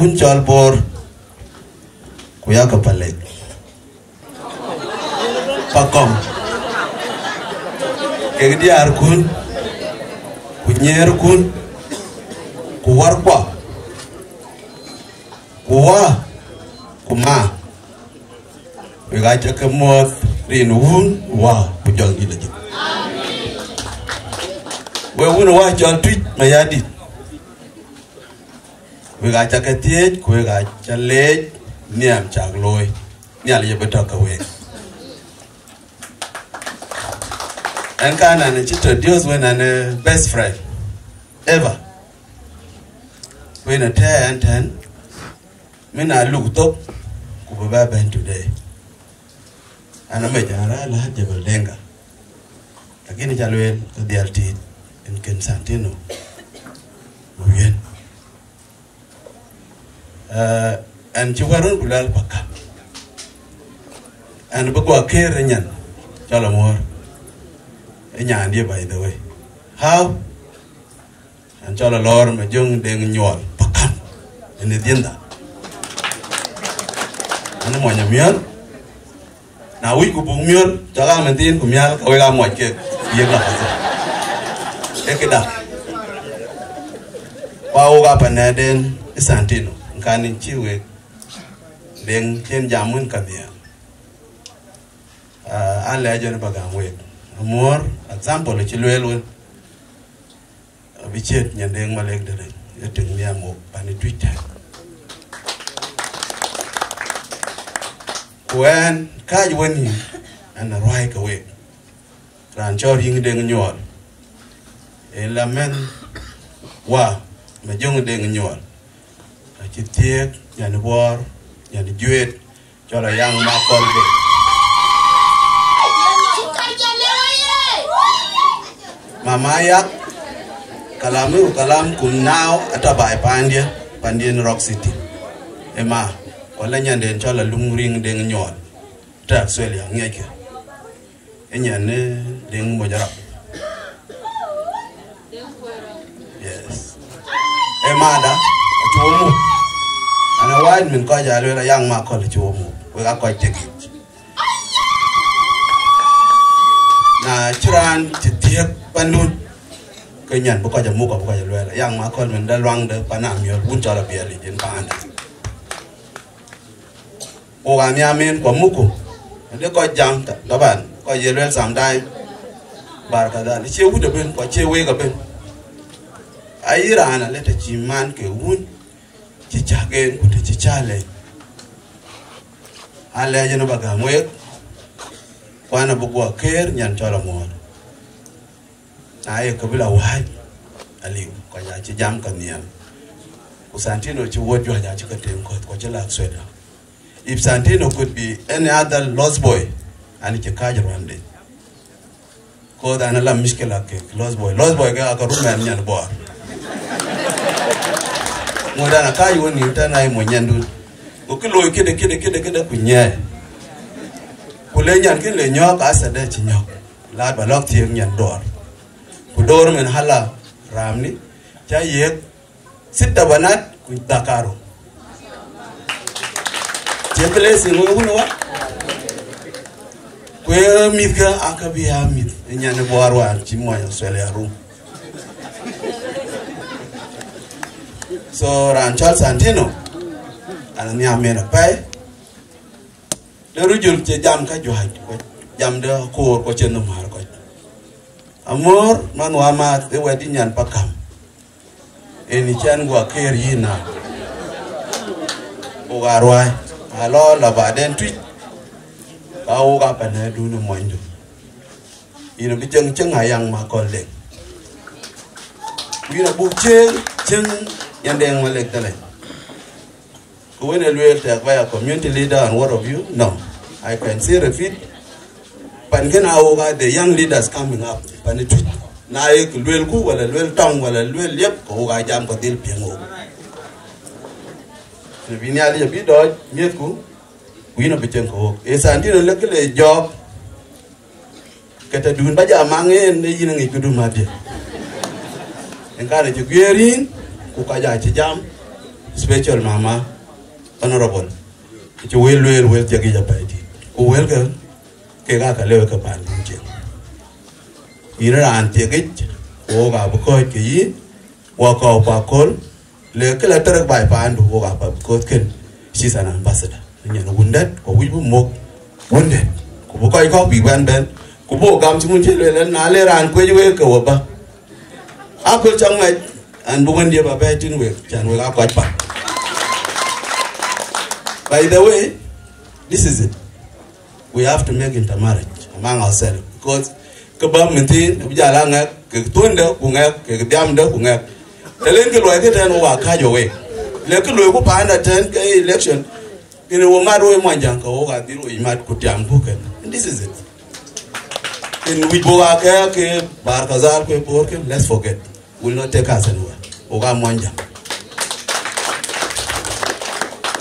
Unchal bor kuya kapalek pakom kegdiar kun kunyer kun kuwar kwa kuwa kuma wega chakemot rin wun wa kujol gila jik we wun wa jol tweet mayadi wega chaketiech wega chalej niam chagloi nial ye betoka we and kana ne introduce when an best friend ever when a 10 mina look top ku ba ben today ana me jara la jabal denga lakini jalwel to dialti en ken santino bien an chiwarun bulal pakam an bagwa kere nyan chalamor nyan dia by the way how an chala lor ma jung deng nyol pakam en dienda ana mo nyamion na wi ku bung mion jaga mentin ku mial ka wega mo ke yega e kida pa o ga panaden santino kanin chiwe deng chen jamun kabia ala jon bagamwe amor example chilwelun bichet nyandeng malek dere yeting niamo pani twitter when kaj woni ana roi ka we ran chor ying deng nyol e lamen wa ma jong deng nyol a chitiek yan bor yan juet chola yang ma kolbe mama yak kalam kum now atabai pandien Rock City ema wala nyande chola lungring deng nyot ta Australia ngeke enyane deng mojara yes emada chumu ana wide min ko jalo la yang ma ko le chumu we ga ko tegi na chiran tiek panun kenyan buka jamu ko buka jalo la yang ma ko min da luang de panam yo bun chola biali jin panda o ga mi amen ko muku de ko jam ta ban ko yelo sam dai barka da che wu de ben ko che we ga ben ayirana leta chiman ke wun chichagen ko chichale ale jeno baga moye wana bugwa ker nyan chola mo ay ko bila waj ali ko ya chi jam kan niam Santino chi wodjo ja chi katem ko chala sweda if Santino could be any other lost boy and chi kajer wande ko da na la miskela ke lost boy ga ka rumen nyan bo modana kai woni tana mo nyandu ko kilo kede kunye kule nyan kin le nyok asade chi nyok la ba lok tieng nyan dor ku dor men hala ramni cha yek sita banat ku dakaro jeble singo kuno wa ku mika akabia mit nyan borwa chi mo ya sele ru so ran Charles Santino ana ni amena pai le rujul che jam ka jo haj ko jam de ko chen no mar ko amor man wa ma e wadi nyan pakam eni chan gwa ker yina o garwa alo la baden twi ka o ga pane du no monjo ina bi cheng ayang ma ko le ina bu cheng yandeng malek tale when a lawyer community leader and what of you no I can say repeat pangena oga the young leaders coming up panitwit na ek lwel ku wala lwel tong wala lwel yep ko ga jam ko dil piango ne binyali bi do miet ku wina beten ko e Santino lekle job kata dun baja mange ne yina ngi kudu mate engare je gwerin ku kaja ci jam special mama honorable ci wel jagi japaiti ku wel ke ga ka lewe ka pan je ira an te ge o ga bu ko ke yi wa ko pa kol le ke la tar bai pan du o ga pa ko ken si sana ambassador nyen wundat ko wi bu mok wundet ku bu ko bi ban ben ku bo gam ci mun ci le na le ran ko ji we ko ba akol chang mai and bukan dia bapak tin we chan we ga pa. By the way, this is it. We have to make intermarriage among ourselves because kebam menti bijala ngak ke tunda ku ngak ke diamda ku ngak telen ke loy ke tan wa ka jo we le ke loy ku pa na tan ke election ina wo ma do mo jang ko ga diru imat ku tiam ku ken. This is it. In we go ke bar kazal ko por ke let's forget. Will not take us anywhere. Oga mwanja.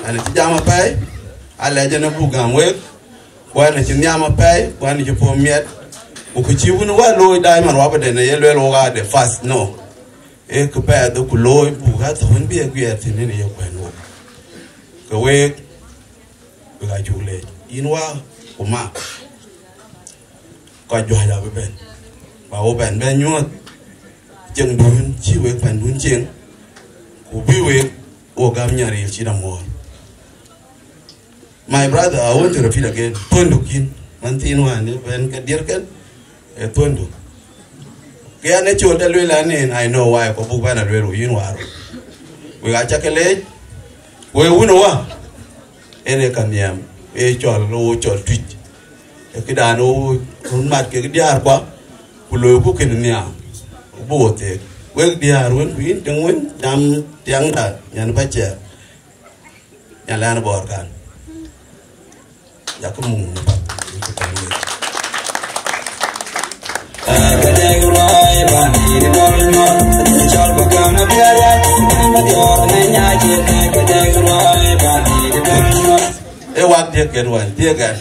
Ani tijama pai, ala jana buga mwe, kwa na chinyama pai, kwa ni jipo miet. Ukuchibu ni walo diamond wabade na yelwe loga de fast no. E kupaya do kuloi buga ta hunbi ya kuya tinini ya kwenu. Kawe buga jule. Inwa kuma. Kwa juha ya beben. Ba ben ben nyuat. Jeng dun chi we pan dun jeng ku bi we o gam nyari chi da mo. My brother, I want to repeat again. Tondukin mantin wan ne ben ka dir kan e tondu ke ane chol da lwe la ne I know why ko bu bana lwe ru yin waru we ga chakele we uno wa ene kamiam e chol lo chol twit e kidano kun mat ke diar kwa ku lo ku ken niam bote weg diar wen win teng wen jam tiang da yan pa che yan lan bor kan ya ko mum pa tiếc cái rồi tiếc cái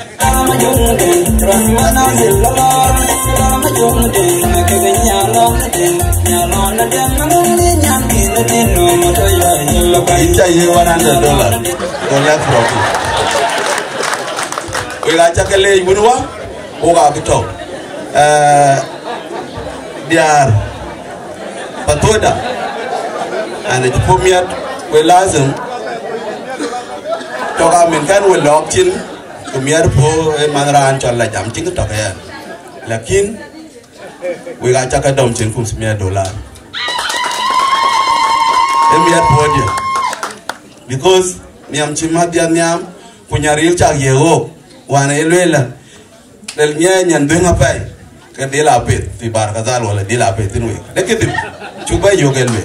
chạy như $100 còn left profit bây giờ chắc cái lên muốn quá cố gắng cái chỗ dia patoda ana jipomiat we lazim to ga min kan we lok chin kumiar po e manran chal la jam chin to ka lakin we ga chaka dom chin $100 e miat po dia because miam chima dia miam punyaril chak yego wana elwela del nya nyan dunga pai cái đấy là bệt thì bà cái ra là đấy là bệt thế nuôi đấy cái gì chú bay vô cái nuôi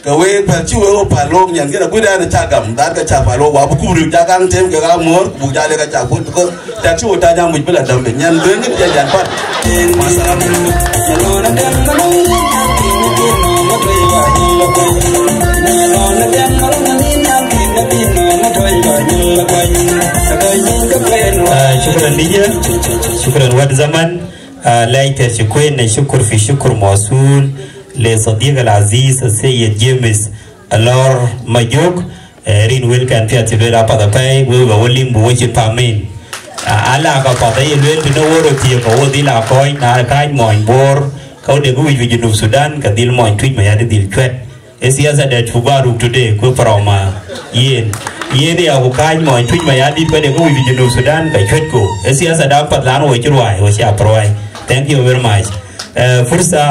cái way phải chú ở phải lông nhận cái là quyết định là cha cầm đá cái cha phải lông vào bụng được cha căng thêm cái gáo muối bụng cha lên cái cha cuốn cái cha chú ta đang mình mới là đầm để nhân đến cái cha dàn phát شكرا ليا شكرا واد زمن لا يتشكوين شكر في شكر موصول لصديق العزيز السيد جيمس اللور ماجوك رين ويل كان فيها تلويل أبدا باي وولي موجه بامين ala ka patai luen bino woro ti ko wodi la koi na kai moin bor kau de gui vi Junub Sudan ka dil moin tweet ma ya dil twet esiasa da chubaru today ko paroma yen dia aku kai moin tweet ma ya dil ko de gui vi Junub Sudan ka twet ko esiasa da pat lan wo chirwai wo sha proi thank you very much fursa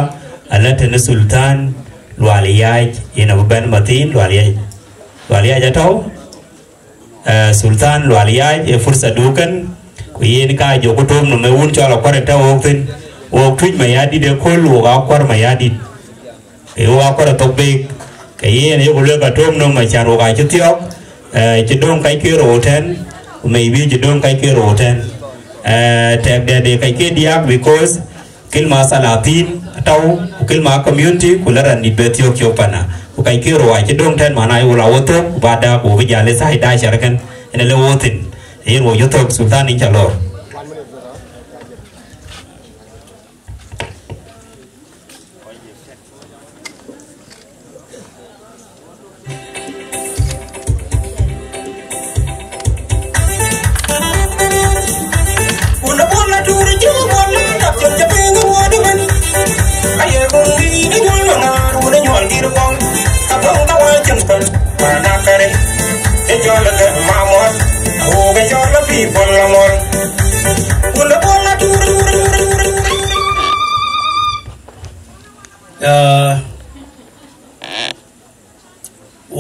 alata sultan lualiyaj ina ban matin lualiyaj atau sultan lualiyaj fursa dukan kuyen ka jo kutum no meun chala kware ta woktin o twit ma yadi de ko lu ga kwar ma yadi e wa kware to be ke yen yo le ka tom no ma chan ga chutiok chidong kai ke ro ten maybe chidong kai ke ro ten tek de kai ke diak because kilma salatin atau kilma community kularan ni betio kyopana kai ke ro ai chidong ten mana ai ula woto bada ko vija le sai dai sharakan ene le wotin yen wo yotok sultan in chalor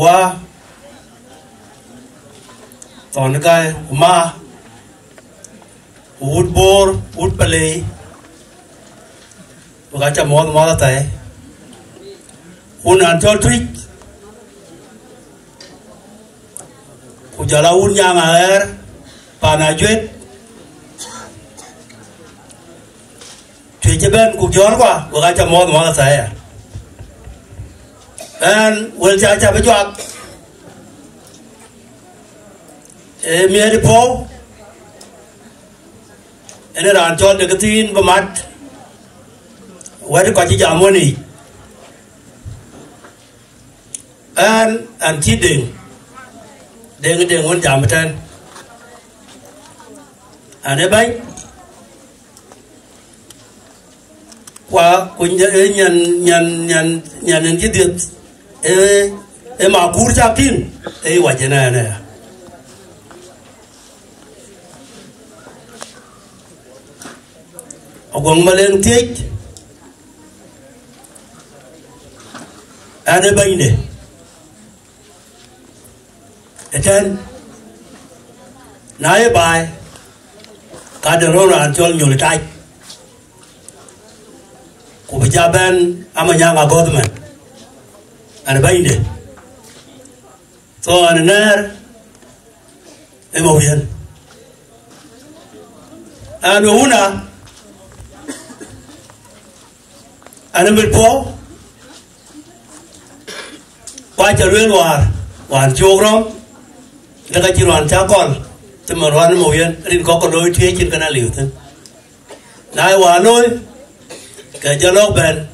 wa ton kai ma wood bor wood pale wa cha mo ta tai un an chol trick ku jala un yang er pana jet thì bên cuộc gió qua và cha mò là sai à anh will cha bây giờ em nghe đi po anh là cho được cái tin vào mặt vậy có chỉ giảm money anh chỉ định để cái tiền muốn giảm một trên anh ấy bánh qua cũng nhận cái việc em mà cú cha tin ấy vậy thế này này ông mà lên tiếc anh ấy bệnh này trên nói bài cả đường là cho nhiều người trai của bây giờ bên amanya ngà government anh bay đi so anh nè em mau yên anh uống à anh biết po qua chợ luyện hoàn chuộc lắm người ta chỉ hoàn cha con thì mà loan màu yên rin có đôi thế trên cái liều thân nãy hòa nói cái cho lóc bên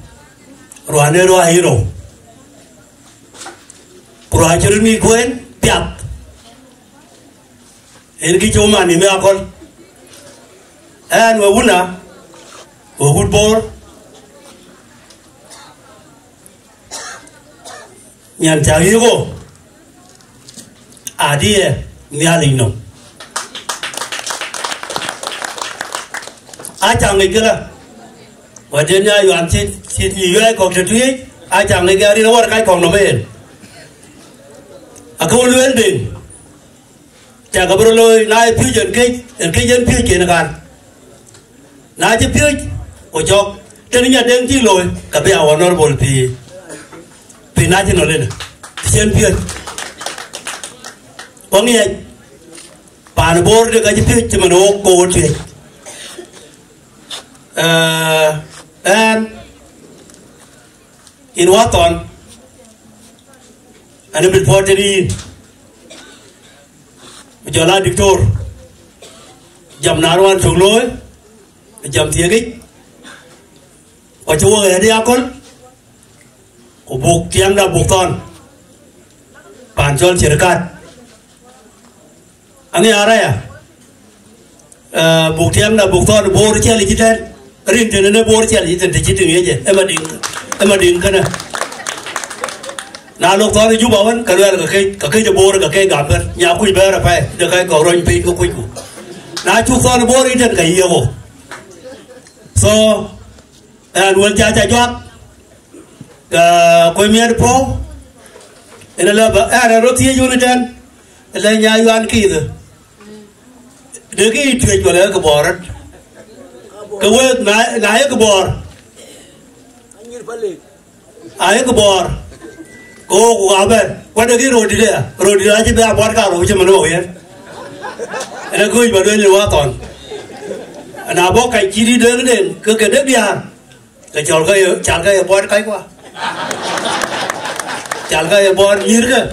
loan này loa hero loa cho đi quên tiệt hiện cái chỗ mà ni mẹ con anh vừa hút à vừa hút bor nhàn chào hiếu cô à đi nghe linh nông ai chẳng người kia là và đến nhà đoàn xin nhiều ai còn chuyện ấy ai chẳng người kia đi đâu cái còn nó bên à câu luyện đến chả có bao lâu nay phía dân phía kia là gan nay chỉ phía của chọc trên nhà đen chỉ lôi cả bây giờ nó bồi thì nay chỉ nó lên trên phía có nghe bàn bor được cái phía chỉ mà nó cố chuyện and in Washington anh em reported in cho là dictator dầm nào ăn xuống lối dầm thiệt ấy và chúa người đi ăn con của buộc tiêm là buộc toàn bản cho chỉ được cắt anh ấy ở đây à buộc tiêm là buộc toàn bố nó chơi lịch trên riêng cho nên bố nó chơi lịch trên thì chỉ từng ấy chứ em mà điện cái này nào lúc đó thì giúp bảo anh cái là cái cho bố là cái gặp hơn nhà quỳ bé là phải được cái cầu rồi pin có quỳ của nào chúc con bố đi trên cái yêu so and when cha chót quỳ miền pro nên là nó thiê vô lên là nhà yêu ăn kia rồi được cái chuyện của nó cái bò đó cái quên nãy cái bò ai cái bò cô gặp bên quan được cái rồi đi đấy chứ bây giờ bắt cả rồi chứ mà nó bảo yên nó cười mà đưa nhiều quá toàn nào bóc cái chi đi đến đến cứ cái đất đi ăn cái chọn cái chán cái bắt cái qua chán cái bắt như thế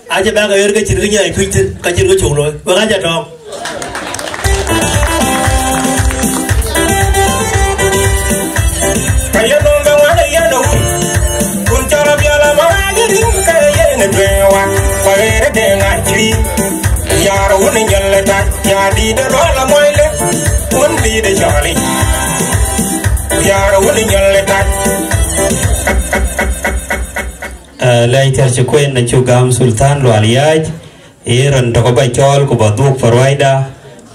ai chứ bây giờ cái chuyện cái nhảy khuyên chân cái chuyện cái chủ rồi và cái chặt rồi cái yên đông đông cái yên đông kun cho nó bia là mà cái yên về hoa quay để ngại chi nhà rồi nên nhận lại ta nhà đi đó là mày lên muốn đi để cho đi nhà rồi nên nhận lại ta lai ter chukuen na chugam sultan lo aliyaj iran to ba chol ko ba duk farwaida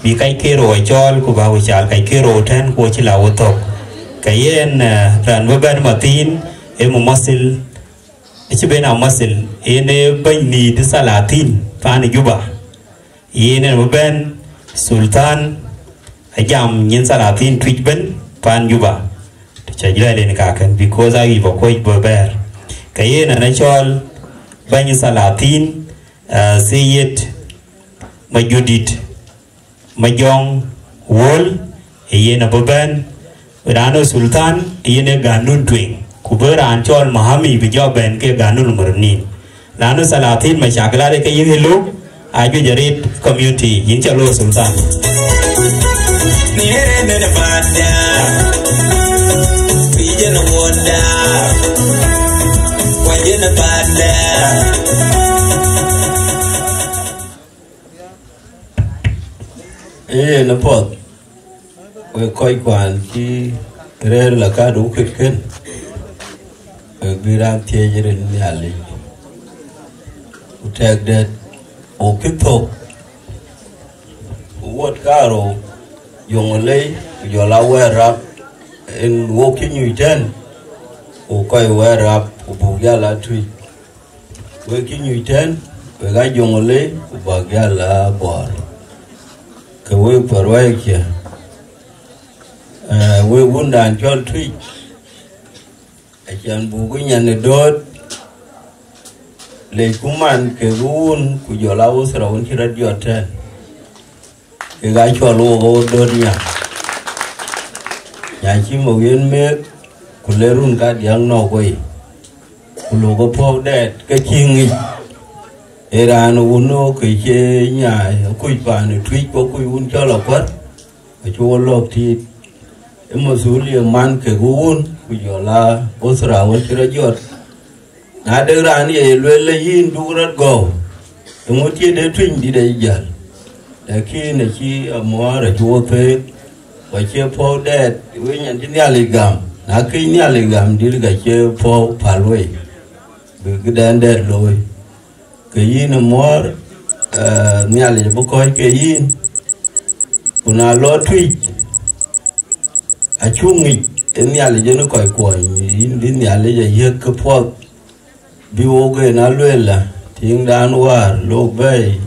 bi kai kero chol ko ba uchal kai kero ten ko chila wotok kayen ran baban matin e mo masil e ben amasil ene bayni de salatin fani juba yene baban sultan ajam nyen salatin twitben fan juba chajila len ka kan because I go ko babar kayen na chol bany salatin seyet majudit majong wol yene baban rano sultan yene ganun twing kubera anchol mahami bijo ben ke ganun murnin rano salatin machakla re ke yelo aju jarit community yin chalo sultan nere nere bada bijena wonda wajena bada na pot we koi kwan ki re la ka du ken biran tie jere ni ali utek det o kithok wot karo yong le yo la werap en wo ki nyu ten o koi werap o bu ya la tui we ki nyu ten we ga yong le o ba ya la bor ke we parwai kia we wundan chol tui achan bu cái nhà này đốt lấy kuman cái gun của giờ lao sờ gun chỉ rất giọt thôi cái gái cho lô đốt nhà chỉ một viên mét của lê run cả giang nọ quay của lô có phô đẹp cái chiên nghỉ Iran uno cái chế nhà cùi bàn tweet có cùi un cho là quất ở chỗ lộc thì em một số liền man cái un cùi giờ là Osra un chưa giọt na đưa ra này luyện lấy in đủ rất gầu em một chế để tweet đi đây giờ để khi này khi mua ở chỗ thuê và chế phô đẹp với nhận cái nhà lịch gam na cái nhà lịch gam đi cái chế phô phá lùi bị cái đèn đẹp lùi cái gì nó mua nhà lịch bốc coi cái gì kuna lo tweet chung nghịch nhà lịch nó coi coi đi nhà lịch giờ hết cái phô biểu cái nó luyện là tiếng đàn hoa lô bay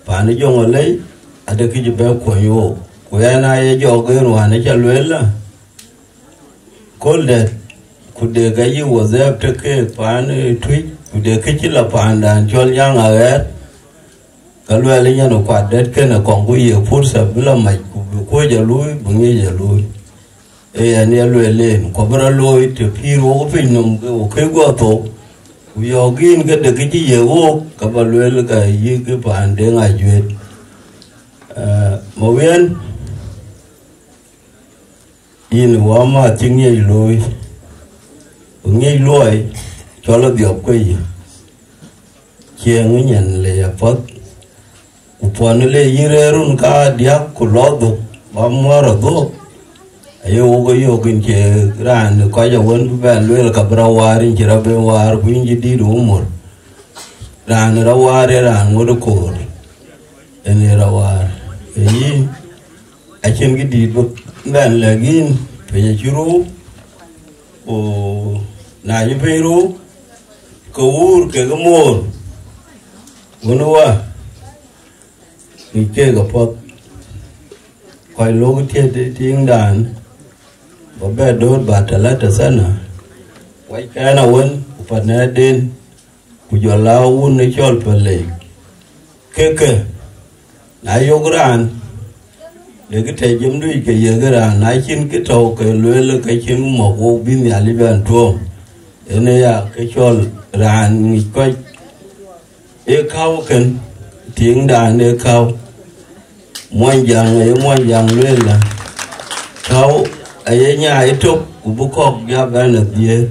và nó dùng ở lấy ở đây cái gì bé coi vô cái này cho cái hoa nó cho luyện là có lẽ kude gayi wazep teke pan tweet kude kichila pandan chol yang aget kalwa linya no kwadet kena kongu ye fursa bila mai ko jalui bungi jalui e ani alwele ko bra loy te piro ko pinum ko kego to uyogin ke de kichi ye wo ka balwele ka yi ke pande ngajwet mowen in wama tingi loy nghe lôi cho nó được cái gì kia người nhận lệ phật upon lệ yirerun ka dia kulodo bamara do ayo go yo kin che ran ko ja won ba lwe ka brawarin che rabe war kunji di rumor ran raware ran ngod ko ene rawar yi a chen gi di do dan lagin pe churu o na như Peru cầu cái mồn Gunua người kia gặp Phật coi lô cái tiếng đàn và bé đốt bà trả lại trả sân à quay cái nào quên Phật này đến của giờ lao un nó cho Phật lệ cái nãy vô cái đàn để cái thầy chấm đuôi cái giờ cái đàn nãy chín cái trâu cái lưỡi là cái chín một vô bên nhà đi bàn chuông thế này à cái cho đàn người coi e khâu cần tiếng đàn e khâu mọi dạng lưỡi là khâu ấy nhà ấy trúc của bố cọp ra bên là gì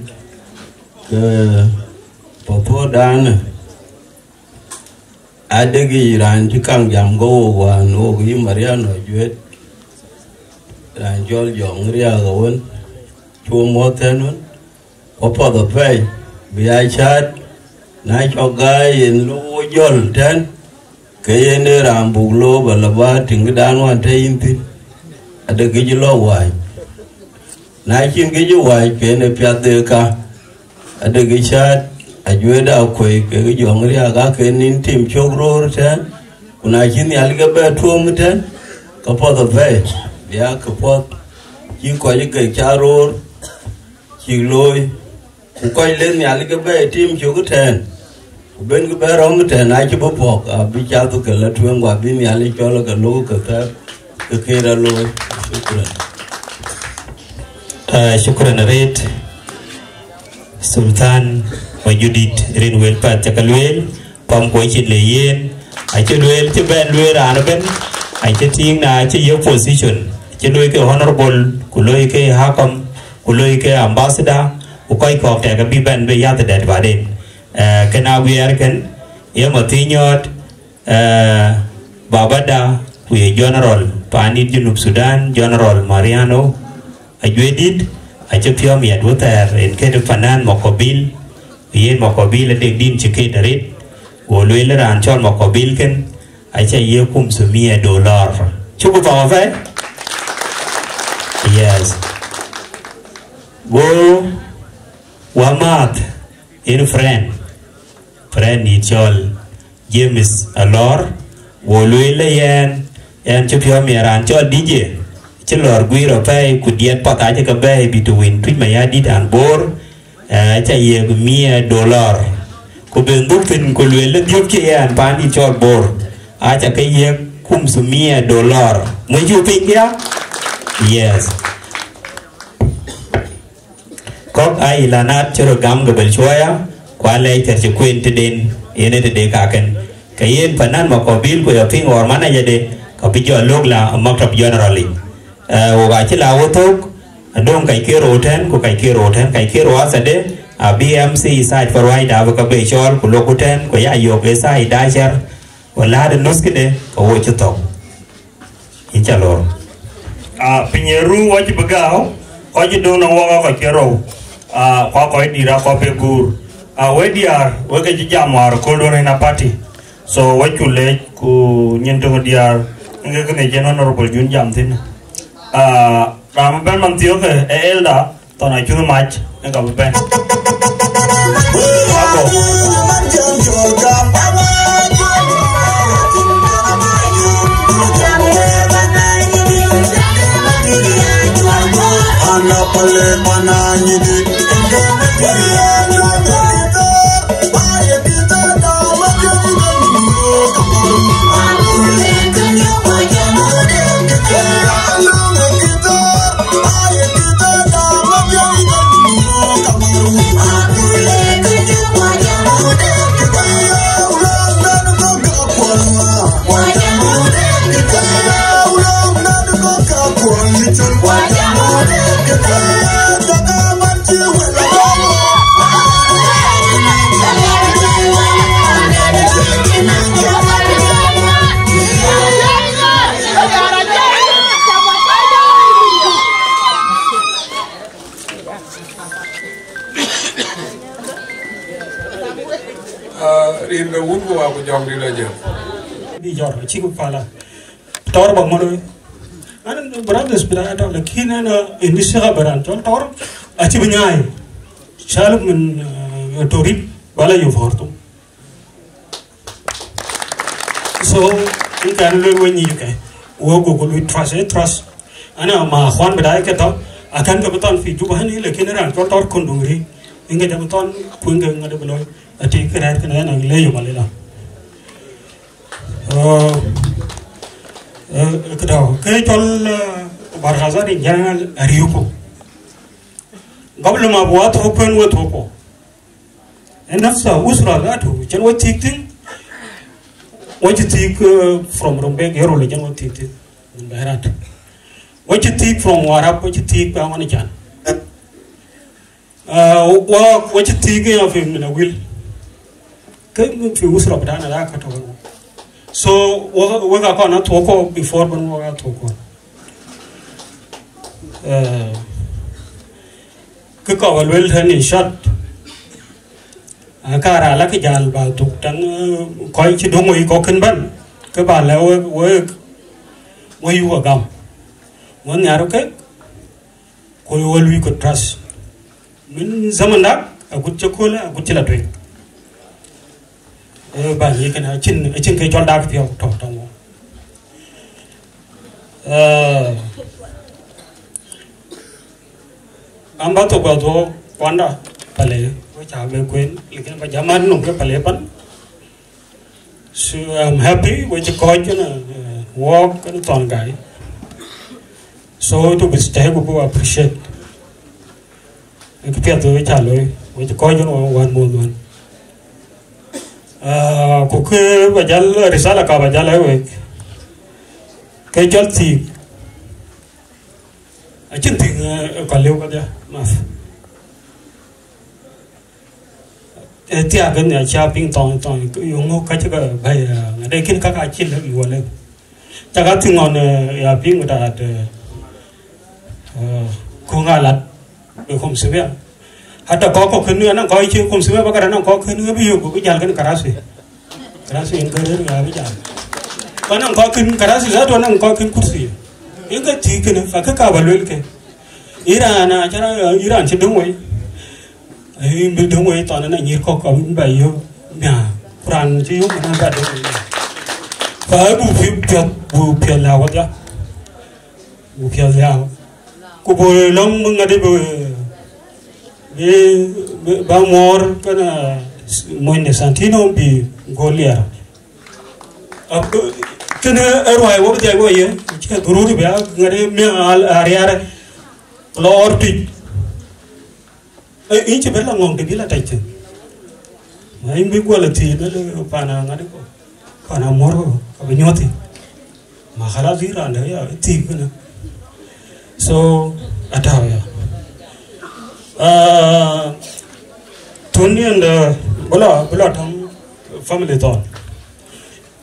cái phổ thua đàn này ada cái đàn chứ càng giảm gỗ và nó cái Maria nói chuyện đàn cho dọn ra rồi chuông mót thế nữa có phật ở đây bị ai sát nãy cho gai lúa dồn trên cái này làm bù lô và là ba tiếng cái đàn hoàn thấy in tin ada cái gì lo hoài nãy chín cái gì hoài cái này phải được cả ada cái sát ở dưới đó quay cái dọn ra các nín tìm chốt rồi thế còn ai chín nhà cái bé thuông thế có phật ở đây bia có phật chỉ có những cái cha rồi chỉ lôi quay lên nhà cái bé tìm chỗ cái thèn bên cái bé rong cái thèn ai cho bố bọc bị cha tôi kể là thuông qua bên nhà lấy cho là cái lô cái thép cái kia là lôi shukran Red Sultan và Judith Rinwell Pat Chakalwell pom ko chit le yen ai che lwel che ben lwe ra na ben ai che ting na che yo position che lwe ke honorable ku lwe ke hakam ku lwe ke ambassador ku koi ko te ka bi ben be ya te det ba den kana wi er ken ye ma tinyot babada ku ye general pani junub Sudan General Mariano ajwedit ai che pyo mi adu ter en ke de fanan mokobil yen mokobil le din chike darit wo lwe le ran chon mokobil ken ai che ye kum $100 chu bu pa fa yes wo wamat in friend ni chol James alor wo lwe le yen chu pyo mi ran chol DJ che lor gwi ro fa ku diet pa ta che ka be between twit maya dit an bor cha ye $100 ko ben duk tin ko le le diop ke an pan di chor bor a cha ke ye kum $100 mo ju pin ya yes kok ai lanat chero gam go bel choya kwa le ter che kwen te den ene de ka ken kayen panan ma ko bil ko ya ping or mana ya de ka pijo log la maktab generally o ga chi la wo tok dong kai kero ten ko kai kero asade BMC side for right ave ka be chol ko lokuten ko ya yo ke side dacher wala de nuskide ko wo chuto inchalor pinyeru waji bagao waji dona wa ko kero ko dira ko be gur wediar wege jamar ko do na party so wachule ku nyendo diar ngeke ne jeno honorable jun jam tin ram ben man tiyo ke elda to na chu match nga ben ana pale manani di in the wood go up with John Villager. Di jor chi ku pala tor bang mono an brothers bira ta la kina na indisha baran tor achi banyai shaluk min torit wala yo forto so in kan lo wenyi ke wo go go trust ana ma khwan bida ke to akan ka beton fi juba ni le kina ran tor kondungri inga da beton punga ngade beloy ati kira kana na le yo malela kado ke tol bargaza di jangan ariuko gablo ma buat open wo topo enafsa usra la tu jan wo tikting wo tik from rombe gero le jan wo tikting barat wo tik from warap wo tik ba wani jan wo tik ya fi na wil ke fi usra badana la ka to so we got on a talk before when we got talk ke ko wel tan in shot akara la ke jal ba tuk tang ko chi dong wi ko ken ban ke ba la we yu gam won yaro ke ko wel wi ko trust min zaman dak agut che ko la agut che la toy ba yi kana chin ke chol dak pyo to mo amba to ba do kwanda pale ko cha me kwen lekin ba jaman no ke pale pan so I'm happy with the coach walk and ton guy so to be stay go appreciate ke pya to cha loy with the coach one more kuke bajal risala ka bajal we ke jalti achin ting ka lew ka dia maf tia gan ya cha ping tong yo ngo ka cha bai ngade kin ka ka chin le yo le ta ka ting on ya ping da ko ngalat be khom se ya hata ko khnu na ko chi khom se ba ka na ko khnu bi yo ko jal kan karasi in kare ga bi jal kana ko kin karasi za to nan ko kin kursi in ga ti kin fa ka balul ke irana jara iran chi dong wei ai bi dong wei to na ni ko ko ba yo ya quran chi yo na ba de fa bu pya la wa ja bu pya la ku bo long mung ga de ba mor kana moine santino bi goliar ab kena erwai wo dia wo ye ka guru ri ba ngare me al ariare lord ti e che bella ngong de bila tai che ma imbi quality da pana ngade ko kana moro ka benyoti ma khala zira nda ya ti kana so atawa ya Tony and Bola Tom family ton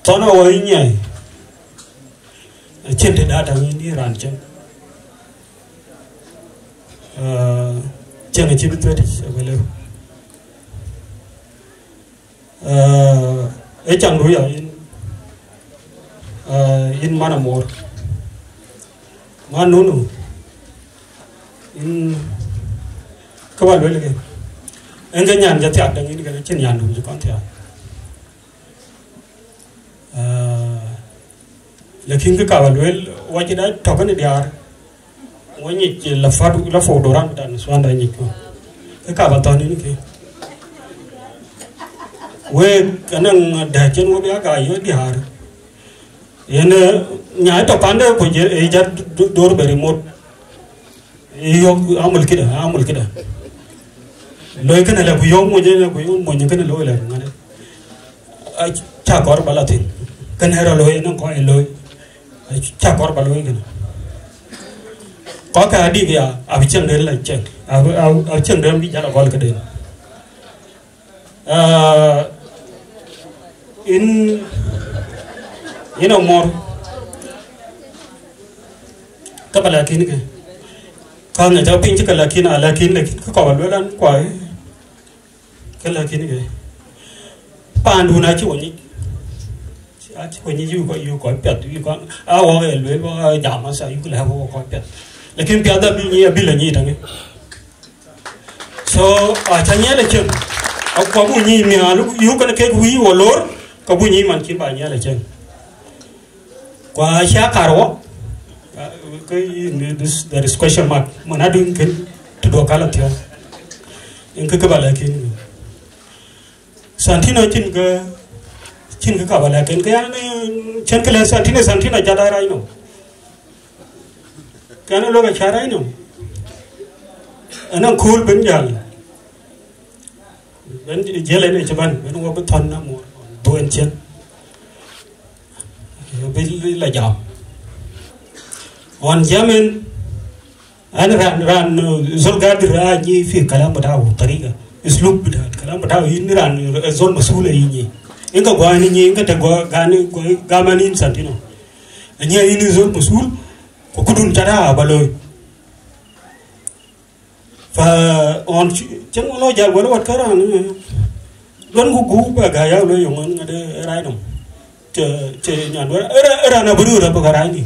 wa nyai chente data ni ranchen chene chibitwedi abele chang ruya in manamor manunu in kawal wele ke enga nyan jati adang ini kan chen nyan dum kon tia lakin ke kawal wel wajida tokan diar wani la fadu la fodoran dan swanda ni ko ke kawal ton ini ke we kanang da chen wo ya ga yo diar ene nya to pande ko je e jar dor be remote yo amul kida loy kana la buyo mo je la buyo mo nyaka loy la ngane a cha kor balatin kan hera loy nan ko e loy cha kor baloy kana ko ka di ya abi chen del la chen a chen dem bi jala gol ka den in more kabala kin ke kan ja pin ka lakin alakin lakin ko wal lan kwai ka lakin ke pandu na chi woni a chi woni yu ko pet yu ko a wo e lwe bo ja ma sa yu la wo ko pet lakin pya da bi ni la ni dang so a chanya le chen a ko bu ni mi a lu yu ka ke wi wo lor ko bu ni man kin ba nya le chen kwa sha karo there is question mark mana dun ken to do kala tio in ka bala kin santino chin ka bala ken ka ne chen ka santino jada rai no kana lo ga charai no anan cool ben jal ben jele ne chaban ben wo thon na mo buen chen be la jam on Yemen أنا ران زول قادر راجي في كلام بتاعه طريقة أسلوب بتاع كلام بتاعه إني ران زول مسؤول إني إنك غاني إنك تغوا غاماني إنسان تينو إني إني زول مسؤول وكدون ترى بالوي فا on chẳng lo giờ vừa lo cái rằng luôn cú bagaya lo yung ang ada rai nom che nyan dua era na buru ra bagara ni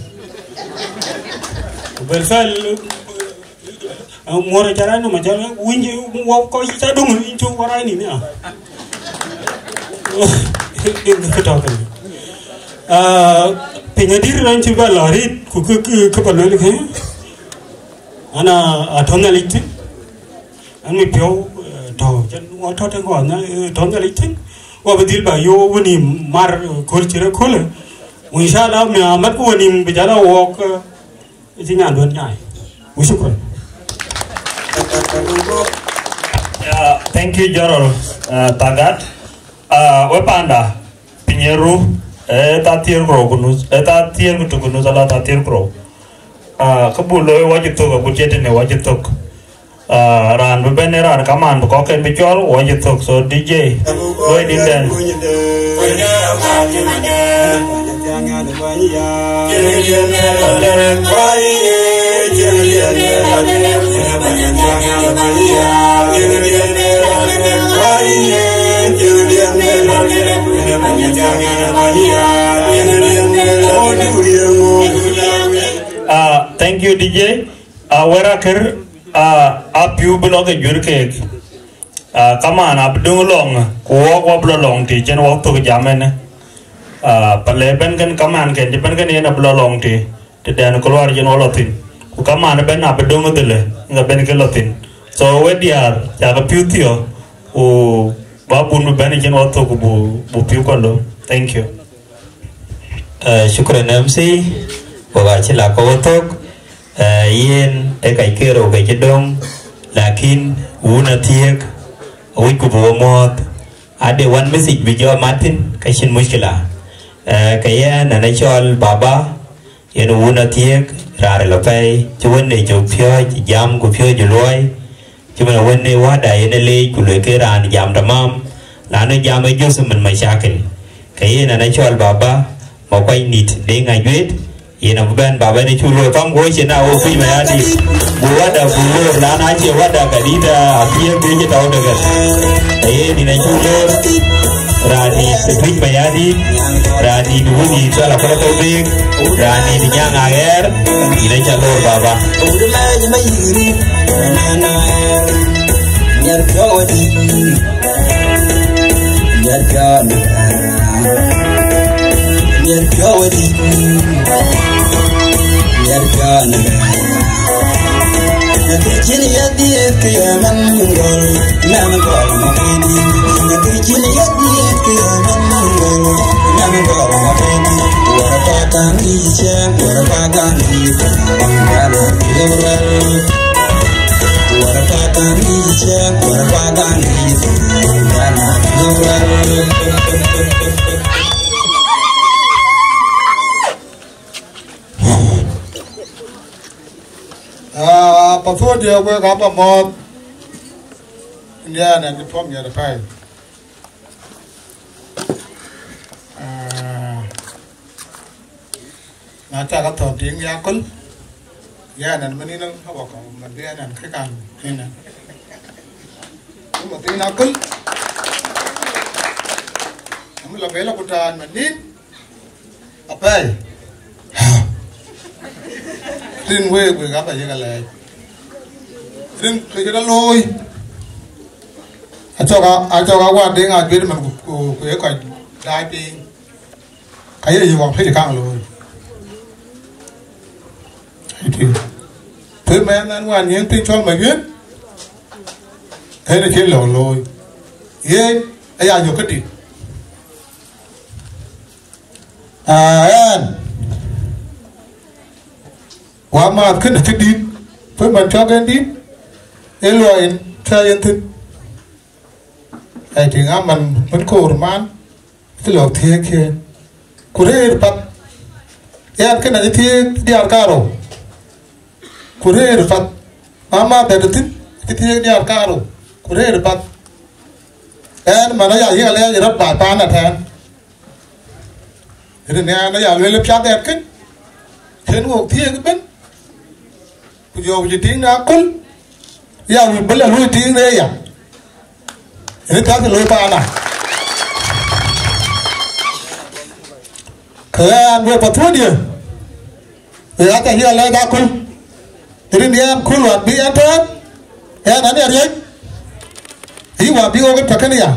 belfal mora cara no macam winji wow ko ita dung incu warai ni ya ini kita kan penyadir lain coba lari ke palu lagi ana athonga lithi ani pyo tahu jan wato tengok na athonga lithi wa bedil ba yo wani mar kol cira kol inshallah me amat ko wani bijala walk itu nyanduan nyai usyukran. Thank you General Tagat. Wepanda Pinyeru tatir kro kunus tatir kutu kunus ala tatir kro. Kebulo wajitok budget ne wajitok. Ran bebene ran kaman bukoken bicol wajitok so DJ loy dinden. Thank you DJ. Weraker apiu blog jurke. Kaman abdung long ko long ti chen waktu kejamen. Perleben kan kaman kan jepen kan yana blolong ti dan keluar jen olotin ku kaman ben abdung dele nggak ben kelotin so wediar jaga piutio u babun ben jen waktu ku bu piu kolo. Thank you. Syukran MC bawa cila ko tok yen kai kero kai jedong lakin una tiek wi ku bo mot ade one message bijo Martin kashin mushkila kaya na natural baba yenu wuna tiek rare lopai chuwene chupyo jam kupyo juloi chuma wene wada yene le kuleke ran jam tamam lano jam e josem man mashakil kaya na natural baba makwai nit de ngajwet yena buban baba ne chulo pam go chena o fi mayadi buwada bulo lana che wada kadida apia beje taw daga kaya ni na chulo Rani Sedwit Bayadi Rani Duhuni Salah Pertobik Rani Dinyang Ager Ina Jalur Baba Kecil ya dia kiaman menggol, menggol mafeni. Kecil ya dia kiaman menggol, menggol mafeni. Warapatan ijeng, warapatan ijeng, banggalan lewal. Warapatan ijeng, warapatan ijeng, banggalan lewal. Before they work up a mob, yeah, and the problem you pay. Now, I got to think Yakul, yeah, and many know how to come, and then and click on Hina. You think Yakul? I'm a vela put on my need a pay. Didn't wait, we got a young Didn't take it alone. I talk one thing I get him who quite diving. I hear you want to pay the count alone. Two men and one young thing told my good. Head a kilo alone. Yea, I you could eat. And one man couldn't fit it. Put my talk and deep. Eloin Tayantin. I think I'm an cold man. Philo take here. Courier, but Yan can I take the Arcaro? Courier, but Mamma Bedatin, it take the Arcaro. Courier, but and Manaya Yale, you're up by Pan at hand. It is a shot at Kin. Can walk here, Ben? Could you think Uncle? Yeah, we build a new thing there. And it has a low pana. Can we patrol you? We have to hear like that. Didn't you have cool one be at her? And I did. He will be over Takania.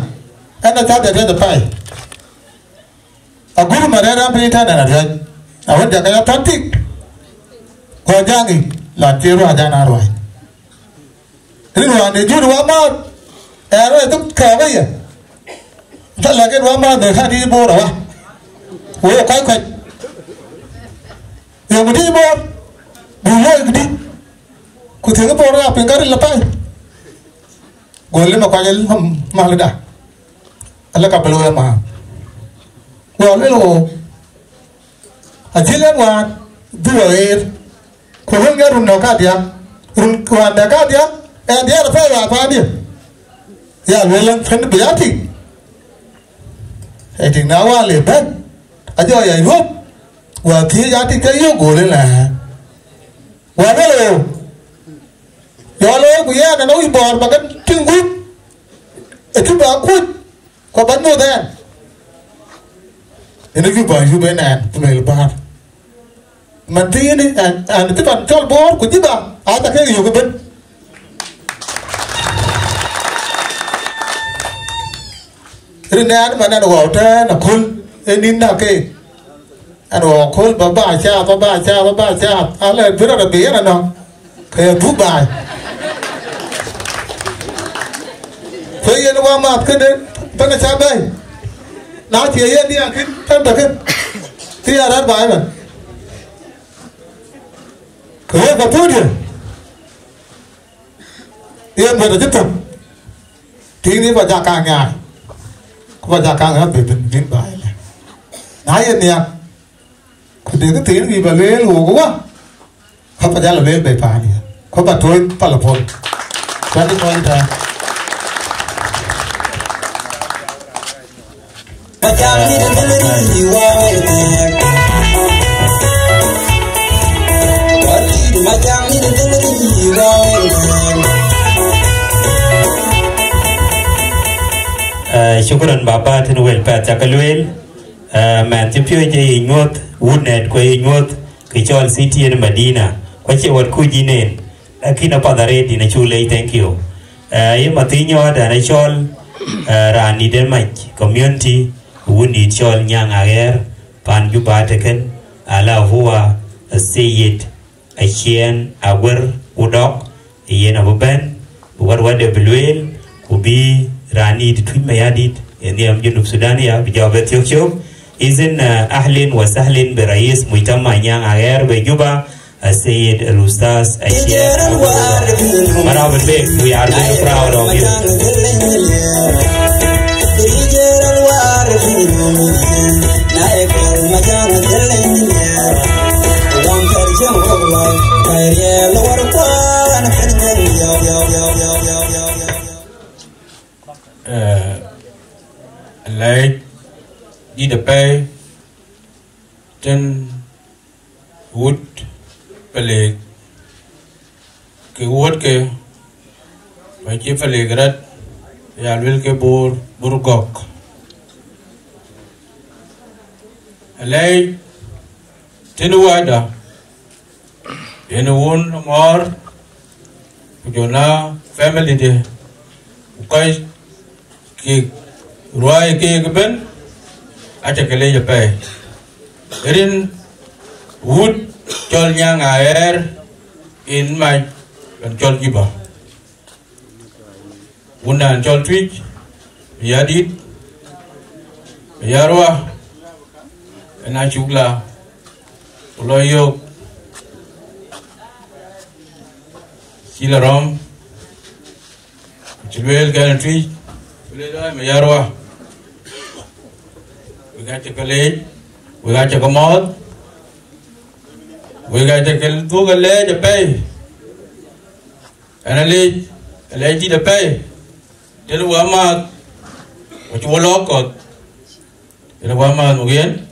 And I thought that had the pie. A good Marana Britain and I read. I went to get a tantic. Or Jangi, Latiro Adanarway. They do one more. And I took care of you. Just like it one more, they had you more. We are quite. You would be more. You like it. Could you go up and got in the pie? Golem Malada. I like a below ma. Well, little. A children one. Do a Kuhunga Runakadia. Runakadia. And the other fellow upon you. Yeah, William friend Beati. I think now I live back. I joy I hope. Well, Tiati you go in there. Well, hello. You're we are no born, but too good. It's about good. But no, then. In a good boy, you been at the mail bar. Mantini and the tip told board could you go? I think you could. Rinan man and water and a cool and in the cake. And all cool Baba Chap, Baba Chap, Baba Chap. I'll let bit of a beer and no. Can you buy? Pay in one month, couldn't Panachabay. Now here, the uncle, Pentagon. Here, that Bible. Can you have a put you? Here, but a different. Teeny was Jakanga. ko ja ka ga be bin bin ba le na ye ne ko de ke tin bi ba le lo ko wa ko pa ja le be pa ni ko ba toy pa la pon ta di ko ta Macam ni dengan jiwa macam ni dengan jiwa shukran baba tin wel pa chakalwel man ti pyo je nyot woodnet ko nyot ke chol city in Medina ko che wat ku jinen akina padare di na chule thank you ye matinyo da na chol rani den mach community wuni chol nyang ager pan juba teken ala huwa sayyid achien awer udok yena boben war wade belwel kubi rani ditwi mayadit yani am junub sudan ya bijawat yok izin ahlin wa sahlin bi rais muitama nyang ager be juba sayyid al-ustaz achien marhaban bik, we are very proud of you. Lấy đi đập bay trên wood balik ke wood ke bagi balik rat ya wil ke burgok lấy trên wada in won ngor jona family de kai ki ruai ke ben acha kele je pe rin wood chol nyang air in mai kan chol giba unan chol twitch yadit yarwa na chugla loyo silarom chilwel kan twitch yarwa we got to college, we got to come out, we got to do a leg to pay, and a leg to pay. Then we are what you will lock out. Then we are again.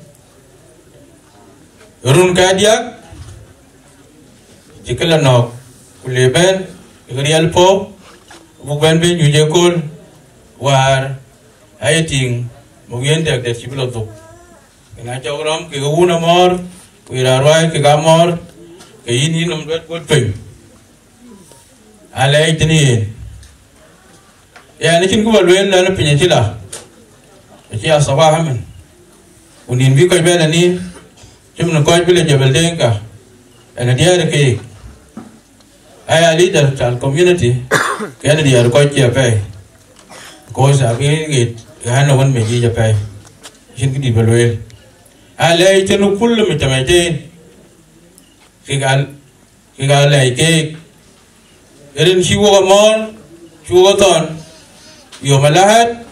Run cardiac, Chikalano, Kuleben, Real Pope, Bubanbi, Ujakul, were hating. Mungkin dia dari sibuk tu. Kena cakap ke guna mor, ke rarai ke gamor, ke ini nombor buat peng. Alai ini. Ya, ni cuma luar lalu penyecila. Penyecila sabah hamen. Unin bi kau bela ni, cuma nak kau bela jabal dengka. Ana dia ada ke. Ayah leader dalam community, kena dia ada kau siapa. Kau sahaja ni. Hana wan meji japai shin kidi balwel alai tenu kullu mitamaje kigal lai ke erin shiwo gamon shiwo ton yo malahat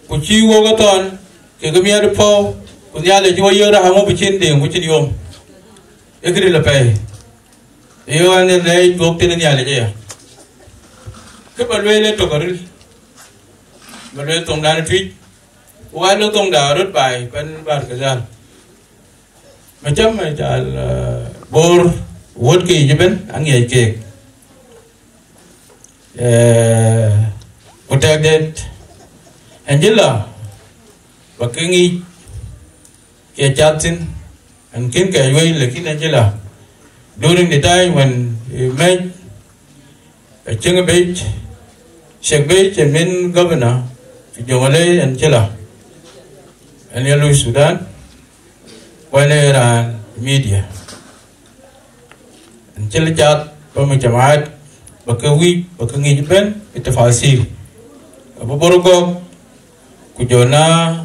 ku shiwo gaton ke gamiya de po ku nyale jiwo yora hamo bicin de mucin yom ekri la pai yo ane lai dokte ne nyale je ke balwel to garil mà đối tượng đã truy, qua đối tượng đã rút bài bên bàn cái gian, mà chấm mà trả bor vót kỳ cho bên ăn nghề kẹt, protected, Angela, và cái nghi cái chat xin, anh kiếm cái way là cái Angela, during the time when he made a Chunga Beach, Sheikh Beach and main governor. Jomale Angela, Angela Sudan, Iran media. Angela chat pemecamaat, bakawi, bakangi ben, itu fasil. Apa borogok, kujona,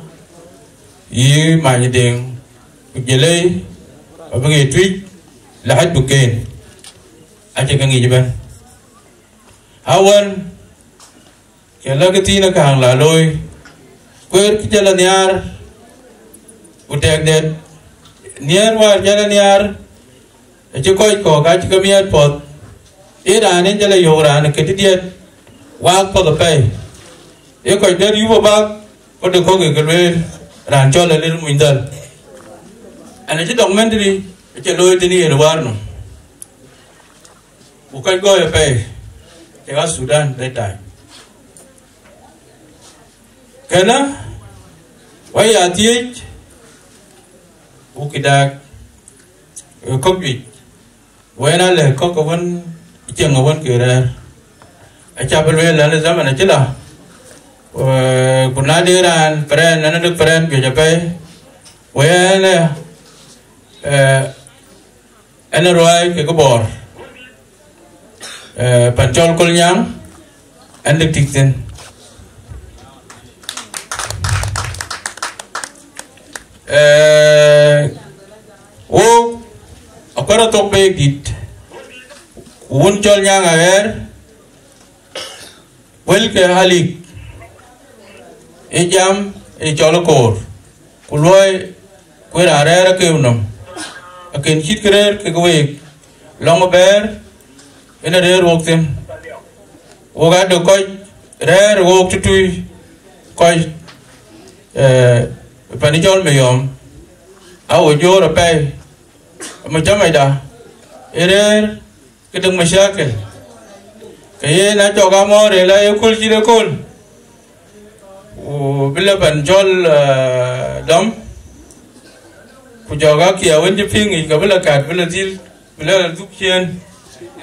i manjeng, kujelai, apa ngetweet, lahat bukan, aja kangi ben. Awan. Kalau ketina kahang laloi, Quer ki jala niar utek det niar war jala niar je koy ko ga ti kamiat pot ira ne jala yora ne ke diet wa po da pay e koy der yu ba ko de ko ke le ran cho le le mun dal ana je documentary je lo ti ni war no u koy go e pay ke ga Sudan that time kana waya tiye ukidak kopi wena le kokowan ikenga wan kera acha belwe la le zaman achila kunadiran peren nanaduk peren ke japai wena ana roai ke kobor pancol kolnyang andik tikten o akara tope git un chol nyang aer wel ke halik e jam e chol kor kuloi kwera rera ke unam aken chit krer ke gwe long ber ena der wokten o ga do koy rer wok tutui koy panijol meyom awo jora pay ma jamaida erer kedeng masyakil kaya na joga mo rela yukul jire kul o bila panjol dam ku joga kia wenje pingi ka bila kat bila til bila dukien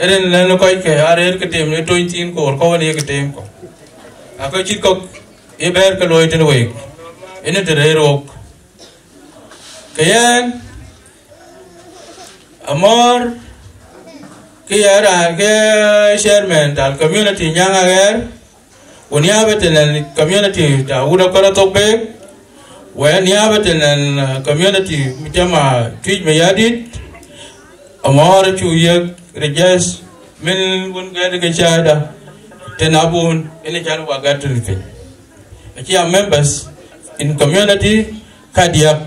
eren lano koy ke arer ketem ne 20 ko ko ne ketem ko ako chit ko eber ka loy ten wek ene tererok kaya amor kaya ra ke chairman tal community nyang ager unia beten community ta uda kora tope wa nia beten community mjama twij mayadit amor chu ye rejas min won ga de chada tenabun ene jan wa gatul fe akia members in community Kadiak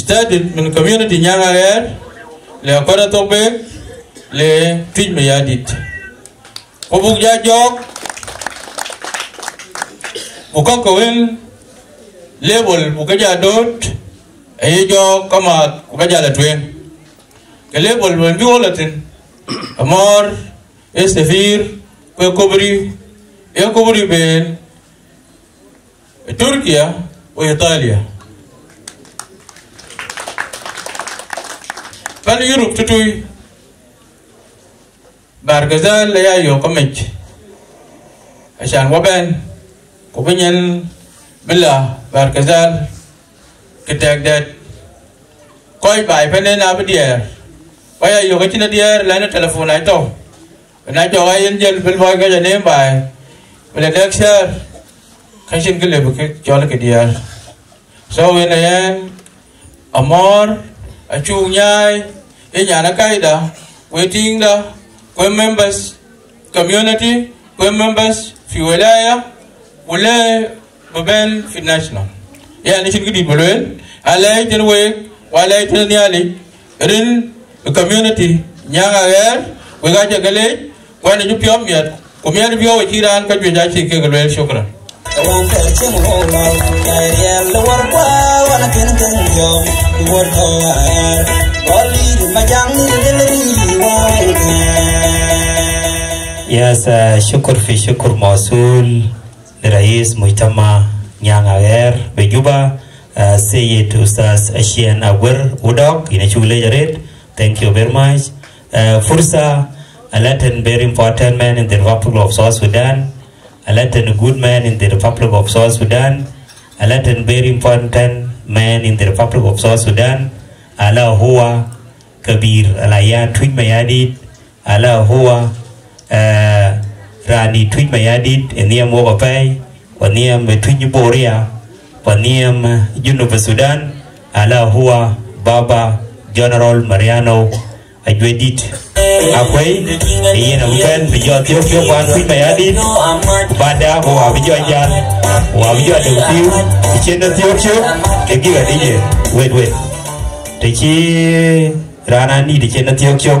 started in community Nyangarer le akora tope le twij mayadit obuk ja jok bukan kawin level bukaja dot ayo kama bukaja la twen ke level when bi wolatin amor estefir ko kobri ben Turquía o Italia. Pan Europe tutui Bargazal ya yo komech. Asan waban ko binyan bila Bargazal ketek dat koy bay penen abdier. Waya yo kachina dier lana telefon ay to. Na jo ay jel bil boy ga jane bay. Bila lecture kashin ke lebu ke jala ke dia so when ayan amor achu nyai e nyana kaida waiting da ko members community ko members fi wilaya wala baben fi national yani shin gidi bolwen alay ten we wala ten yali rin community nyanga ger we ga jagale wana ju piom yat ko mi ari biyo tiran ka ju ja chi ke galwel shukran Wan tercing hola, kaya luar gua, wana kena kenjo, luar kaya, bali majang ni Yes, syukur fi syukur mausul Rais Mujtama Nyang Ager Bejuba Sayyid Ustaz Ashian Agwer Udok ina chule jaret. Thank you very much. Fursa a Latin very important man in the Republic of South Sudan. A Latin good man in the Republic of South Sudan. A Latin very important man in the Republic of South Sudan. Ala huwa Kabir Alayan Twij Mayadit. Ala huwa Rani Twij Mayadit. Eniam Wabapay. Waniam Twij Boria. Waniam Junub Sudan. Ala huwa Baba General Mariano Ajwedit. akwai ina mben bijo tio kyo kwan kui mayadi bada wa bijo jan wa bijo de tiu chendo tio kyo de giga dije wait de chi rana ni de chendo tio kyo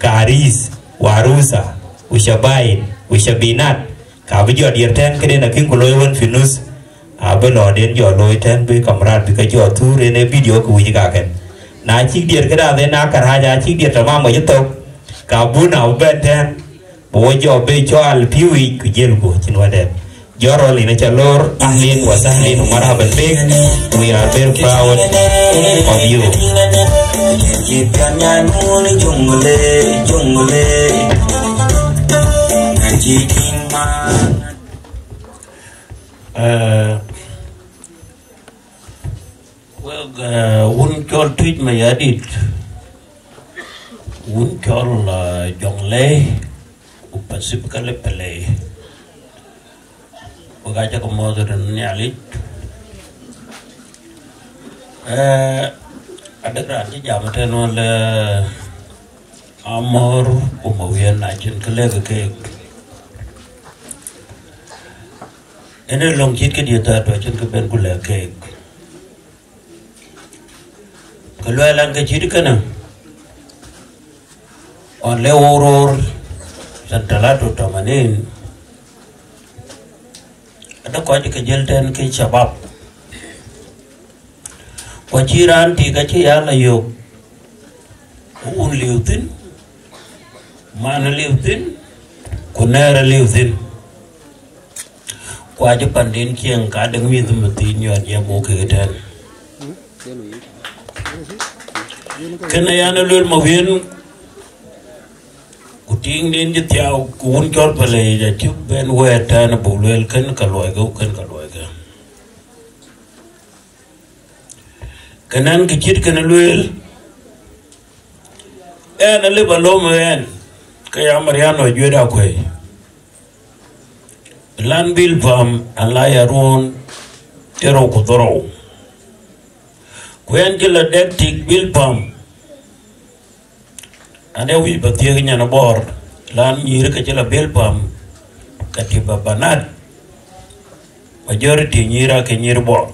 karis warusa ushabai ushabinat ka bijo dir ten kede na kin kuloi won finus abelo den jo loi ten bi kamrat bi ka jo tu ne video ku ji ka ken na chi dir ka da na kar ha ja chi dir tamam mo jito ka bu na ben ten bo jo be cho al piwi ku jel ko chin wade joro li na chalor ahlin wa sahlin marhaban bik. We are very proud of you. Wun chol tweet ma yadit wun chol jongle upasip kale pele bagaja ko modern nyalit ada gran ji jamate no le amor umawian ajin kale ke ene long chit ke dia ta to ajin ke ben kule ke kalau elang kecil kan, oleh urur setelah tu tamanin, ada kau je kejel dan kecabap, kaciran tiga cia layuk, liutin, mana liutin, kunera liutin, kau je pandin kiang kadang minta mati nyatnya mau kegedan. Kena yana lul mawin kuting din jetiau kun kor pale ja chuk ben weta na bulwel kan kaloi ga kanan kicit kana lul ana le balom en kaya mariano jueda kwe lan bil pam alaya ron tero kutoro kwen kila dektik bil pam ane wi batia nya na bor lan nyir ka kila bil pam katiba banat majority nyira ke nyir bor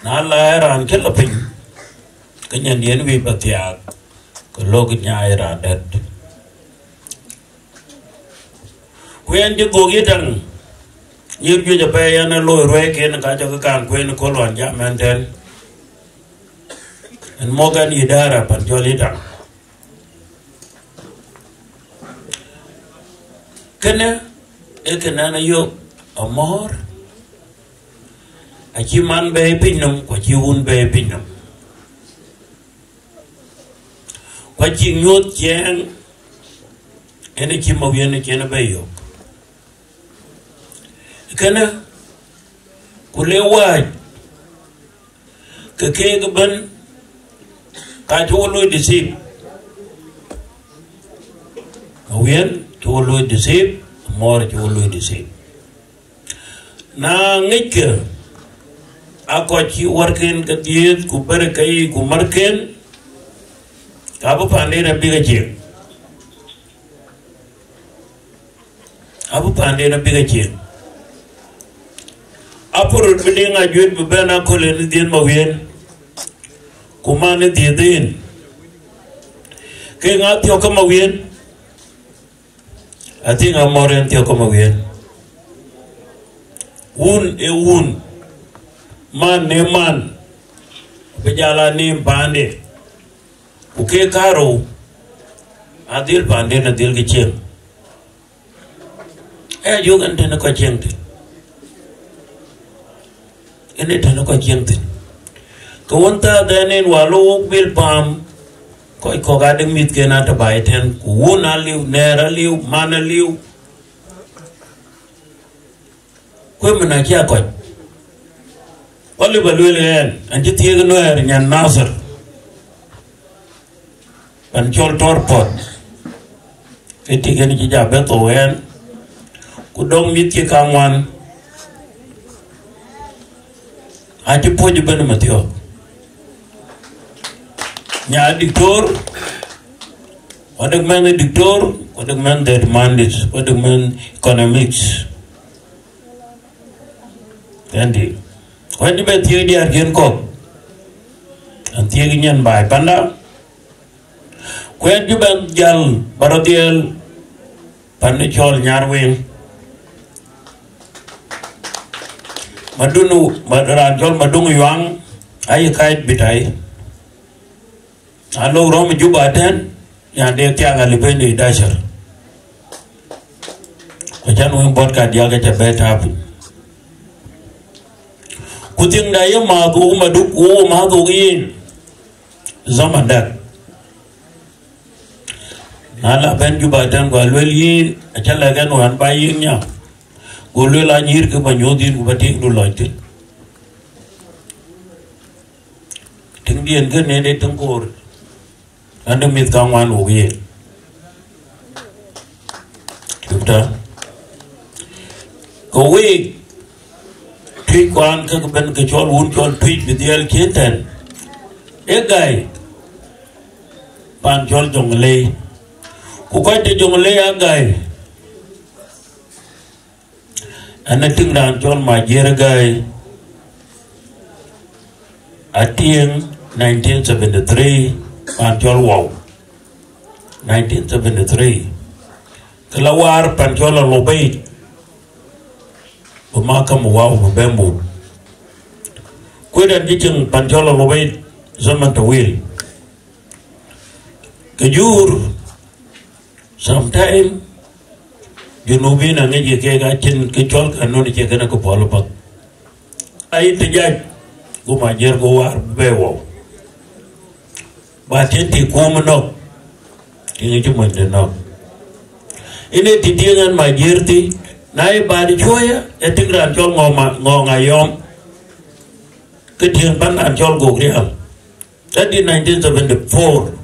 na la ran kila pin kanya dien wi batia ko log nya ira dat kwen je gogi dang nyir ju ja pe yana lo re ken ka ja ka kan kwen ko lon ja menten en mogan idara pan jolita kena na yo amor achi man be pinum ko chi un be pinum ko chi nyot jeng ene chi mo yen ken be yo kena kulewa ke ban ka cholo disip mawien cholo disip mor cholo disip na ngike ako chi workin ka diet ku berkai ku marken ka bu pande na biga je abu pande na biga je apurut bidinga juet bebena kolen dien mawien kumane diedin ke ngatio kama wien ati ngamoren tio kama wien un man ne man bejala ni bande uke karo adil bande na dil gichem yugan tena ko chemte ene tena ko chemte kawanta danen walu bil pam ko gadeng mit kena ta baiten kuna liu nera liu mana liu ko mena kya ko wali balwelen anji tiega noer nyan nasr pan chol torpot etigen ji jabe to wen ku dong mit ki kamwan aji poji ben matio nhà dictor what the man dictor what the man that demanded what the man economics kandi when the bethi dia gen ko anti nyen bai panda when the ban jal barodiel panichol nyarwin madunu madrajol madung yuang ay kait bitai alo rom jubaten ya de tiaga libendi dasher wajan wing bot ka dia ga beta kuting daya madu maduk o madu yin zaman dak nala ben jubaten ko lwelin achala gan wan bayin nya Gulula nyir ke banyodin kubatik du loitin. Tingdian ke nene tengkur. Anda mit kawan uye. Kita. Kowe tweet kwan ke ben kecol wun kol tweet bidial keten. Egai. Pan kol jongle. Kukai te jongle agai. Ana tingran chon ma jergai atieng 1973 panchol wow 1973 kelawar panchol lobei pemakam wow bembu kudan jiceng panchol lobei zaman tawil kejur sometime Junubi na ngeje ke ga chin ke chol kan no ke kana ko polo pak ai te ja ko ma jer ko war be wo ba te ti ko mo no ti ju mo de no ine ti diengan ma jer ti nai ba di choya e tingran chol ngo yom ke tien ban an chol go real that in 1974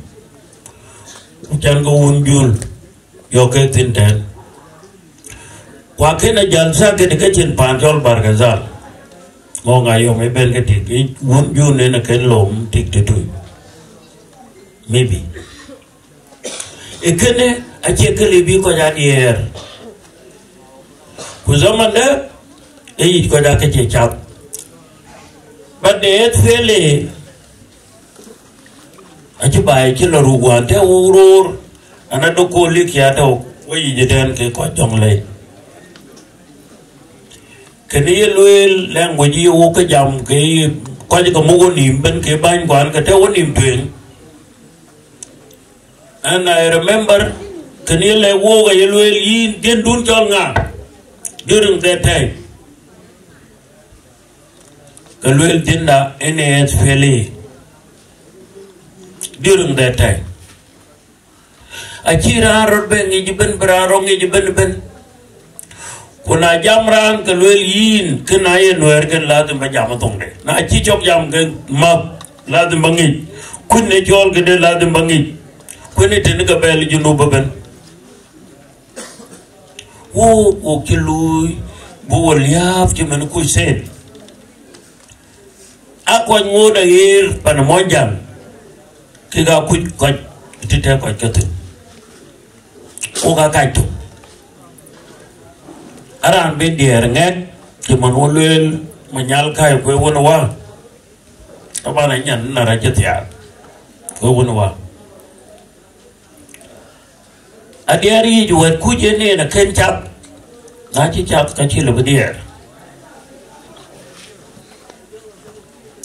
chan go unjul yo ke tin ten wakena jalsa ke de chen panjol bargazal ngonga yo me ben ke tik won ju ne na ken lom tik te tu maybe ekene ache ke libi ko ja dier ku zaman da e ko da ke che chap but de et fele ache bai ke lo ruwan te urur ana do ko lik ya to wi je den ke ko jong le kene luel language yo ka jam ke ko ji ko mo nim ben ke ban kwan ka te wonim twen and I remember kene le wo ga luel yin den dun chol nga during that time ka luel dinda NAS fele during that time akira rod ben ngi ben braro ngi ben kuna jamran ke luel yin kena ye nuer ken ladim ba jam tong de na chi chok jam ke map ladim bangi kunne jol ke de ladim bangi kunne ten ka bel junu baben wo kilui bo liaf ti men ku set akwa ngoda yer pan monjam ke ga ku ko ti te ko ke o ga kai to aran be dier nget ti man wolel manyal kai ko wona wa tabana nyan na ra jetia ko wona wa adiari ju wet ku je ne na ken chap na chi chap ka chi le dier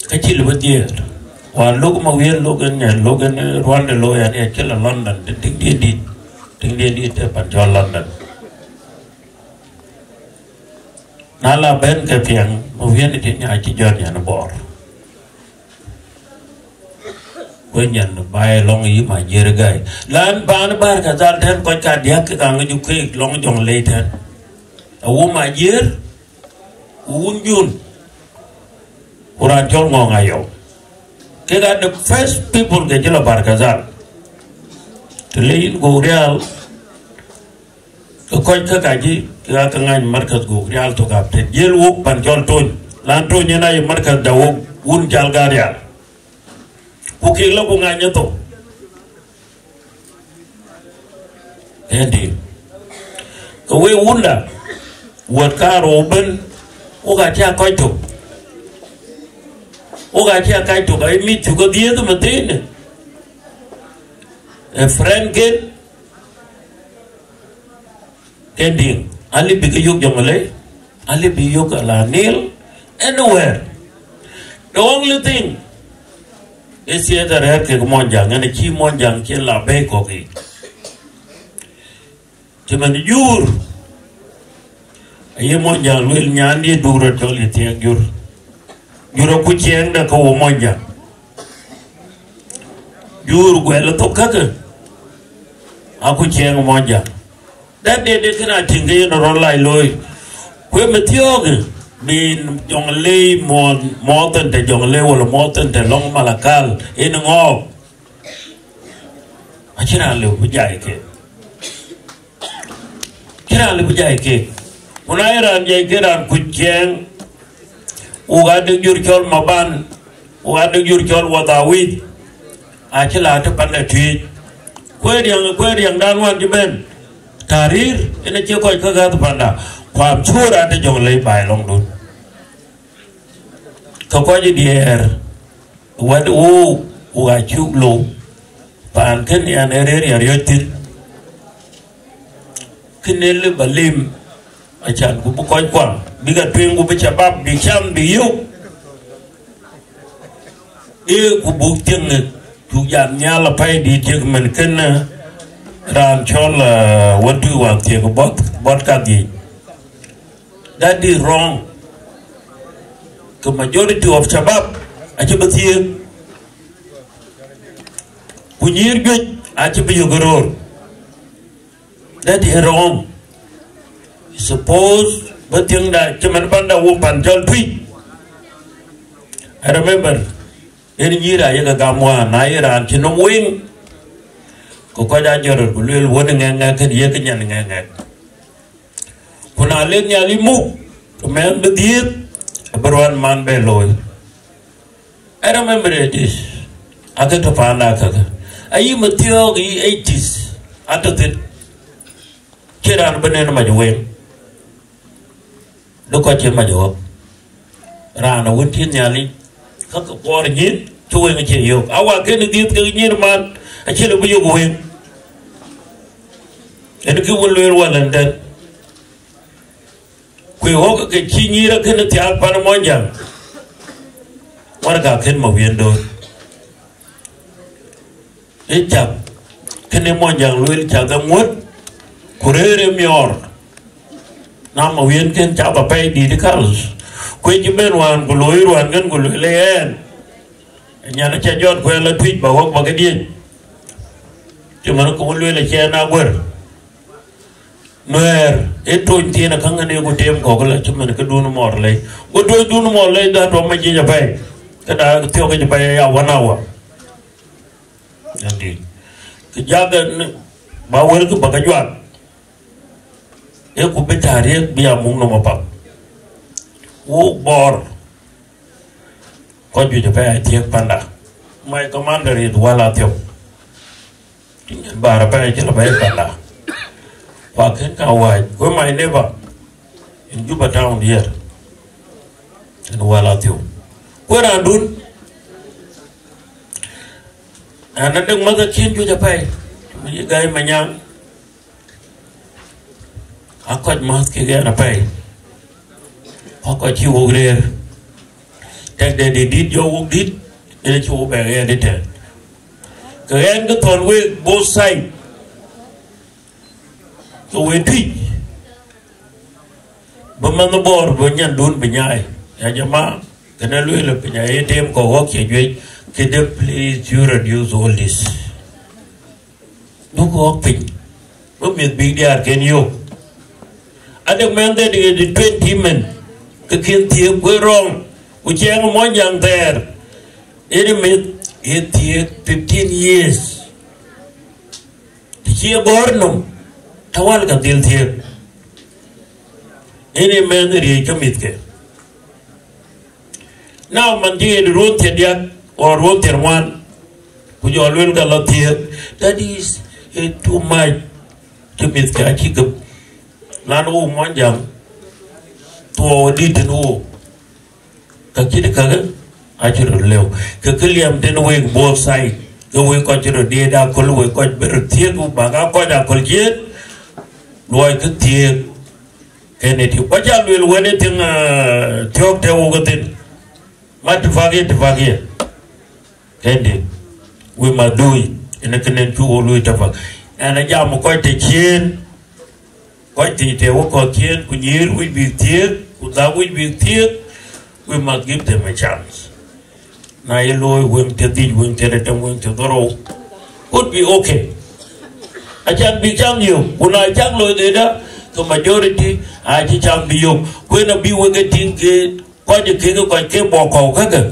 ka chi le dier wa log ma wen logan nyan logan rwanda lo ya ne chi la London ting di te pan jo London nala ben ke piang mo vien ti nya chi jon ya na bor ko nyan bai long yi ma jer gai lan ban bar ka dal ten ko ka dia ke ang ju ke long jong le ten a wo ma jer un jun ura jol ngo ngayo ke ga the first people ke jela bar ka dal to lein go real ko ka ji ga ka ngan markas go real to ka te yel wo pan jol ton lan to nyana y markas da wo un jal ga real ku ke lo ku nganya to endi ko we unda wat ka roben o ga cha ko to o ga cha kai to ga mi tu ko die to matene a friend get ending ali bi ko yog jongale ali bi yog ala nil anywhere. The only thing is here that I can monjang and a key monjang kill la bakery. Chiman yur a monjang will nyandi do a jolly thing. You're a kuchang the ko monjang. You're well to kaka. A kuchang monjang. That day they cannot think in a roll like Loy. Quim a theory. Bin jong lei more than the jong lei or more than the long malakal in all. I can't live with Jaike. Can't live with Jaike. When I ran Jaike and Kuchang, who had the Jurkol Maban, who had the Jurkol Wadawit, I shall have to pan a tweet. Query young Dan want to ben. Tarir in a Chokoi Kagat Panda.ความชั่วร้ายจะจงเลยไปลงดูเขาก็จะดีวันว่าชุกลูผ่านขึ้นยันเรียร์ติดขึ้นเรื่องบลิมอาจารย์กูบุกคอยกว้างบิกตัวเองกูไปจับบับบิช้ำบิยุกูบุกเตียงทุกอย่างเนี้ยละไปดีเทียงมันขึ้นนะร้านชอลวันที่วางเทียงบอสกันดี That is wrong. The majority of Shabab, Achibatir, Punir good, Achibiyugurur. That is wrong. Suppose, but young that Chamanbanda Wupan Jolpi. I remember in Yira Yagagamwa, Naira, and Chinum Wing, Kokoda Jorul, Lil Wooding and Yakan and Kuna lenya limu, man bediet, berwan man beloy. I remember it is. I got to find out. I am a theory 80s. After that, Kiran Banana Majuan. Look at your Majo. Rana went in Yali. Cock a water in, two in a chair. Our can get the near man, a chill of you going. And you will learn well and then. We walk a chinny a can tell Panamonja. What got him of window? It's up. Kinamonja will tell them what? Kurere Mior. Now we can chop a pay the colors. Quit you men one, Gulu and Gulu Layan. And Yanacha John Quella tweet by walk back again. Jumanaco will a chair now where. Where it told Tina Kangani would take Goggle to make a do no more late. What do I do no more late that on my ginger pay? That I'll tell you by 1 hour. Indeed. The Jagan Bawel to Bagajuan. You could be tired, be a Mungamapa. Walk bore. What you to pay? Take Panda. My commander is well at you. Barapay Panda. Walking away, where my neighbor in Juba town here, and well at you. Where I do, and the mother came to the pay. You guy, my young, I got mask again a pay. I got you over there. That they did your work, did, and it's over editor. The end of the way, both sides. So we tweet. But man the board when you're doing Binyai, Yajama, can I will up in your ATM go walk your way? Can you please you reduce all this? No go up in. What means big deal can you? I demand that the 20 men, the king team go wrong, which young one young there. It 15 years. The year born. Tawal ka dil thiye any man ri kamit ke now man ji ro the dia or ro the one ku jo luen ka la thiet that is too much to mit ka chi ka lan u mon jang to di ten u ka chi ka ga a chi ro leo ka kliam ten we both side ka we ko chi ro de da ko we ko ber thiet u ba ga ko da ko jet loi ka thiet kene ti ko ja luen we ne tin thiok te u ga tin mat fage kende we ma do it ina kenen tu o lui tafak ana jam ko te chien ko te wo ko chien ku nyir we bi tiet ku da we bi tiet we must give them a chance na ye loy we te di we te te we te doro would be okay a chan bi cham you una chang loy de da the majority a chi cham bi yo ku na bi we get tin ke ko je ke bo ko ka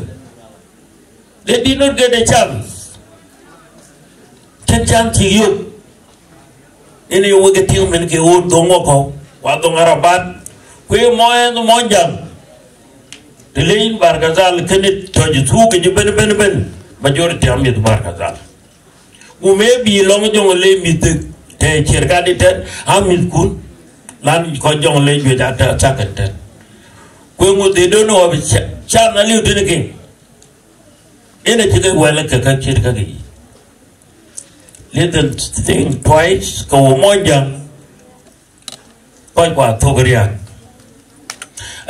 they did not get a chance. Chance to you. Any way get him and get old Dongoko, Wadong Arabat, we more and Monjam. The lane Bargazal can it to the two can you ben majority of it Bargazal. Who may be long Jong lay me the Chergadit, Hamil Kun, Land Kojong lay with that second. When they don't know of Channel you did again. In a chicken well like a chicken. Let them think twice, go more young. Quite what Togaria.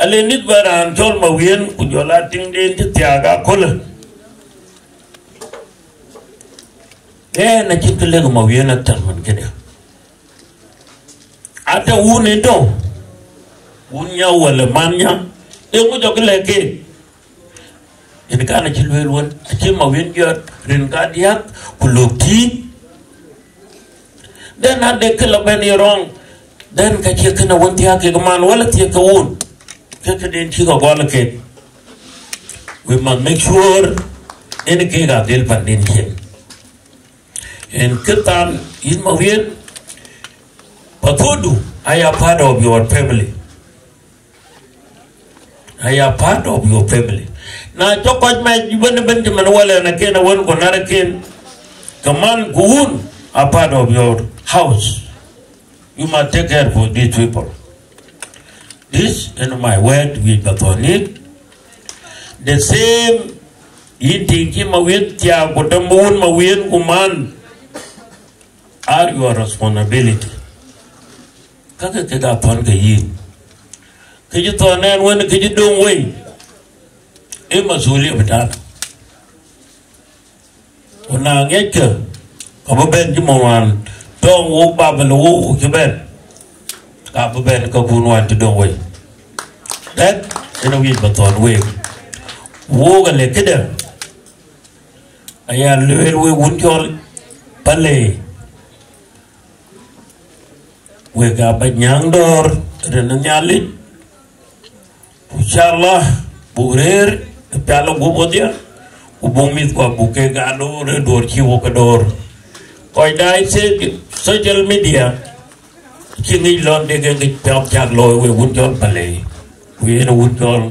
A little bit and told my win, put your Latin in the Tiaga color. Then I took the leg of my win at Talman Kenya. At a wound in door. Wunya well a mania, they would have like it. In the kind of children, one, a chim of winter, Ringadiak, Puluki. Then had they kill a penny wrong. Then Kachakana won't take a man, well, take a wound. Take it in Chicago. We must make sure any cake of the Pandin. And Kitan is my win. Patodu, I am part of your family. I am part of your family. Now, Chokot might you win a Benjamin well and again, I won't go another king. Command Goon are part of your house. You must take care for these people. This, in my word, with Bathonic, the same eating him with Tia, Gotamoon, Mawin, Kuman are your responsibility. Kakaka upon the yin. Could you turn and when could you do away? Emma Zuli of that. When I get you, come a bed, Jimoran, don't walk up and walk your bed. Up a bed, Cocoon want to do away. That in a week, but on way. Walk a liquor. I am little way, won't you? Palais. We got a young door, and a nyali. Inshallah, Burer. Palo Bubodia, Ubumit Buke Gado, Redor Chiwokador. Quite I said social media. King Lon de Pel Chaglo, we would all ballet. We in a wood all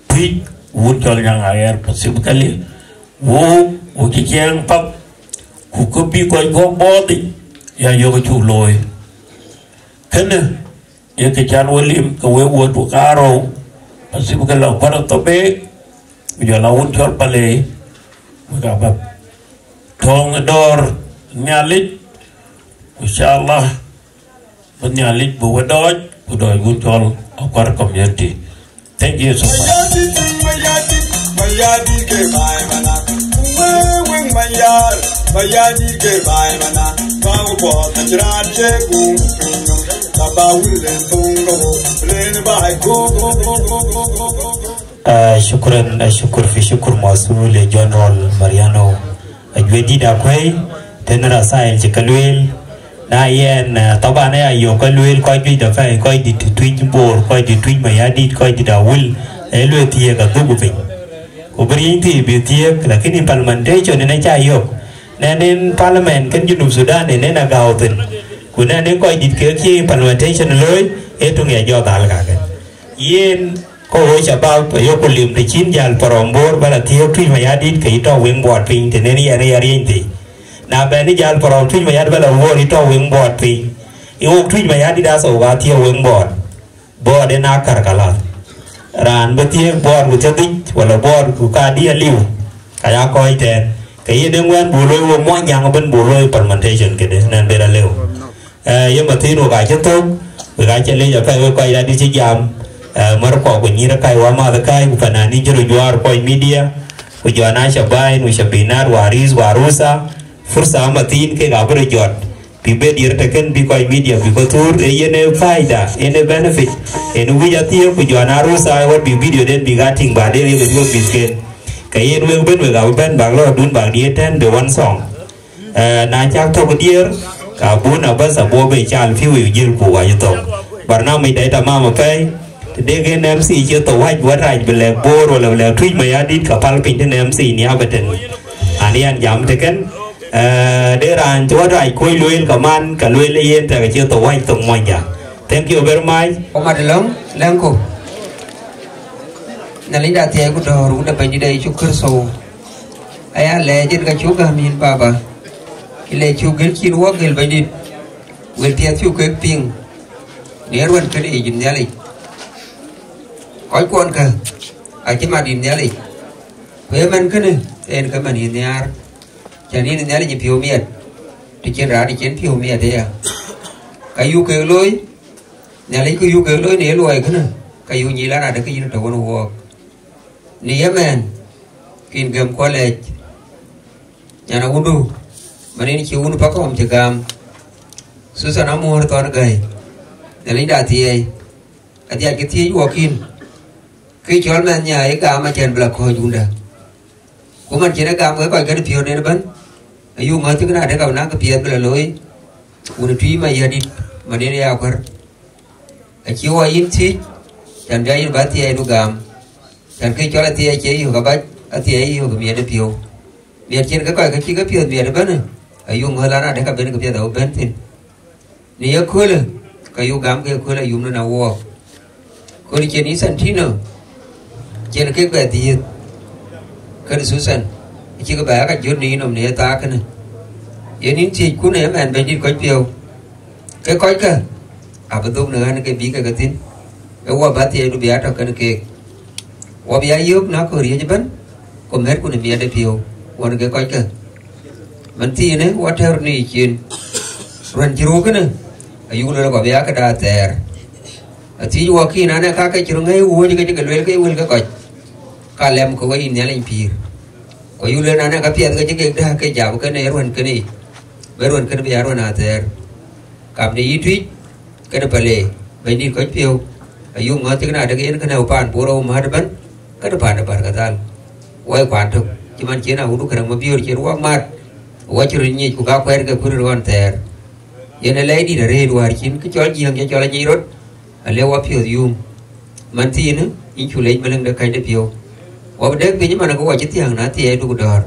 tweet, wood all young air specifically. Woo, Ukikian Pop, who could be quite go body. Ya yoga too loy. Kenne, Yakichan William, the way wood to Caro, Pacifical of Paratobe. We are now on your palais. We got a tongue a door, Nyalit, inshallah, but Nyalit, but we dodge, we do a good job of our community. Thank you so much. Shukran, shukur fi shukur masul General Mariano Ajwedi da kwai tenera sai chikalwel na yen tabana ya yo kalwel ko di da fai ko di twin bor ko di twin mayadi ko di da wul elo tie ga dubu pe ko bri ti bi tie lakini parliamentation ne cha yo nen parliament kan junub Sudan ne na gauten kuna ne ko di ke ki parliamentation loy etung ya jo dal ga yen ko cha ba yo ko lim de chin jal parombor bala tie twin mayadi ke to wing board pin te ne ya ri ti na beni jal parom tuj ma yad bela wori to wing board pi iwok tuj ma yad da so ga tie wing board na kar kala ran betie board ku tedik wala board ku ka dia liu kaya ko ite kay ne ngwan buloy wo mo nyang ben buloy fermentation ke de nan bela leo ye ma tino ga chetok ga chele ja fa ko ida di jam mar ko ko nyira kai wa ma da kai ku panani jiro juar ko media ku jona shabai nu shabinar waris warusa fursa matin ke ga bere jot bi be dir teken bi ko media bi ko tur yene faida ene benefit ene wiya tie ku jona rusa wa bi video den bi gating ba de le go biscuit kay en we ben we ga ben bang lo dun bang die ten de one song na chak to ko dir ka bu na ba sa bo be chan fi wi jil ku wa to barna mi dai ta ma ma pe de gen MC chưa to wa wa rai be le bo ro le tweet ma ya dit ka pal pin ten MC ni abaten ani an jam teken để rằng chúa đại quay luyện cả man cả luyện lên tại cái chưa tổ anh tổng mọi nhà thank you very much ông mặt lớn đang cô nhà lính đại thế của đồ cũng đã phải đi đây chúc cơ sổ ai lẽ trên cái chú cả miền bà cái lẽ chú cái chi nuốt cái phải đi về tiệt chú cái ping nếu luôn cái gì dùm nhà lính có con cơ ai chỉ mà dùm nhà lính về mình cái này em cái mình hiện nhà cho nên là những phiếu miệt thì trên ra thì trên phiếu miệt thế à cái yêu kêu lối nhà lấy cái yêu kêu lối này lùi cái này cái yêu gì là được cái gì nó đâu có nuôi nếu men kinh nghiệm qua lệ nhà nó uống đủ mà nên chịu uống phải không chỉ cam số sản nó mua toàn gầy nhà lấy đà thì cái thiê của kinh cái chó men nhà ấy cam mà chèn bạc hồi uống được của mình chỉ là cam với vài cái phiếu này nó bắn ayu nggak tuh kena ada kau nak kepiat bela loi, udah tuh mah ya di mana dia akar, aciwa inti, dan dia ini bati ayu gam, dan kai jual ti ayu ayu kabat, ti ayu kami ada piau, biar cina kai piau biar apa nih, ayu nggak lana ada kau benda kepiat tahu bentin, ni ya kul, kayu gam kai kul ayu mana nawa, kul cini santino, cina kai bati, kan susan. Chỉ có bé cái chuyện này nó nè ta cái này, vậy nên chỉ cú này em bên đi coi phiếu, cái coi cơ, bắt đầu nữa anh cái bí cái tin, cái qua bắt thì nó bé trong cái qua bé yếu nó có gì chứ bên, còn hết cú này bé để phiếu, qua cái coi cơ, mình thì này qua theo này chuyện, rồi chỉ rồi cái này, ayu nó có bé cái đa tèr, thì qua khi nào này cái chuyện ngay uống cái lưỡi cái coi, cái lem có cái in này lên phiếu. Có yêu lên anh cái tiền cái đó cái giàu cái này luôn cái này bây giờ luôn à thế cảm thấy ý tweet cái đó phải lệ bây đi có phiếu yêu ngó cái nào cái nào bàn bố đâu mà bắn cái đó bàn cái tal quay quản thôi chỉ mình chỉ nào cũng được mà biểu chỉ ruộng mát quay chỉ riêng của các quen cái khu ruộng thế giờ này lấy đi là rê đuổi chín cái cho là gì rồi lấy qua phiếu dùng mình thì nữa in chủ lấy mình được cái đấy phiếu Wah dek punya mana kau wajib tiang nanti ya itu kedor.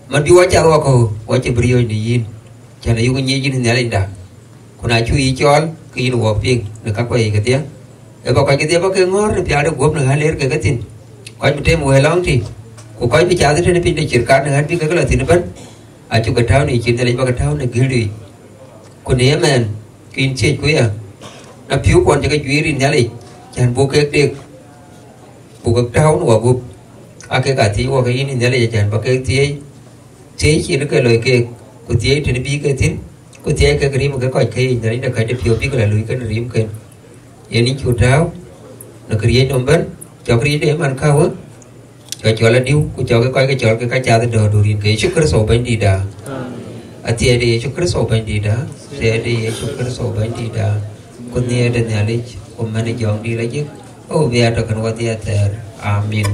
Mandi wajar wako wajib beriyo ni yin. Jangan yuk nyi yin ni dah. Kuna cui chol kin waping nak kau yang ketia. Pakai ketia pakai ngor ni piada guap nak halir ke ketin. Kau betul muelang ti. Kau bicara tu ni pindah cerkat dengan pi kalau tin ban. Acu ketau ni cinta lagi ketau ni gili. Kuna man kin cek kau ya. Na piu kau jaga juiri ni lagi. Jangan buka dek. Buka ketau ni wabuk. Cái cả thì qua cái ini này là chẳng bao cái thế chỉ nó cái lời cái của thế thì nó bị cái thế của thế cái rim cái coi cái này là cái đẹp phiêu biết là lưỡi cái rim cái vậy ní chuột ráo nó cái gì nôm bén cho cái để mà ăn khao á cho là điêu của cho cái coi cái cha thì đồ riêng cái chút cái sổ bên đi đã thế đi chút cái sổ bên đi đã thế đi chút cái sổ bên đi đã con nghe đến nhà đi con mình dọn đi lấy chứ ô về cho cần qua thế amin